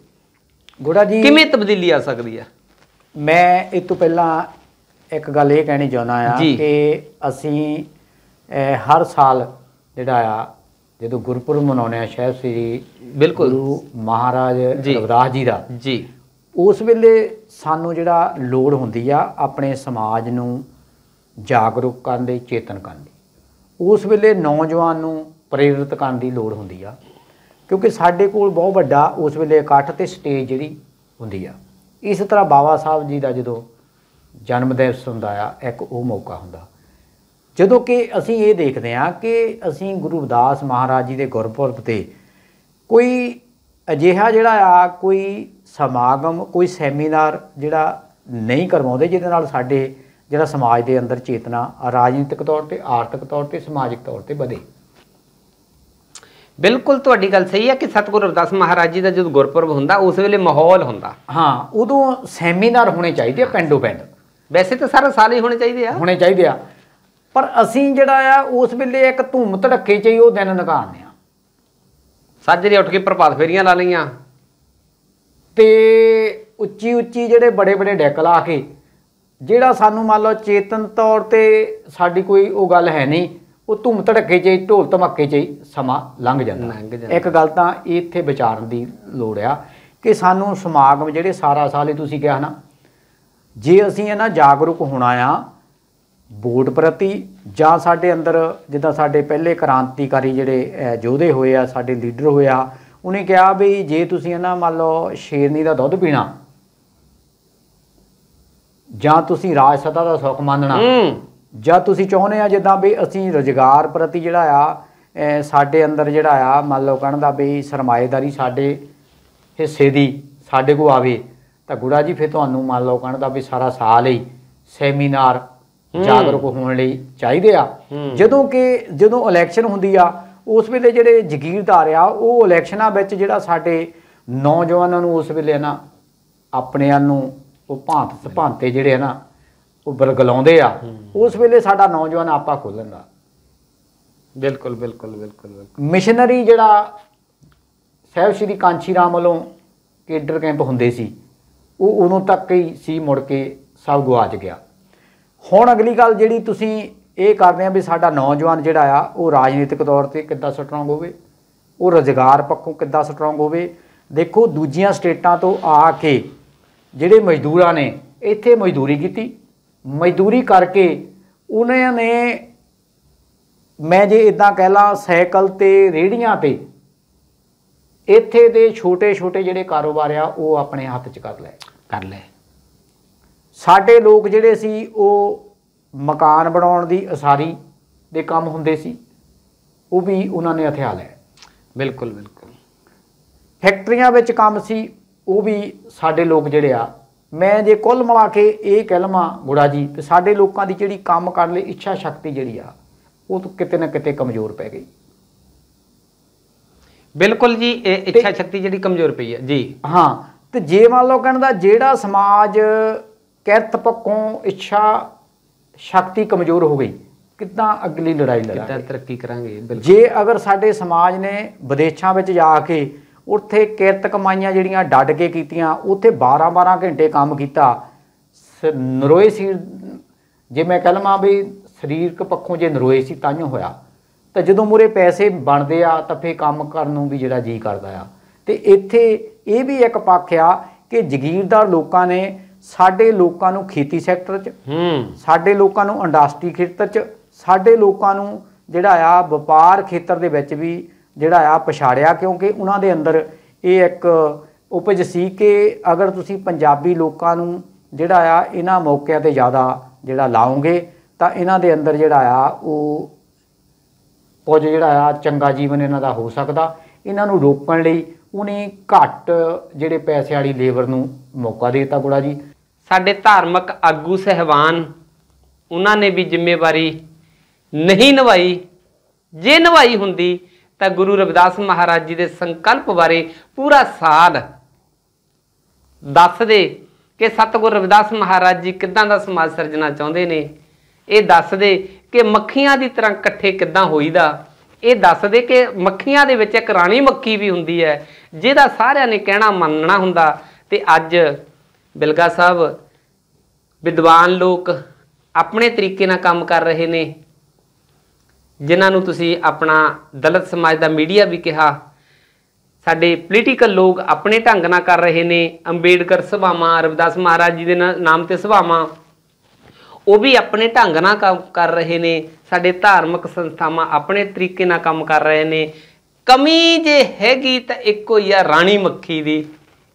ਗੁੜਾ ਜੀ, ਕਿਵੇਂ ਤਬਦੀਲੀ ਆ ਸਕਦੀ ਹੈ? ਮੈਂ ਇਸ ਤੋਂ ਪਹਿਲਾਂ ਇੱਕ ਗੱਲ ਇਹ ਕਹਿਣੀ ਚਾਹੁੰਦਾ ਆ ਕਿ ਅਸੀਂ ਹਰ ਸਾਲ ਜਿਹੜਾ ਆ ਜਦੋਂ ਗੁਰਪੁਰਬ ਮਨਾਉਂਦੇ ਆ ਸ਼ਾਇਦ ਸ੍ਰੀ ਗੁਰੂ ਮਹਾਰਾਜ ਰਵਿਦਾਸ ਜੀ ਦਾ ਜੀ, ਉਸ ਵੇਲੇ ਸਾਨੂੰ ਜਿਹੜਾ ਲੋੜ ਹੁੰਦੀ ਆ ਆਪਣੇ ਸਮਾਜ ਨੂੰ ਜਾਗਰੂਕ ਕਰਨ ਦੀ, ਚੇਤਨ ਕਰਨ ਦੀ। ਉਸ ਵੇਲੇ ਨੌਜਵਾਨ ਨੂੰ ਪ੍ਰੇਰਿਤ ਕਰਨ ਦੀ ਲੋੜ ਹੁੰਦੀ ਆ, ਕਿਉਂਕਿ ਸਾਡੇ ਕੋਲ ਬਹੁਤ ਵੱਡਾ ਉਸ ਵੇਲੇ ਇਕੱਠ ਤੇ ਸਟੇਜ ਜਿਹੜੀ ਹੁੰਦੀ ਆ। ਇਸ ਤਰ੍ਹਾਂ ਬਾਬਾ ਸਾਹਿਬ ਜੀ ਦਾ ਜਦੋਂ ਜਨਮ ਦਿਵਸ ਹੁੰਦਾ ਆ, ਇੱਕ ਉਹ ਮੌਕਾ ਹੁੰਦਾ ਜਦੋਂ ਕਿ ਅਸੀਂ ਇਹ ਦੇਖਦੇ ਹਾਂ ਕਿ ਅਸੀਂ ਗੁਰੂ ਰਵਿਦਾਸ ਮਹਾਰਾਜ ਜੀ ਦੇ ਗੁਰਪੁਰਬ 'ਤੇ ਕੋਈ ਅਜਿਹਾ ਜਿਹੜਾ ਆ ਕੋਈ ਸਮਾਗਮ, ਕੋਈ ਸੈਮੀਨਾਰ ਜਿਹੜਾ ਨਹੀਂ ਕਰਵਾਉਂਦੇ, ਜਿਹਦੇ ਨਾਲ ਸਾਡੇ ਜਿਹੜਾ ਸਮਾਜ ਦੇ ਅੰਦਰ ਚੇਤਨਾ ਰਾਜਨੀਤਿਕ ਤੌਰ 'ਤੇ, ਆਰਥਿਕ ਤੌਰ 'ਤੇ, ਸਮਾਜਿਕ ਤੌਰ 'ਤੇ ਵਧੇ। ਬਿਲਕੁਲ ਤੁਹਾਡੀ ਗੱਲ ਸਹੀ ਹੈ ਕਿ ਸਤਿਗੁਰੂ ਰਵਿਦਾਸ ਮਹਾਰਾਜ ਜੀ ਦਾ ਜਦੋਂ ਗੁਰਪੁਰਬ ਹੁੰਦਾ ਉਸ ਵੇਲੇ ਮਾਹੌਲ ਹੁੰਦਾ। ਹਾਂ, ਉਦੋਂ ਸੈਮੀਨਾਰ ਹੋਣੇ ਚਾਹੀਦੇ ਆ ਪਿੰਡੋਂ ਪਿੰਡ। ਵੈਸੇ ਤਾਂ ਸਾਰਾ ਸਾਲ ਹੀ ਹੋਣੇ ਚਾਹੀਦੇ ਆ, ਪਰ ਅਸੀਂ ਜਿਹੜਾ ਆ ਉਸ ਵੇਲੇ ਇੱਕ ਧੂਮ ਧੜੱਕੇ 'ਚ ਹੀ ਉਹ ਦਿਨ ਨਿਕਾਲਦੇ ਆ। ਸਾਜਰੇ ਉੱਠ ਕੇ ਪ੍ਰਭਾਤ ਫੇਰੀਆਂ ਲਾ ਲਈਆਂ ਤੇ ਉੱਚੀ ਉੱਚੀ ਜਿਹੜੇ ਬੜੇ ਬੜੇ ਡੈਕ ਲਾ ਕੇ, ਜਿਹੜਾ ਸਾਨੂੰ ਮੰਨ ਲਓ ਚੇਤਨ ਤੌਰ 'ਤੇ ਸਾਡੀ ਕੋਈ ਉਹ ਗੱਲ ਹੈ ਨਹੀਂ, ਉਹ ਧੂਮ ਧੜੱਕੇ 'ਚ ਹੀ, ਢੋਲ ਧਮਾਕੇ 'ਚ ਹੀ ਸਮਾਂ ਲੰਘ ਜਾਂਦਾ। ਇੱਕ ਗੱਲ ਤਾਂ ਇੱਥੇ ਵਿਚਾਰਨ ਦੀ ਲੋੜ ਆ ਕਿ ਸਾਨੂੰ ਸਮਾਗਮ ਜਿਹੜੇ ਸਾਰਾ ਸਾਲ ਹੀ ਤੁਸੀਂ ਕਿਹਾ ਨਾ, ਜੇ ਅਸੀਂ ਇਹ ਨਾ ਜਾਗਰੂਕ ਹੋਣਾ ਆ ਵੋਟ ਪ੍ਰਤੀ, ਜਾਂ ਸਾਡੇ ਅੰਦਰ ਜਿੱਦਾਂ ਸਾਡੇ ਪਹਿਲੇ ਕ੍ਰਾਂਤੀਕਾਰੀ ਜਿਹੜੇ ਯੋਧੇ ਹੋਏ ਆ, ਸਾਡੇ ਲੀਡਰ ਹੋਏ ਆ, ਉਹਨੇ ਕਿਹਾ ਵੀ ਜੇ ਤੁਸੀਂ ਨਾ ਮੰਨ ਲਓ ਸ਼ੇਰਨੀ ਦਾ ਦੁੱਧ ਪੀਣਾ, ਜਾਂ ਤੁਸੀਂ ਰਾਜ ਸੱਤਾ ਦਾ ਸੁੱਖ ਮੰਨਣਾ, ਜਾਂ ਤੁਸੀਂ ਚਾਹੁੰਦੇ ਆ ਜਿੱਦਾਂ ਵੀ ਅਸੀਂ ਰੁਜ਼ਗਾਰ ਪ੍ਰਤੀ ਜਿਹੜਾ ਆ ਸਾਡੇ ਅੰਦਰ ਜਿਹੜਾ ਆ ਮੰਨ ਲਓ ਕਹਿਣ ਦਾ ਵੀ ਸਰਮਾਏਦਾਰੀ ਸਾਡੇ ਹਿੱਸੇ ਦੀ ਸਾਡੇ ਕੋਲ ਆਵੇ, ਤਾਂ ਗੁੜਾ ਜੀ ਫਿਰ ਤੁਹਾਨੂੰ ਮੰਨ ਲਓ ਕਹਿਣ ਦਾ ਵੀ ਸਾਰਾ ਸਾਲ ਹੀ ਸੈਮੀਨਾਰ ਜਾਗਰੂਕ ਹੋਣ ਲਈ ਚਾਹੀਦੇ ਆ। ਜਦੋਂ ਇਲੈਕਸ਼ਨ ਹੁੰਦੀ ਆ ਉਸ ਵੇਲੇ ਜਿਹੜੇ ਜਗੀਰਦਾਰ ਆ ਉਹ ਇਲੈਕਸ਼ਨਾਂ ਵਿੱਚ ਜਿਹੜਾ ਸਾਡੇ ਨੌਜਵਾਨਾਂ ਨੂੰ ਉਸ ਵੇਲੇ ਨਾ ਆਪਣਿਆਂ ਨੂੰ ਉਹ ਭਾਂਤੇ ਜਿਹੜੇ ਆ ਨਾ ਉਹ ਬਰਗਲਾਉਂਦੇ ਆ, ਉਸ ਵੇਲੇ ਸਾਡਾ ਨੌਜਵਾਨ ਆਪਾ ਖੋਲ੍ਹਣ ਦਾ। ਬਿਲਕੁਲ ਬਿਲਕੁਲ ਬਿਲਕੁਲ ਬਿਲਕੁਲ ਮਿਸ਼ਨਰੀ ਜਿਹੜਾ ਸਾਹਿਬ ਸ਼੍ਰੀ ਕਾਂਚੀ ਰਾਮ ਵੱਲੋਂ ਕੇਡਰ ਕੈਂਪ ਹੁੰਦੇ ਸੀ, ਉਹ ਉਦੋਂ ਤੱਕ ਹੀ ਸੀ, ਮੁੜ ਕੇ ਸਭ ਗਵਾਚ ਗਿਆ। ਹੁਣ ਅਗਲੀ ਗੱਲ ਜਿਹੜੀ ਤੁਸੀਂ ਇਹ ਕਰਦੇ ਆ ਵੀ ਸਾਡਾ ਨੌਜਵਾਨ ਜਿਹੜਾ ਆ ਉਹ ਰਾਜਨੀਤਿਕ ਤੌਰ 'ਤੇ ਕਿੱਦਾਂ ਸਟਰੋਂਗ ਹੋਵੇ, ਉਹ ਰੁਜ਼ਗਾਰ ਪੱਖੋਂ ਕਿੱਦਾਂ ਸਟਰੋਂਗ ਹੋਵੇ। ਦੇਖੋ ਦੂਜੀਆਂ ਸਟੇਟਾਂ ਤੋਂ ਆ ਕੇ ਜਿਹੜੇ ਮਜ਼ਦੂਰਾਂ ਨੇ ਇੱਥੇ ਮਜ਼ਦੂਰੀ ਕੀਤੀ, ਮਜ਼ਦੂਰੀ ਕਰਕੇ ਉਹਨਾਂ ਨੇ, ਮੈਂ ਜੇ ਇੱਦਾਂ ਕਹਿ ਲਾਂ, ਸਾਈਕਲ ਤੇ ਰੇਹੜੀਆਂ ਤੇ ਇੱਥੇ ਦੇ ਛੋਟੇ ਛੋਟੇ ਜਿਹੜੇ ਕਾਰੋਬਾਰ ਆ ਉਹ ਆਪਣੇ ਹੱਥ 'ਚ ਕਰ ਲਏ। ਸਾਡੇ ਲੋਕ ਜਿਹੜੇ ਸੀ ਉਹ ਮਕਾਨ ਬਣਾਉਣ ਦੀ ਉਸਾਰੀ ਦੇ ਕੰਮ ਹੁੰਦੇ ਸੀ, ਉਹ ਵੀ ਉਹਨਾਂ ਨੇ ਹਥਿਆ ਲਏ। ਬਿਲਕੁਲ ਬਿਲਕੁਲ। ਫੈਕਟਰੀਆਂ ਵਿੱਚ ਕੰਮ ਸੀ, ਉਹ ਵੀ ਸਾਡੇ ਲੋਕ ਜਿਹੜੇ ਆ, ਮੈਂ ਜੇ ਕੁੱਲ ਮਿਲਾ ਕੇ ਇਹ ਕਹਿ ਲਵਾਂ ਗੁੜਾ ਜੀ, ਤੇ ਸਾਡੇ ਲੋਕਾਂ ਦੀ ਜਿਹੜੀ ਕੰਮ ਕਰਨ ਲਈ ਇੱਛਾ ਸ਼ਕਤੀ ਜਿਹੜੀ ਆ ਉਹ ਤਾਂ ਕਿਤੇ ਨਾ ਕਿਤੇ ਕਮਜ਼ੋਰ ਪੈ ਗਈ। ਬਿਲਕੁਲ ਜੀ, ਇਹ ਇੱਛਾ ਸ਼ਕਤੀ ਜਿਹੜੀ ਕਮਜ਼ੋਰ ਪਈ ਹੈ ਜੀ। ਹਾਂ, ਤੇ ਜੇ ਮੰਨ ਲਓ ਕਹਿਣ ਦਾ ਜਿਹੜਾ ਸਮਾਜ ਕਿਰਤ ਪੱਖੋਂ ਇੱਛਾ ਸ਼ਕਤੀ ਕਮਜ਼ੋਰ ਹੋ ਗਈ, ਕਿੱਦਾਂ ਅਗਲੀ ਲੜਾਈ ਲੜਾਂਗੇ, ਕਿੱਦਾਂ ਤਰੱਕੀ ਕਰਾਂਗੇ। ਬਿਲਕੁਲ। ਜੇ ਅਗਰ ਸਾਡੇ ਸਮਾਜ ਨੇ ਵਿਦੇਸ਼ਾਂ ਵਿੱਚ ਜਾ ਕੇ ਉੱਥੇ ਕਿਰਤ ਕਮਾਈਆਂ ਜਿਹੜੀਆਂ ਡੱਡ ਕੇ ਕੀਤੀਆਂ, ਉੱਥੇ 12-12 ਘੰਟੇ ਕੰਮ ਕੀਤਾ, ਨਰੋਏ ਸੀ, ਜੇ ਮੈਂ ਕਹਿ ਲਵਾਂ ਵੀ ਸਰੀਰਕ ਪੱਖੋਂ ਜੇ ਨਰੋਏ ਸੀ ਤਾਂਹੀਓ ਹੋਇਆ, ਤਾਂ ਜਦੋਂ ਮੂਹਰੇ ਪੈਸੇ ਬਣਦੇ ਆ ਤਾਂ ਫਿਰ ਕੰਮ ਕਰਨ ਨੂੰ ਵੀ ਜਿਹੜਾ ਜੀ ਕਰਦਾ ਆ। ਤੇ ਇੱਥੇ ਇਹ ਵੀ ਇੱਕ ਪੱਖ ਆ ਕਿ ਜ਼ਗੀਰਦਾਰ ਲੋਕਾਂ ਨੇ ਸਾਡੇ ਲੋਕਾਂ ਨੂੰ ਖੇਤੀ ਸੈਕਟਰ 'ਚ, ਸਾਡੇ ਲੋਕਾਂ ਨੂੰ ਇੰਡਸਟਰੀ ਖੇਤਰ 'ਚ, ਸਾਡੇ ਲੋਕਾਂ ਨੂੰ ਜਿਹੜਾ ਆ ਵਪਾਰ ਖੇਤਰ ਦੇ ਵਿੱਚ ਵੀ ਜਿਹੜਾ ਆ ਪਛਾੜਿਆ, ਕਿਉਂਕਿ ਉਹਨਾਂ ਦੇ ਅੰਦਰ ਇਹ ਇੱਕ ਉਪਜ ਸੀ ਕਿ ਅਗਰ ਤੁਸੀਂ ਪੰਜਾਬੀ ਲੋਕਾਂ ਨੂੰ ਜਿਹੜਾ ਆ ਇਹਨਾਂ ਮੌਕਿਆਂ 'ਤੇ ਜ਼ਿਆਦਾ ਜਿਹੜਾ ਲਾਓਗੇ ਤਾਂ ਇਹਨਾਂ ਦੇ ਅੰਦਰ ਜਿਹੜਾ ਆ ਉਹ ਕੁਝ ਜਿਹੜਾ ਆ ਚੰਗਾ ਜੀਵਨ ਇਹਨਾਂ ਦਾ ਹੋ ਸਕਦਾ। ਇਹਨਾਂ ਨੂੰ ਰੋਕਣ ਲਈ ਉਹਨੇ ਘੱਟ ਜਿਹੜੇ ਪੈਸੇ ਵਾਲੀ ਲੇਬਰ ਨੂੰ ਮੌਕਾ ਦੇ ਦਿੱਤਾ। ਗੁੜਾ ਜੀ, ਸਾਡੇ ਧਾਰਮਿਕ ਆਗੂ ਸਹਿਬਾਨ ਉਹਨਾਂ ਨੇ ਵੀ ਜ਼ਿੰਮੇਵਾਰੀ ਨਹੀਂ ਨਿਭਾਈ। ਜੇ ਨਿਭਾਈ ਹੁੰਦੀ ਤਾਂ ਗੁਰੂ ਰਵਿਦਾਸ ਮਹਾਰਾਜ ਜੀ ਦੇ ਸੰਕਲਪ ਬਾਰੇ ਪੂਰਾ ਸਾਲ ਦੱਸਦੇ ਕਿ ਸਤਿਗੁਰੂ ਰਵਿਦਾਸ ਮਹਾਰਾਜ ਜੀ ਕਿੱਦਾਂ ਦਾ ਸਮਾਜ ਸਿਰਜਣਾ ਚਾਹੁੰਦੇ ਨੇ। ਇਹ ਦੱਸਦੇ ਕਿ ਮੱਖੀਆਂ ਦੀ ਤਰ੍ਹਾਂ ਇਕੱਠੇ ਕਿੱਦਾਂ ਹੋਈਦਾ। ਇਹ ਦੱਸਦੇ ਕਿ ਮੱਖੀਆਂ ਦੇ ਵਿੱਚ ਇੱਕ ਰਾਣੀ ਮੱਖੀ ਵੀ ਹੁੰਦੀ ਹੈ ਜਿਹਦਾ ਸਾਰਿਆਂ ਨੇ ਕਹਿਣਾ ਮੰਨਣਾ ਹੁੰਦਾ। ਤੇ ਅੱਜ ਬਿਲਗਾ ਸਾਹਿਬ ਵਿਦਵਾਨ ਲੋਕ ਆਪਣੇ ਤਰੀਕੇ ਨਾਲ ਕੰਮ ਕਰ ਰਹੇ ਨੇ, ਜਿਨ੍ਹਾਂ ਨੂੰ ਤੁਸੀਂ ਆਪਣਾ ਦਲਿਤ ਸਮਾਜ ਦਾ ਮੀਡੀਆ ਵੀ ਕਿਹਾ। ਸਾਡੇ ਪੋਲੀਟੀਕਲ ਲੋਕ ਆਪਣੇ ਢੰਗ ਨਾਲ ਕਰ ਰਹੇ ਨੇ। ਅੰਬੇਡਕਰ ਸਭਾਵਾਂ, ਰਵਿਦਾਸ ਮਹਾਰਾਜ ਜੀ ਦੇ ਨਾਮ ਤੇ ਸਭਾਵਾਂ, ਉਹ ਵੀ ਆਪਣੇ ਢੰਗ ਨਾਲ ਕੰਮ ਕਰ ਰਹੇ ਨੇ। ਸਾਡੇ ਧਾਰਮਿਕ ਸੰਸਥਾਵਾਂ ਆਪਣੇ ਤਰੀਕੇ ਨਾਲ ਕੰਮ ਕਰ ਰਹੇ ਨੇ। ਕਮੀ ਜੇ ਹੈਗੀ ਤਾਂ ਇੱਕੋ ਹੀ ਆ ਰਾਣੀ ਮੱਖੀ ਦੀ,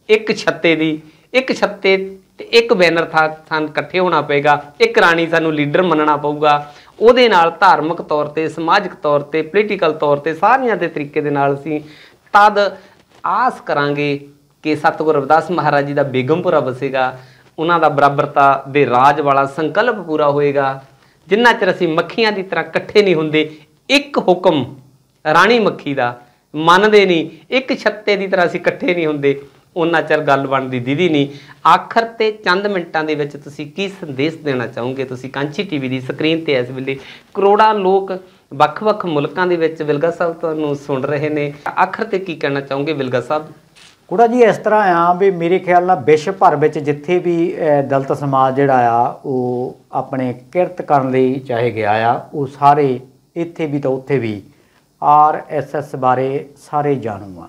ਇੱਕ ਛੱਤੇ ਦੀ। ਇੱਕ ਛੱਤੇ ਤੇ ਇੱਕ ਬੈਨਰ ਸਾਨੂੰ ਇਕੱਠੇ ਹੋਣਾ ਪਏਗਾ। ਇੱਕ ਰਾਣੀ ਸਾਨੂੰ ਲੀਡਰ ਮੰਨਣਾ ਪਊਗਾ। ਉਹਦੇ ਨਾਲ ਧਾਰਮਿਕ ਤੌਰ 'ਤੇ, ਸਮਾਜਿਕ ਤੌਰ 'ਤੇ, ਪੋਲੀਟੀਕਲ ਤੌਰ 'ਤੇ, ਸਾਰਿਆਂ ਦੇ ਤਰੀਕੇ ਦੇ ਨਾਲ ਅਸੀਂ ਤਦ ਆਸ ਕਰਾਂਗੇ ਕਿ ਸਤਿਗੁਰੂ ਰਵਿਦਾਸ ਮਹਾਰਾਜ ਜੀ ਦਾ ਬੇਗਮਪੁਰਾ ਵਸੇਗਾ, ਉਹਨਾਂ ਦਾ ਬਰਾਬਰਤਾ ਦੇ ਰਾਜ ਵਾਲਾ ਸੰਕਲਪ ਪੂਰਾ ਹੋਏਗਾ। ਜਿੰਨਾ ਚਿਰ ਅਸੀਂ ਮੱਖੀਆਂ ਦੀ ਤਰ੍ਹਾਂ ਇਕੱਠੇ ਨਹੀਂ ਹੁੰਦੇ, ਇੱਕ ਹੁਕਮ ਰਾਣੀ ਮੱਖੀ ਦਾ ਮੰਨਦੇ ਨਹੀਂ, ਇੱਕ ਛੱਤੇ ਦੀ ਤਰ੍ਹਾਂ ਅਸੀਂ ਇਕੱਠੇ ਨਹੀਂ ਹੁੰਦੇ, ਉਹਨਾਂ ਚਿਰ ਗੱਲ ਬਣਦੀ ਦੀਦੀ ਨਹੀਂ। ਆਖਰ ਤੇ ਚੰਦ ਮਿੰਟਾਂ ਦੇ ਵਿੱਚ ਤੁਸੀਂ ਕੀ ਸੰਦੇਸ਼ ਦੇਣਾ ਚਾਹੋਗੇ? ਤੁਸੀਂ ਕਾਂਚੀ ਟੀਵੀ ਦੀ ਸਕਰੀਨ ਤੇ ਇਸ ਵੇਲੇ ਕਰੋੜਾਂ ਲੋਕ ਵੱਖ-ਵੱਖ ਮੁਲਕਾਂ ਦੇ ਵਿੱਚ ਵਿਲਗਾ ਸਾਹਿਬ ਤੁਹਾਨੂੰ ਸੁਣ ਰਹੇ ਨੇ। ਆਖਰ ਤੇ ਕੀ ਕਹਿਣਾ ਚਾਹੋਗੇ ਵਿਲਗਾ ਸਾਹਿਬ? ਗੁੜਾ ਜੀ, ਇਸ ਤਰ੍ਹਾਂ ਆ ਵੀ ਮੇਰੇ ਖਿਆਲ ਨਾਲ ਵਿਸ਼ਵ ਭਰ ਵਿੱਚ ਜਿੱਥੇ ਵੀ ਦਲਿਤ ਸਮਾਜ ਜਿਹੜਾ ਆ ਉਹ ਆਪਣੇ ਕਿਰਤ ਕਰਨ ਲਈ ਚਾਹੇ ਗਿਆ ਆ, ਉਹ ਸਾਰੇ ਇੱਥੇ ਵੀ ਤਾਂ ਉੱਥੇ ਵੀ RSS ਬਾਰੇ ਸਾਰੇ ਜਾਣੂ ਆ।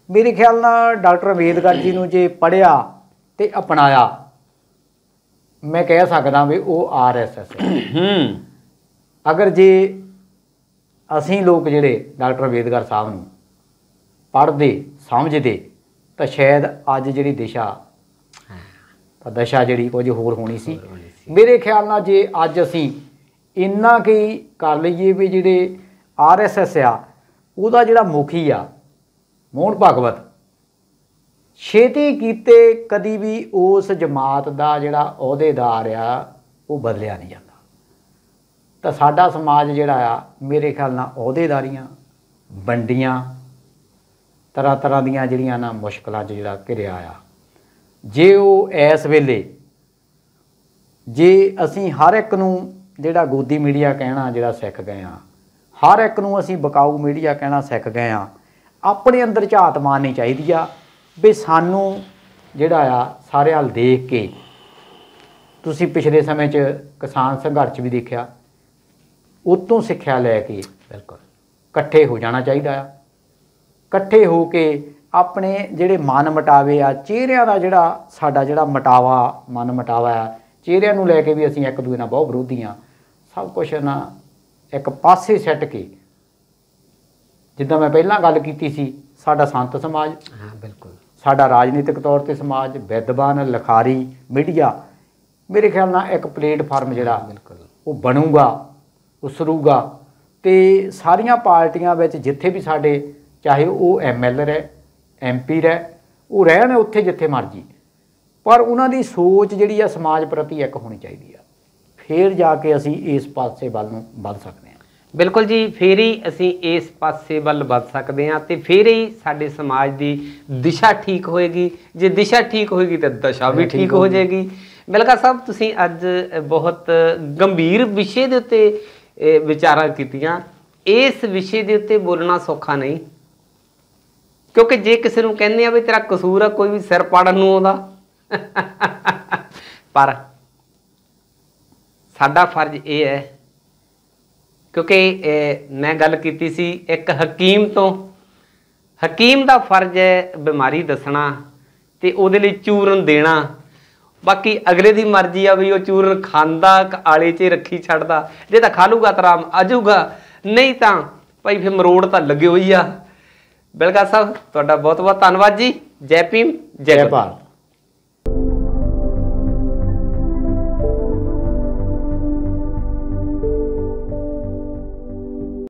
ਮੇਰੇ ਖਿਆਲ ਨਾਲ ਡਾਕਟਰ ਅੰਬੇਦਕਰ ਜੀ ਨੂੰ ਜੇ ਪੜ੍ਹਿਆ ਤੇ ਅਪਣਾਇਆ, ਮੈਂ ਕਹਿ ਸਕਦਾ ਵੀ ਉਹ RSS ਹੈ। ਅਗਰ ਜੇ ਅਸੀਂ ਲੋਕ ਜਿਹੜੇ ਡਾਕਟਰ ਅੰਬੇਦਕਰ ਸਾਹਿਬ ਨੂੰ ਪੜ੍ਹਦੇ ਸਮਝਦੇ ਤਾਂ ਸ਼ਾਇਦ ਅੱਜ ਜਿਹੜੀ ਦਸ਼ਾ ਜਿਹੜੀ ਕੁਝ ਹੋਰ ਹੋਣੀ ਸੀ। ਮੇਰੇ ਖਿਆਲ ਨਾਲ ਜੇ ਅੱਜ ਅਸੀਂ ਇੰਨਾ ਕੀ ਕਰ ਲਈਏ ਵੀ ਜਿਹੜੇ RSS ਆ ਉਹਦਾ ਜਿਹੜਾ ਮੁਖੀ ਆ ਮੋਹਨ ਭਾਗਵਤ, ਛੇਤੀ ਕੀਤੇ ਕਦੀ ਵੀ ਉਸ ਜਮਾਤ ਦਾ ਜਿਹੜਾ ਅਹੁਦੇਦਾਰ ਆ ਉਹ ਬਦਲਿਆ ਨਹੀਂ ਜਾਂਦਾ। ਤਾਂ ਸਾਡਾ ਸਮਾਜ ਜਿਹੜਾ ਆ ਮੇਰੇ ਖਿਆਲ ਨਾਲ ਅਹੁਦੇਦਾਰੀਆਂ, ਵੰਡੀਆਂ, ਤਰ੍ਹਾਂ ਤਰ੍ਹਾਂ ਦੀਆਂ ਜਿਹੜੀਆਂ ਨਾ ਮੁਸ਼ਕਲਾਂ 'ਚ ਜਿਹੜਾ ਘਿਰਿਆ ਆ। ਜੇ ਉਹ ਇਸ ਵੇਲੇ ਜੇ ਅਸੀਂ ਹਰ ਇੱਕ ਨੂੰ ਜਿਹੜਾ ਗੋਦੀ ਮੀਡੀਆ ਕਹਿਣਾ ਜਿਹੜਾ ਸਿੱਖ ਗਏ ਹਾਂ, ਹਰ ਇੱਕ ਨੂੰ ਅਸੀਂ ਬਕਾਊ ਮੀਡੀਆ ਕਹਿਣਾ ਸਿੱਖ ਗਏ ਹਾਂ, ਆਪਣੇ ਅੰਦਰ ਝਾਤ ਮਾਰਨੀ ਚਾਹੀਦੀ ਆ ਵੀ ਸਾਨੂੰ ਜਿਹੜਾ ਆ ਸਾਰੇ ਹਾਲ ਦੇਖ ਕੇ ਤੁਸੀਂ ਪਿਛਲੇ ਸਮੇਂ 'ਚ ਕਿਸਾਨ ਸੰਘਰਸ਼ ਵੀ ਦੇਖਿਆ, ਉਤੋਂ ਸਿੱਖਿਆ ਲੈ ਕੇ ਬਿਲਕੁਲ ਇਕੱਠੇ ਹੋ ਜਾਣਾ ਚਾਹੀਦਾ ਆ। ਇਕੱਠੇ ਹੋ ਕੇ ਆਪਣੇ ਜਿਹੜੇ ਮਨ ਮਟਾਵੇ ਆ, ਚਿਹਰਿਆਂ ਦਾ ਜਿਹੜਾ ਸਾਡਾ ਜਿਹੜਾ ਮਨ ਮਟਾਵਾ ਆ, ਚਿਹਰਿਆਂ ਨੂੰ ਲੈ ਕੇ ਵੀ ਅਸੀਂ ਇੱਕ ਦੂਜੇ ਨਾਲ ਬਹੁਤ ਵਿਰੋਧੀ ਹਾਂ। ਸਭ ਕੁਛ ਨਾ ਇੱਕ ਪਾਸੇ ਸੱਟ ਕੇ, ਜਿੱਦਾਂ ਮੈਂ ਪਹਿਲਾਂ ਗੱਲ ਕੀਤੀ ਸੀ, ਸਾਡਾ ਸੰਤ ਸਮਾਜ, ਹਾਂ ਬਿਲਕੁਲ, ਸਾਡਾ ਸਾਡਾ ਰਾਜਨੀਤਿਕ ਤੌਰ 'ਤੇ ਸਮਾਜ, ਵਿਦਵਾਨ, ਲਿਖਾਰੀ, ਮੀਡੀਆ, ਮੇਰੇ ਖਿਆਲ ਨਾਲ ਇੱਕ ਪਲੇਟਫਾਰਮ ਜਿਹੜਾ ਬਿਲਕੁਲ ਉਹ ਬਣੂਗਾ, ਉਸਰੂਗਾ। ਅਤੇ ਸਾਰੀਆਂ ਪਾਰਟੀਆਂ ਵਿੱਚ ਜਿੱਥੇ ਵੀ ਸਾਡੇ, ਚਾਹੇ ਉਹ ML ਰਹਿ, MP ਰਹਿ, ਉਹ ਰਹਿਣ ਉੱਥੇ ਜਿੱਥੇ ਮਰਜੀ, ਪਰ ਉਹਨਾਂ ਦੀ ਸੋਚ ਜਿਹੜੀ ਆ ਸਮਾਜ ਪ੍ਰਤੀ ਇੱਕ ਹੋਣੀ ਚਾਹੀਦੀ ਆ। ਫਿਰ ਜਾ ਕੇ ਅਸੀਂ ਇਸ ਪਾਸੇ ਵੱਲ ਨੂੰ ਵੱਧ ਸਕਦੇ ਹਾਂ। ਬਿਲਕੁਲ ਜੀ, ਫਿਰ ਹੀ ਅਸੀਂ ਇਸ ਪਾਸੇ ਵੱਲ ਵੱਧ ਸਕਦੇ ਹਾਂ ਅਤੇ ਫਿਰ ਹੀ ਸਾਡੇ ਸਮਾਜ ਦੀ ਦਿਸ਼ਾ ਠੀਕ ਹੋਏਗੀ। ਜੇ ਦਿਸ਼ਾ ਠੀਕ ਹੋਏਗੀ ਤਾਂ ਦਸ਼ਾ ਵੀ ਠੀਕ ਹੋ ਜਾਏਗੀ। ਬਿਲਕੁਲ ਸਾਹਿਬ, ਤੁਸੀਂ ਅੱਜ ਬਹੁਤ ਗੰਭੀਰ ਵਿਸ਼ੇ ਦੇ ਉੱਤੇ ਵਿਚਾਰਾਂ ਕੀਤੀਆਂ। ਇਸ ਵਿਸ਼ੇ ਦੇ ਉੱਤੇ ਬੋਲਣਾ ਸੌਖਾ ਨਹੀਂ, ਕਿਉਂਕਿ ਜੇ ਕਿਸੇ ਨੂੰ ਕਹਿੰਦੇ ਆ ਵੀ ਤੇਰਾ ਕਸੂਰ ਆ, ਕੋਈ ਵੀ ਸਿਰ ਪਾੜਨ ਨੂੰ ਆਉਂਦਾ। ਪਰ ਸਾਡਾ ਫਰਜ਼ ਇਹ ਹੈ, ਕਿਉਂਕਿ ਮੈਂ ਗੱਲ ਕੀਤੀ ਸੀ ਇੱਕ ਹਕੀਮ ਤੋਂ, ਹਕੀਮ ਦਾ ਫਰਜ਼ ਹੈ ਬਿਮਾਰੀ ਦੱਸਣਾ ਅਤੇ ਉਹਦੇ ਲਈ ਚੂਰਨ ਦੇਣਾ। ਬਾਕੀ ਅਗਲੇ ਦੀ ਮਰਜ਼ੀ ਆ ਵੀ ਉਹ ਚੂਰਨ ਖਾਂਦਾ ਆਲੇ 'ਚ ਰੱਖੀ ਛੱਡਦਾ। ਜੇ ਤਾਂ ਖਾ ਲੂਗਾ ਤਾਂ ਆਰਾਮ ਆ ਜਾਊਗਾ, ਨਹੀਂ ਤਾਂ ਭਾਈ ਫਿਰ ਮਰੋੜ ਤਾਂ ਲੱਗੇ ਹੋਈ ਆ। ਬਿਲਕੁਲ ਸਾਹਿਬ, ਤੁਹਾਡਾ ਬਹੁਤ ਬਹੁਤ ਧੰਨਵਾਦ ਜੀ। ਜੈ ਭੀਮ, ਜੈ ਭਾਰਤ।